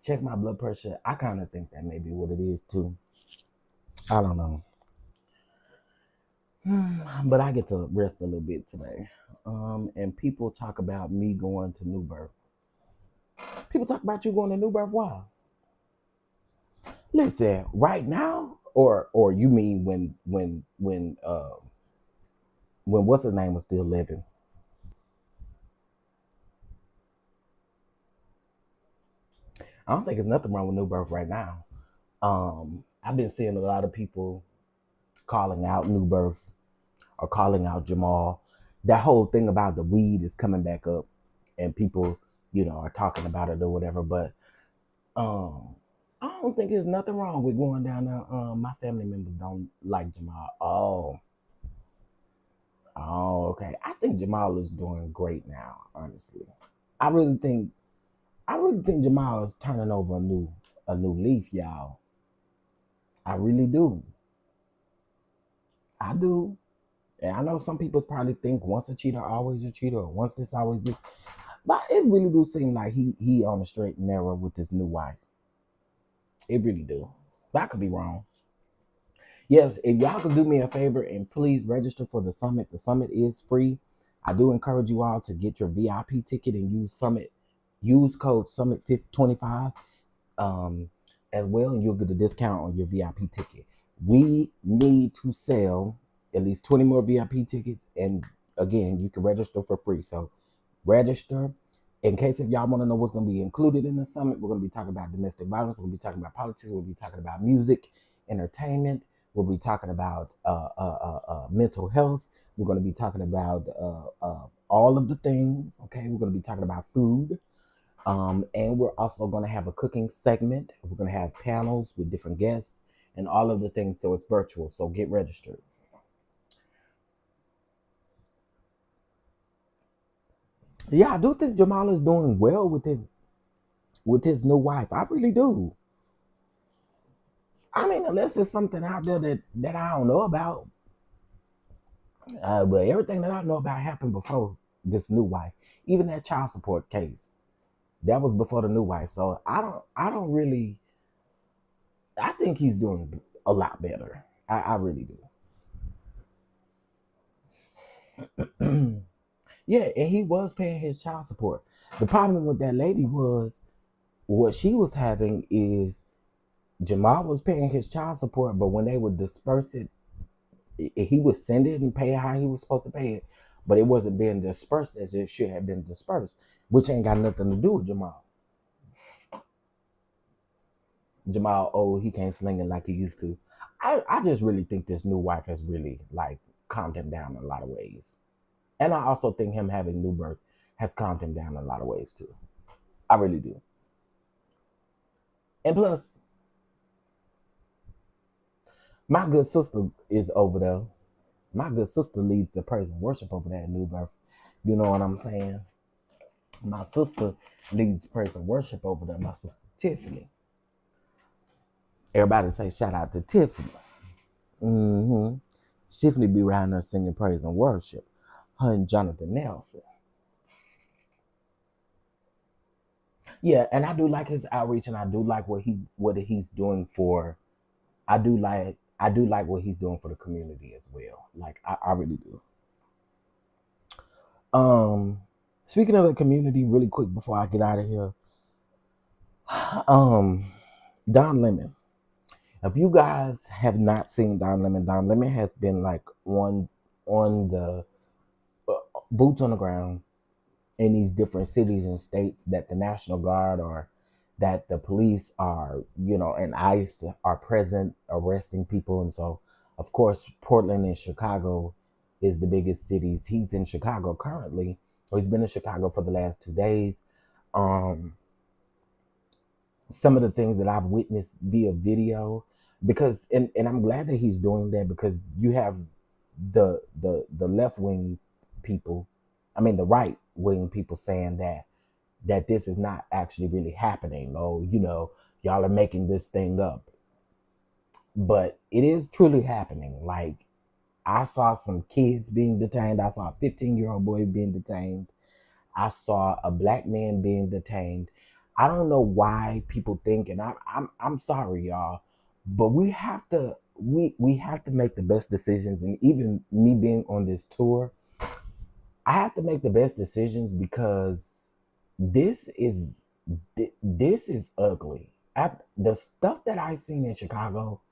Check my blood pressure. I kind of think that may be what it is too. I don't know. But I get to rest a little bit today. And people talk about me going to New Birth. People talk about you going to New Birth. Why? Listen, right now, or you mean when what's his name was still living? I don't think there's nothing wrong with New Birth right now. I've been seeing a lot of people calling out New Birth or calling out Jamal. That whole thing about the weed is coming back up, and people, are talking about it or whatever. But um, I don't think there's nothing wrong with going down there. My family members don't like Jamal. Oh, okay. I think Jamal is doing great now. Honestly, I really think I really think Jamal is turning over a new leaf, y'all. I really do. I do. And I know some people probably think once a cheater, always a cheater, or once this, always this. But it really do seem like he on the straight and narrow with his new wife. It really do. But I could be wrong. Yes, if y'all could do me a favor and please register for the summit. The summit is free. I do encourage you all to get your VIP ticket and use code Summit 25 um, as well, and you'll get a discount on your VIP ticket. We need to sell at least 20 more VIP tickets, and again, you can register for free. So register. In case if y'all want to know what's going to be included in the summit, we're going to be talking about domestic violence. We'll be talking about politics. We'll be talking about music, entertainment. We'll be talking about mental health. We're going to be talking about all of the things. Okay, we're going to be talking about food. And we're also going to have a cooking segment. We're going to have panels with different guests and all of the things. So it's virtual. So get registered. Yeah, I do think Jamal is doing well with his new wife. I really do. I mean, unless there's something out there that I don't know about. But everything that I know about happened before this new wife. Even that child support case, that was before the new wife. So I don't really. I think he's doing a lot better. I really do. Yeah, and he was paying his child support. The problem with that lady was What she was having is Jamal was paying his child support, but when they would disperse it, he would send it and pay it how he was supposed to pay it, but it wasn't being dispersed as it should have been dispersed, which ain't got nothing to do with Jamal. Jamal, oh, he can't sling it like he used to. I just really think this new wife has really like calmed him down in a lot of ways. And I also think him having new birth has calmed him down in a lot of ways too. I really do. And plus, my good sister is over there. My good sister leads the praise and worship over there at New Birth. You know what I'm saying? My sister leads praise and worship over there. My sister Tiffany. Everybody say shout out to Tiffany. Mm-hmm. Tiffany be around there singing praise and worship. Her and Jonathan Nelson. Yeah, and I do like his outreach, and I do like what he's doing for. I do like what he's doing for the community as well. Like I really do. Um, Speaking of the community, really quick before I get out of here, um, Don Lemon. If you guys have not seen Don Lemon has been like on the boots on the ground in these different cities and states that the National Guard or that the police are, you know, and ICE are present arresting people. And so, of course, Portland and Chicago is the biggest cities. He's in Chicago currently, or he's been in Chicago for the last 2 days. Um, some of the things that I've witnessed via video, because and I'm glad that he's doing that, because you have the left wing people, I mean the right wing people saying that this is not actually really happening. Oh, you know, y'all are making this thing up. But it is truly happening. Like, I saw some kids being detained. I saw a 15-year-old boy being detained. I saw a black man being detained. I don't know why people think, and I'm sorry, y'all, but we have to make the best decisions. And even me being on this tour, I have to make the best decisions because this is this is ugly. The stuff that I seen in Chicago,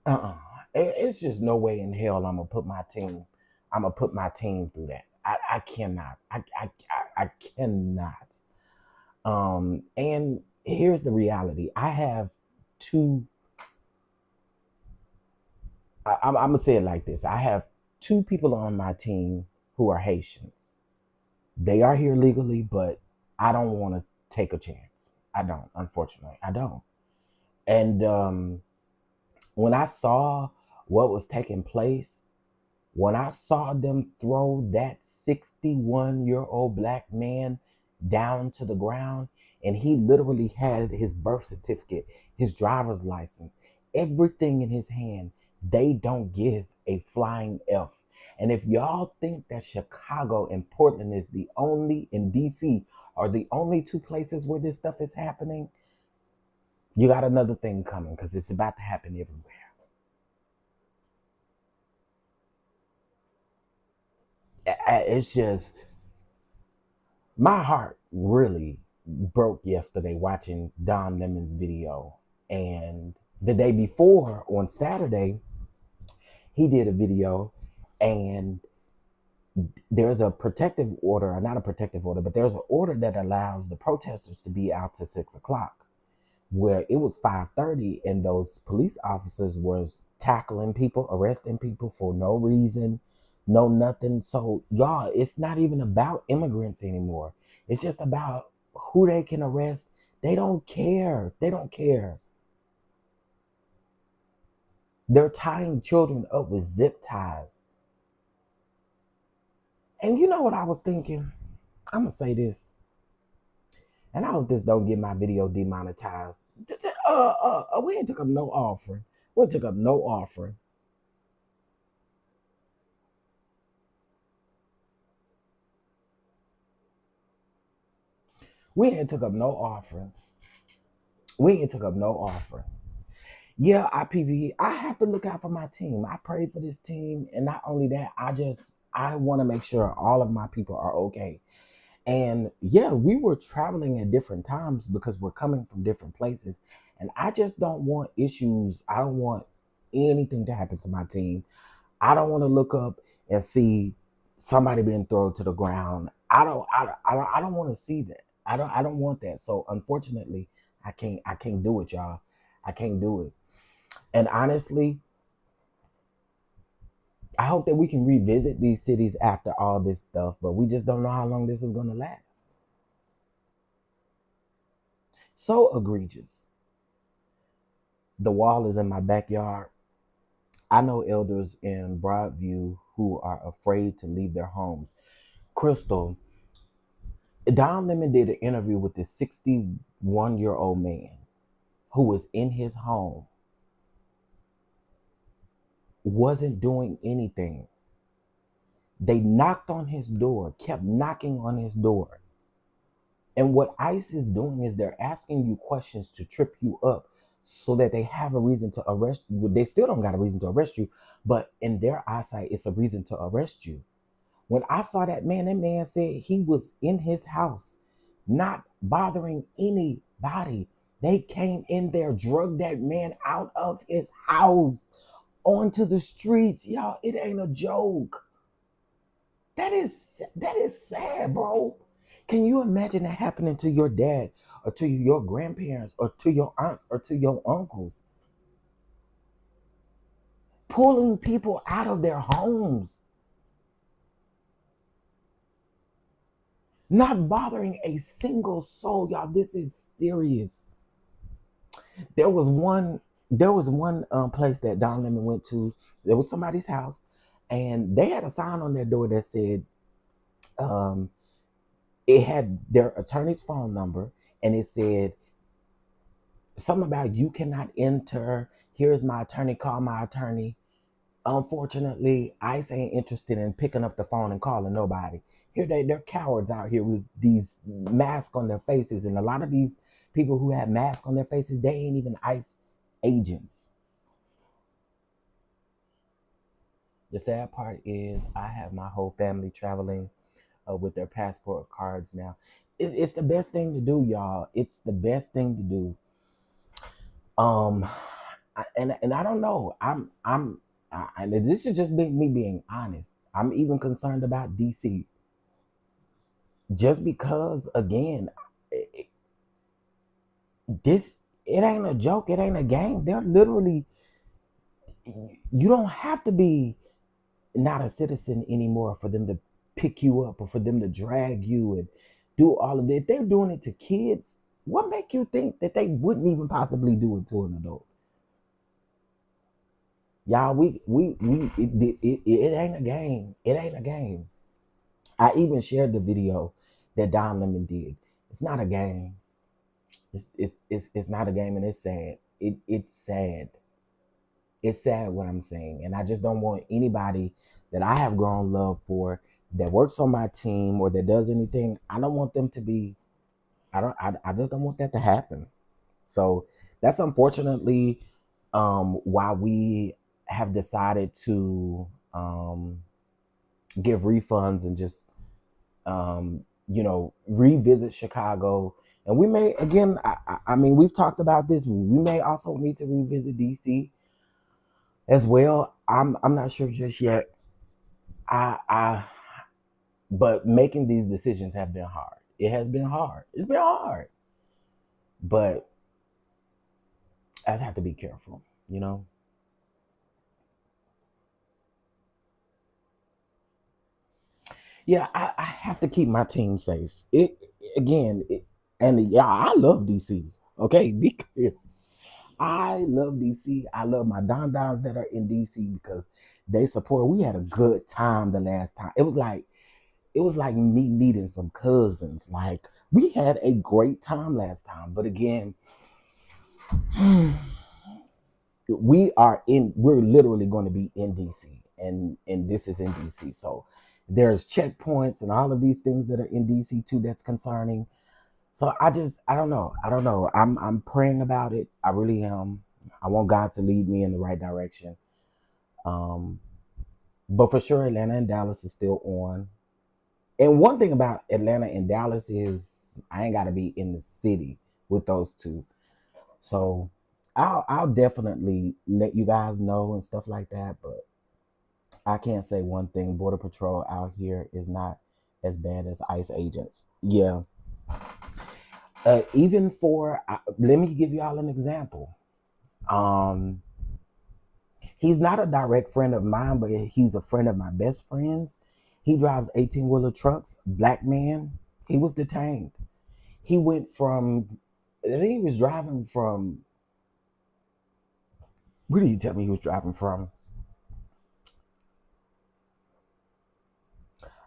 uh-uh. It's just no way in hell I'm gonna put my team through that. I cannot. I cannot. And here's the reality. I have two. I'm gonna say it like this. I have two people on my team who are Haitians. They are here legally, but I don't want to take a chance. I don't. Unfortunately, I don't. And when I saw what was taking place, when I saw them throw that 61-year-old black man down to the ground, and he literally had his birth certificate, his driver's license, everything in his hand, they don't give a flying F. And if y'all think that Chicago and Portland is the only, in DC, are the only two places where this stuff is happening, you got another thing coming, because it's about to happen everywhere. It's just, my heart really broke yesterday watching Don Lemon's video. And the day before, on Saturday, he did a video, and there's a protective order, or not a protective order, but there's an order that allows the protesters to be out to 6 o'clock, where it was 5:30, and those police officers was tackling people, arresting people for no reason, no nothing. So y'all, it's not even about immigrants anymore. It's just about who they can arrest. They don't care. They don't care. They're tying children up with zip ties. And you know what I was thinking? I'm gonna say this, and I hope this don't get my video demonetized. We ain't took up no offering. We took up no offering. We ain't took up no offering. We ain't took up no offering. Yeah, IPV, I have to look out for my team. I pray for this team, and not only that, I want to make sure all of my people are okay. And yeah, we were traveling at different times because we're coming from different places. And I just don't want issues. I don't want anything to happen to my team. I don't want to look up and see somebody being thrown to the ground. I don't want to see that. I don't want that. So unfortunately, I can't do it, y'all. I can't do it. And honestly, I hope that we can revisit these cities after all this stuff, but we just don't know how long this is going to last. So egregious. The wall is in my backyard. I know elders in Broadview who are afraid to leave their homes. Crystal, Don Lemon did an interview with this 61-year-old man who was in his home, wasn't doing anything. They knocked on his door, kept knocking on his door. And what ICE is doing is they're asking you questions to trip you up so that they have a reason to arrest you. They still don't got a reason to arrest you, but in their eyesight, it's a reason to arrest you. When I saw that man said he was in his house, not bothering anybody. They came in there, drugged that man out of his house onto the streets. Y'all, it ain't a joke. That is sad, bro. Can you imagine that happening to your dad or to your grandparents or to your aunts or to your uncles? Pulling people out of their homes, not bothering a single soul. Y'all, this is serious. There was one place that Don Lemon went to. There was somebody's house, and they had a sign on their door that said, um, it had their attorney's phone number, and it said something about you cannot enter. Here's my attorney. Call my attorney. Unfortunately, ICE ain't interested in picking up the phone and calling nobody. Here they're cowards out here with these masks on their faces, and a lot of these people who have masks on their faces, they ain't even ICE agents. The sad part is I have my whole family traveling with their passport cards now. It's the best thing to do, y'all. It's the best thing to do. And I don't know. And this is just me being honest. I'm even concerned about DC, just because again, it ain't a joke. It ain't a game. They're literally. You don't have to be not a citizen anymore for them to pick you up or for them to drag you and do all of that. If they're doing it to kids, what make you think that they wouldn't even possibly do it to an adult? Y'all, it ain't a game. It ain't a game. I even shared the video that Don Lemon did. It's not a game. It's not a game, and it's sad. It's sad. It's sad what I'm saying, and I just don't want anybody that I have grown love for that works on my team or that does anything. I don't want them to be. I just don't want that to happen. So that's unfortunately why we have decided to give refunds and just revisit Chicago. And we may again. I mean, we've talked about this. We may also need to revisit DC as well. I'm not sure just yet. I but making these decisions have been hard. It has been hard. It's been hard. But I just have to be careful, you know? Yeah, I have to keep my team safe. And yeah, I love DC. Okay, be clear. I love DC. I love my DonDons that are in DC because they support. We had a good time the last time. It was like me meeting some cousins. Like we had a great time last time. But again, we're literally going to be in DC, and this is in DC. So there's checkpoints and all of these things that are in DC too that's concerning. So I don't know. I'm praying about it. I really am. I want God to lead me in the right direction. Um, but for sure, Atlanta and Dallas is still on. And one thing about Atlanta and Dallas is I ain't got to be in the city with those two. So I'll definitely let you guys know and stuff like that. But I can't say one thing: Border Patrol out here is not as bad as ICE agents. Yeah, even for let me give y'all an example. Um, he's not a direct friend of mine, but he's a friend of my best friend's. He drives 18-wheeler trucks. Black man. He was detained. He went from, I think he was driving from, where did he tell me he was driving from?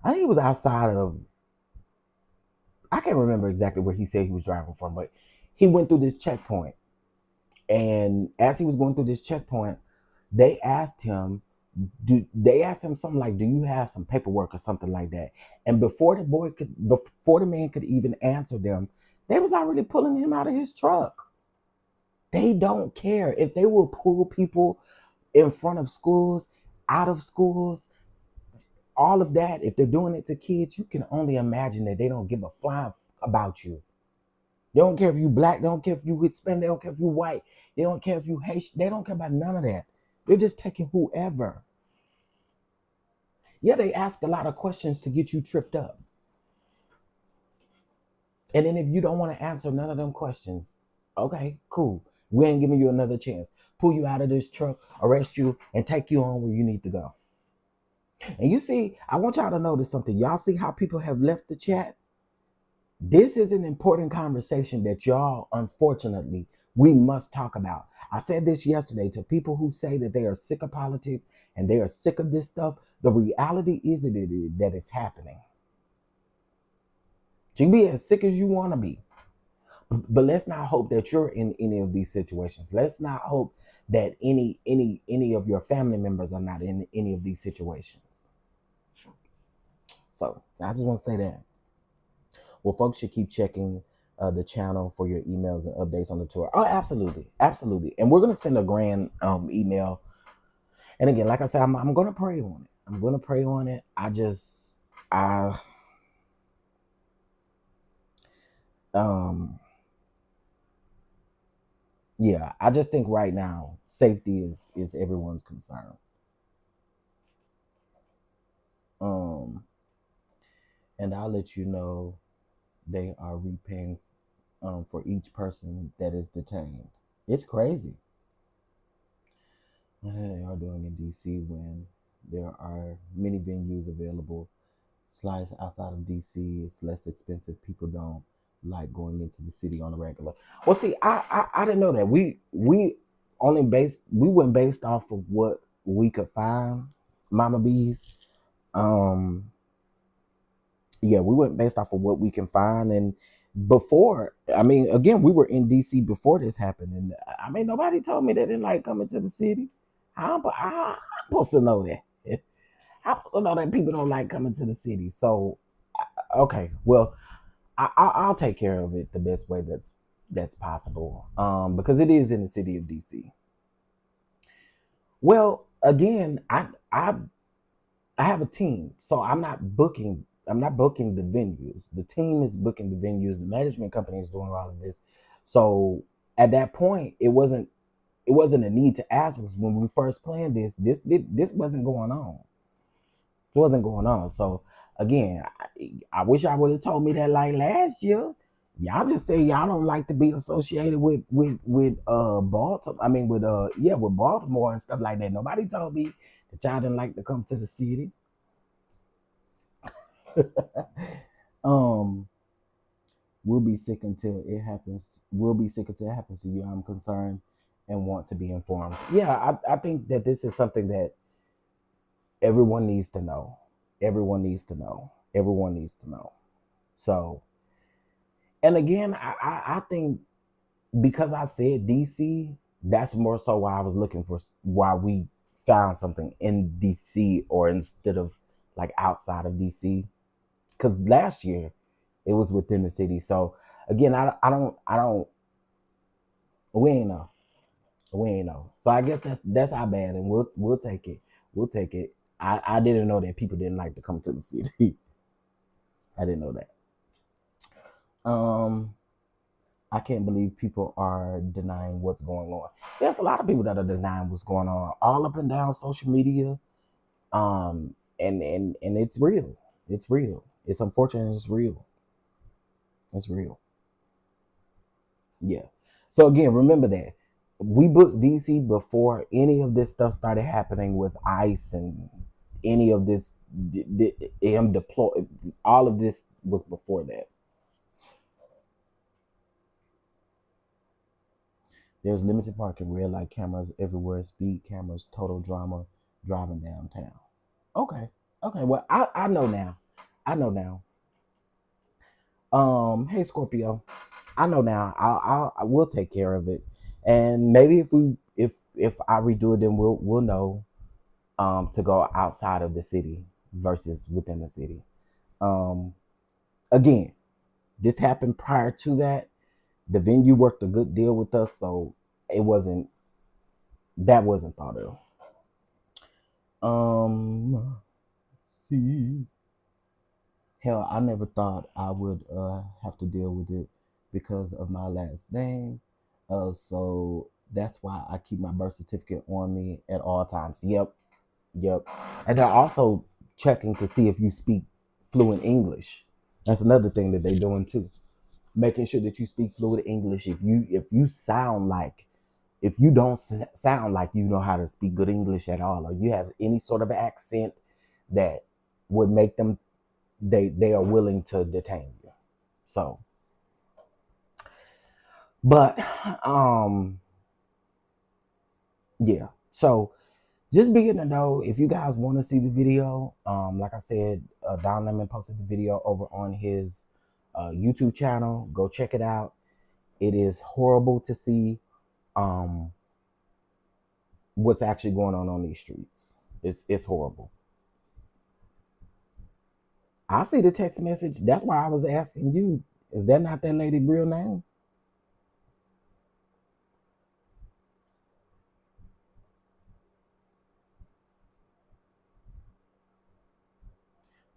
I think he was outside of, I can't remember exactly where he said he was driving from, but he went through this checkpoint. And as he was going through this checkpoint, they asked him, they asked him something like, do you have some paperwork or something like that? And before the man could even answer them, they was already pulling him out of his truck. They don't care. If they will pull people in front of schools, out of schools, all of that, if they're doing it to kids, you can only imagine that they don't give a flying about you. They don't care if you black, they don't care if you Hispanic, they don't care if you white, they don't care if you Haitian, they don't care about none of that. They're just taking whoever. Yeah, they ask a lot of questions to get you tripped up. And then if you don't want to answer none of them questions, okay, cool. We ain't giving you another chance. Pull you out of this truck, arrest you, and take you on where you need to go. And you see, I want y'all to notice something. Y'all see how people have left the chat? This is an important conversation that y'all, unfortunately, we must talk about. I said this yesterday to people who say that they are sick of politics and they are sick of this stuff. The reality is that it's happening. You can be as sick as you want to be. But let's not hope that you're in any of these situations. Let's not hope that any of your family members are not in any of these situations. So I just want to say that. Well, folks should keep checking the channel for your emails and updates on the tour. Oh, absolutely, absolutely. And we're gonna send a grand email. And again, like I said, I'm gonna pray on it. I'm gonna pray on it. I yeah, I just think right now safety is everyone's concern. Um, and I'll let you know they are repaying for each person that is detained. It's crazy. What they are doing in DC when there are many venues available. Slice outside of DC, it's less expensive. People don't like going into the city on a regular. Well, see, I didn't know that. We went based off of what we could find, Mama Bees. Um, yeah, we went based off of what we can find. And before, I mean, again, we were in DC before this happened. And I mean, nobody told me they didn't like coming to the city. I'm supposed to know that. I'm supposed to know that people don't like coming to the city. So, okay, well, I'll take care of it the best way that's possible. Because it is in the city of DC. Well, again, I have a team, so I'm not booking. I'm not booking the venues. The team is booking the venues. The management company is doing all of this. So at that point, it wasn't a need to ask because when we first planned this wasn't going on. It wasn't going on. So again, I wish I would have told me that like last year. Y'all just say y'all don't like to be associated with Baltimore. I mean with Baltimore and stuff like that. Nobody told me that y'all didn't like to come to the city. um, we'll be sick until it happens. We'll be sick until it happens to you. I'm concerned and want to be informed. Yeah, I think that this is something that everyone needs to know. Everyone needs to know. Everyone needs to know. So, and again, I think because I said DC, that's more so why I was looking for why we found something in DC or instead of like outside of DC. Because last year it was within the city. So again, I don't. We ain't know. We ain't know. So I guess that's our bad, and we'll take it. We'll take it. I didn't know that people didn't like to come to the city. I didn't know that. I can't believe people are denying what's going on. There's a lot of people that are denying what's going on all up and down social media. And it's real. It's real. It's unfortunate. It's real. It's real. Yeah. So again, remember that we booked DC before any of this stuff started happening with ICE and any of this him deploy. All of this was before that. There's limited parking, red light cameras everywhere, speed cameras, total drama, driving downtown. Okay. Okay. Well, I know now. I know now. Hey Scorpio, I know now. I will take care of it, and maybe if I redo it, then we'll know to go outside of the city versus within the city. Um, Again, this happened prior to that. The venue worked a good deal with us, so it wasn't that wasn't thought of. See. Hell, I never thought I would have to deal with it because of my last name. So that's why I keep my birth certificate on me at all times. Yep, yep. And they're also checking to see if you speak fluent English. That's another thing that they're doing too. Making sure that you speak fluent English. If you don't sound like you know how to speak good English at all, or you have any sort of accent that would make them they are willing to detain you. So, but yeah. So just be in the know if you guys want to see the video. Like I said, Don Lemon posted the video over on his YouTube channel. Go check it out. It is horrible to see what's actually going on these streets. It's horrible. I see the text message. That's why I was asking you. Is that not that lady real name?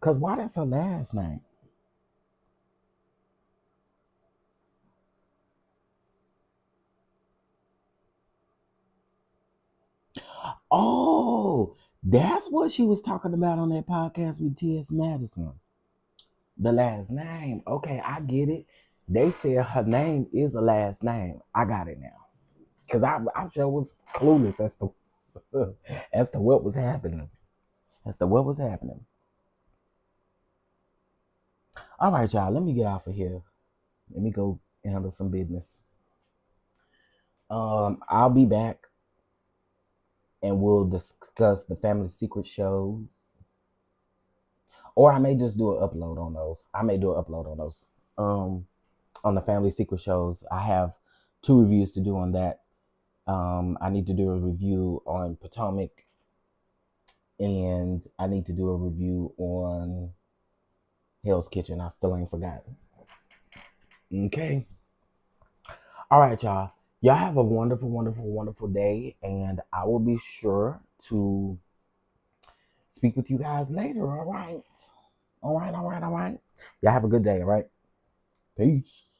Cause why that's her last name? Oh, that's what she was talking about on that podcast with T.S. Madison. The last name. Okay, I get it. They said her name is a last name. I got it now. Cause I sure was clueless as to as to what was happening. As to what was happening. All right, y'all. Let me get off of here. Let me go handle some business. I'll be back and we'll discuss the family secret shows. Or I may just do an upload on those. I may do an upload on those. On the family secret shows. I have 2 reviews to do on that. I need to do a review on Potomac, and I need to do a review on Hell's Kitchen. I still ain't forgotten. Okay. All right, y'all. Y'all have a wonderful, wonderful, wonderful day, and I will be sure to speak with you guys later. All right. All right, all right, all right. Y'all have a good day, all right? Peace.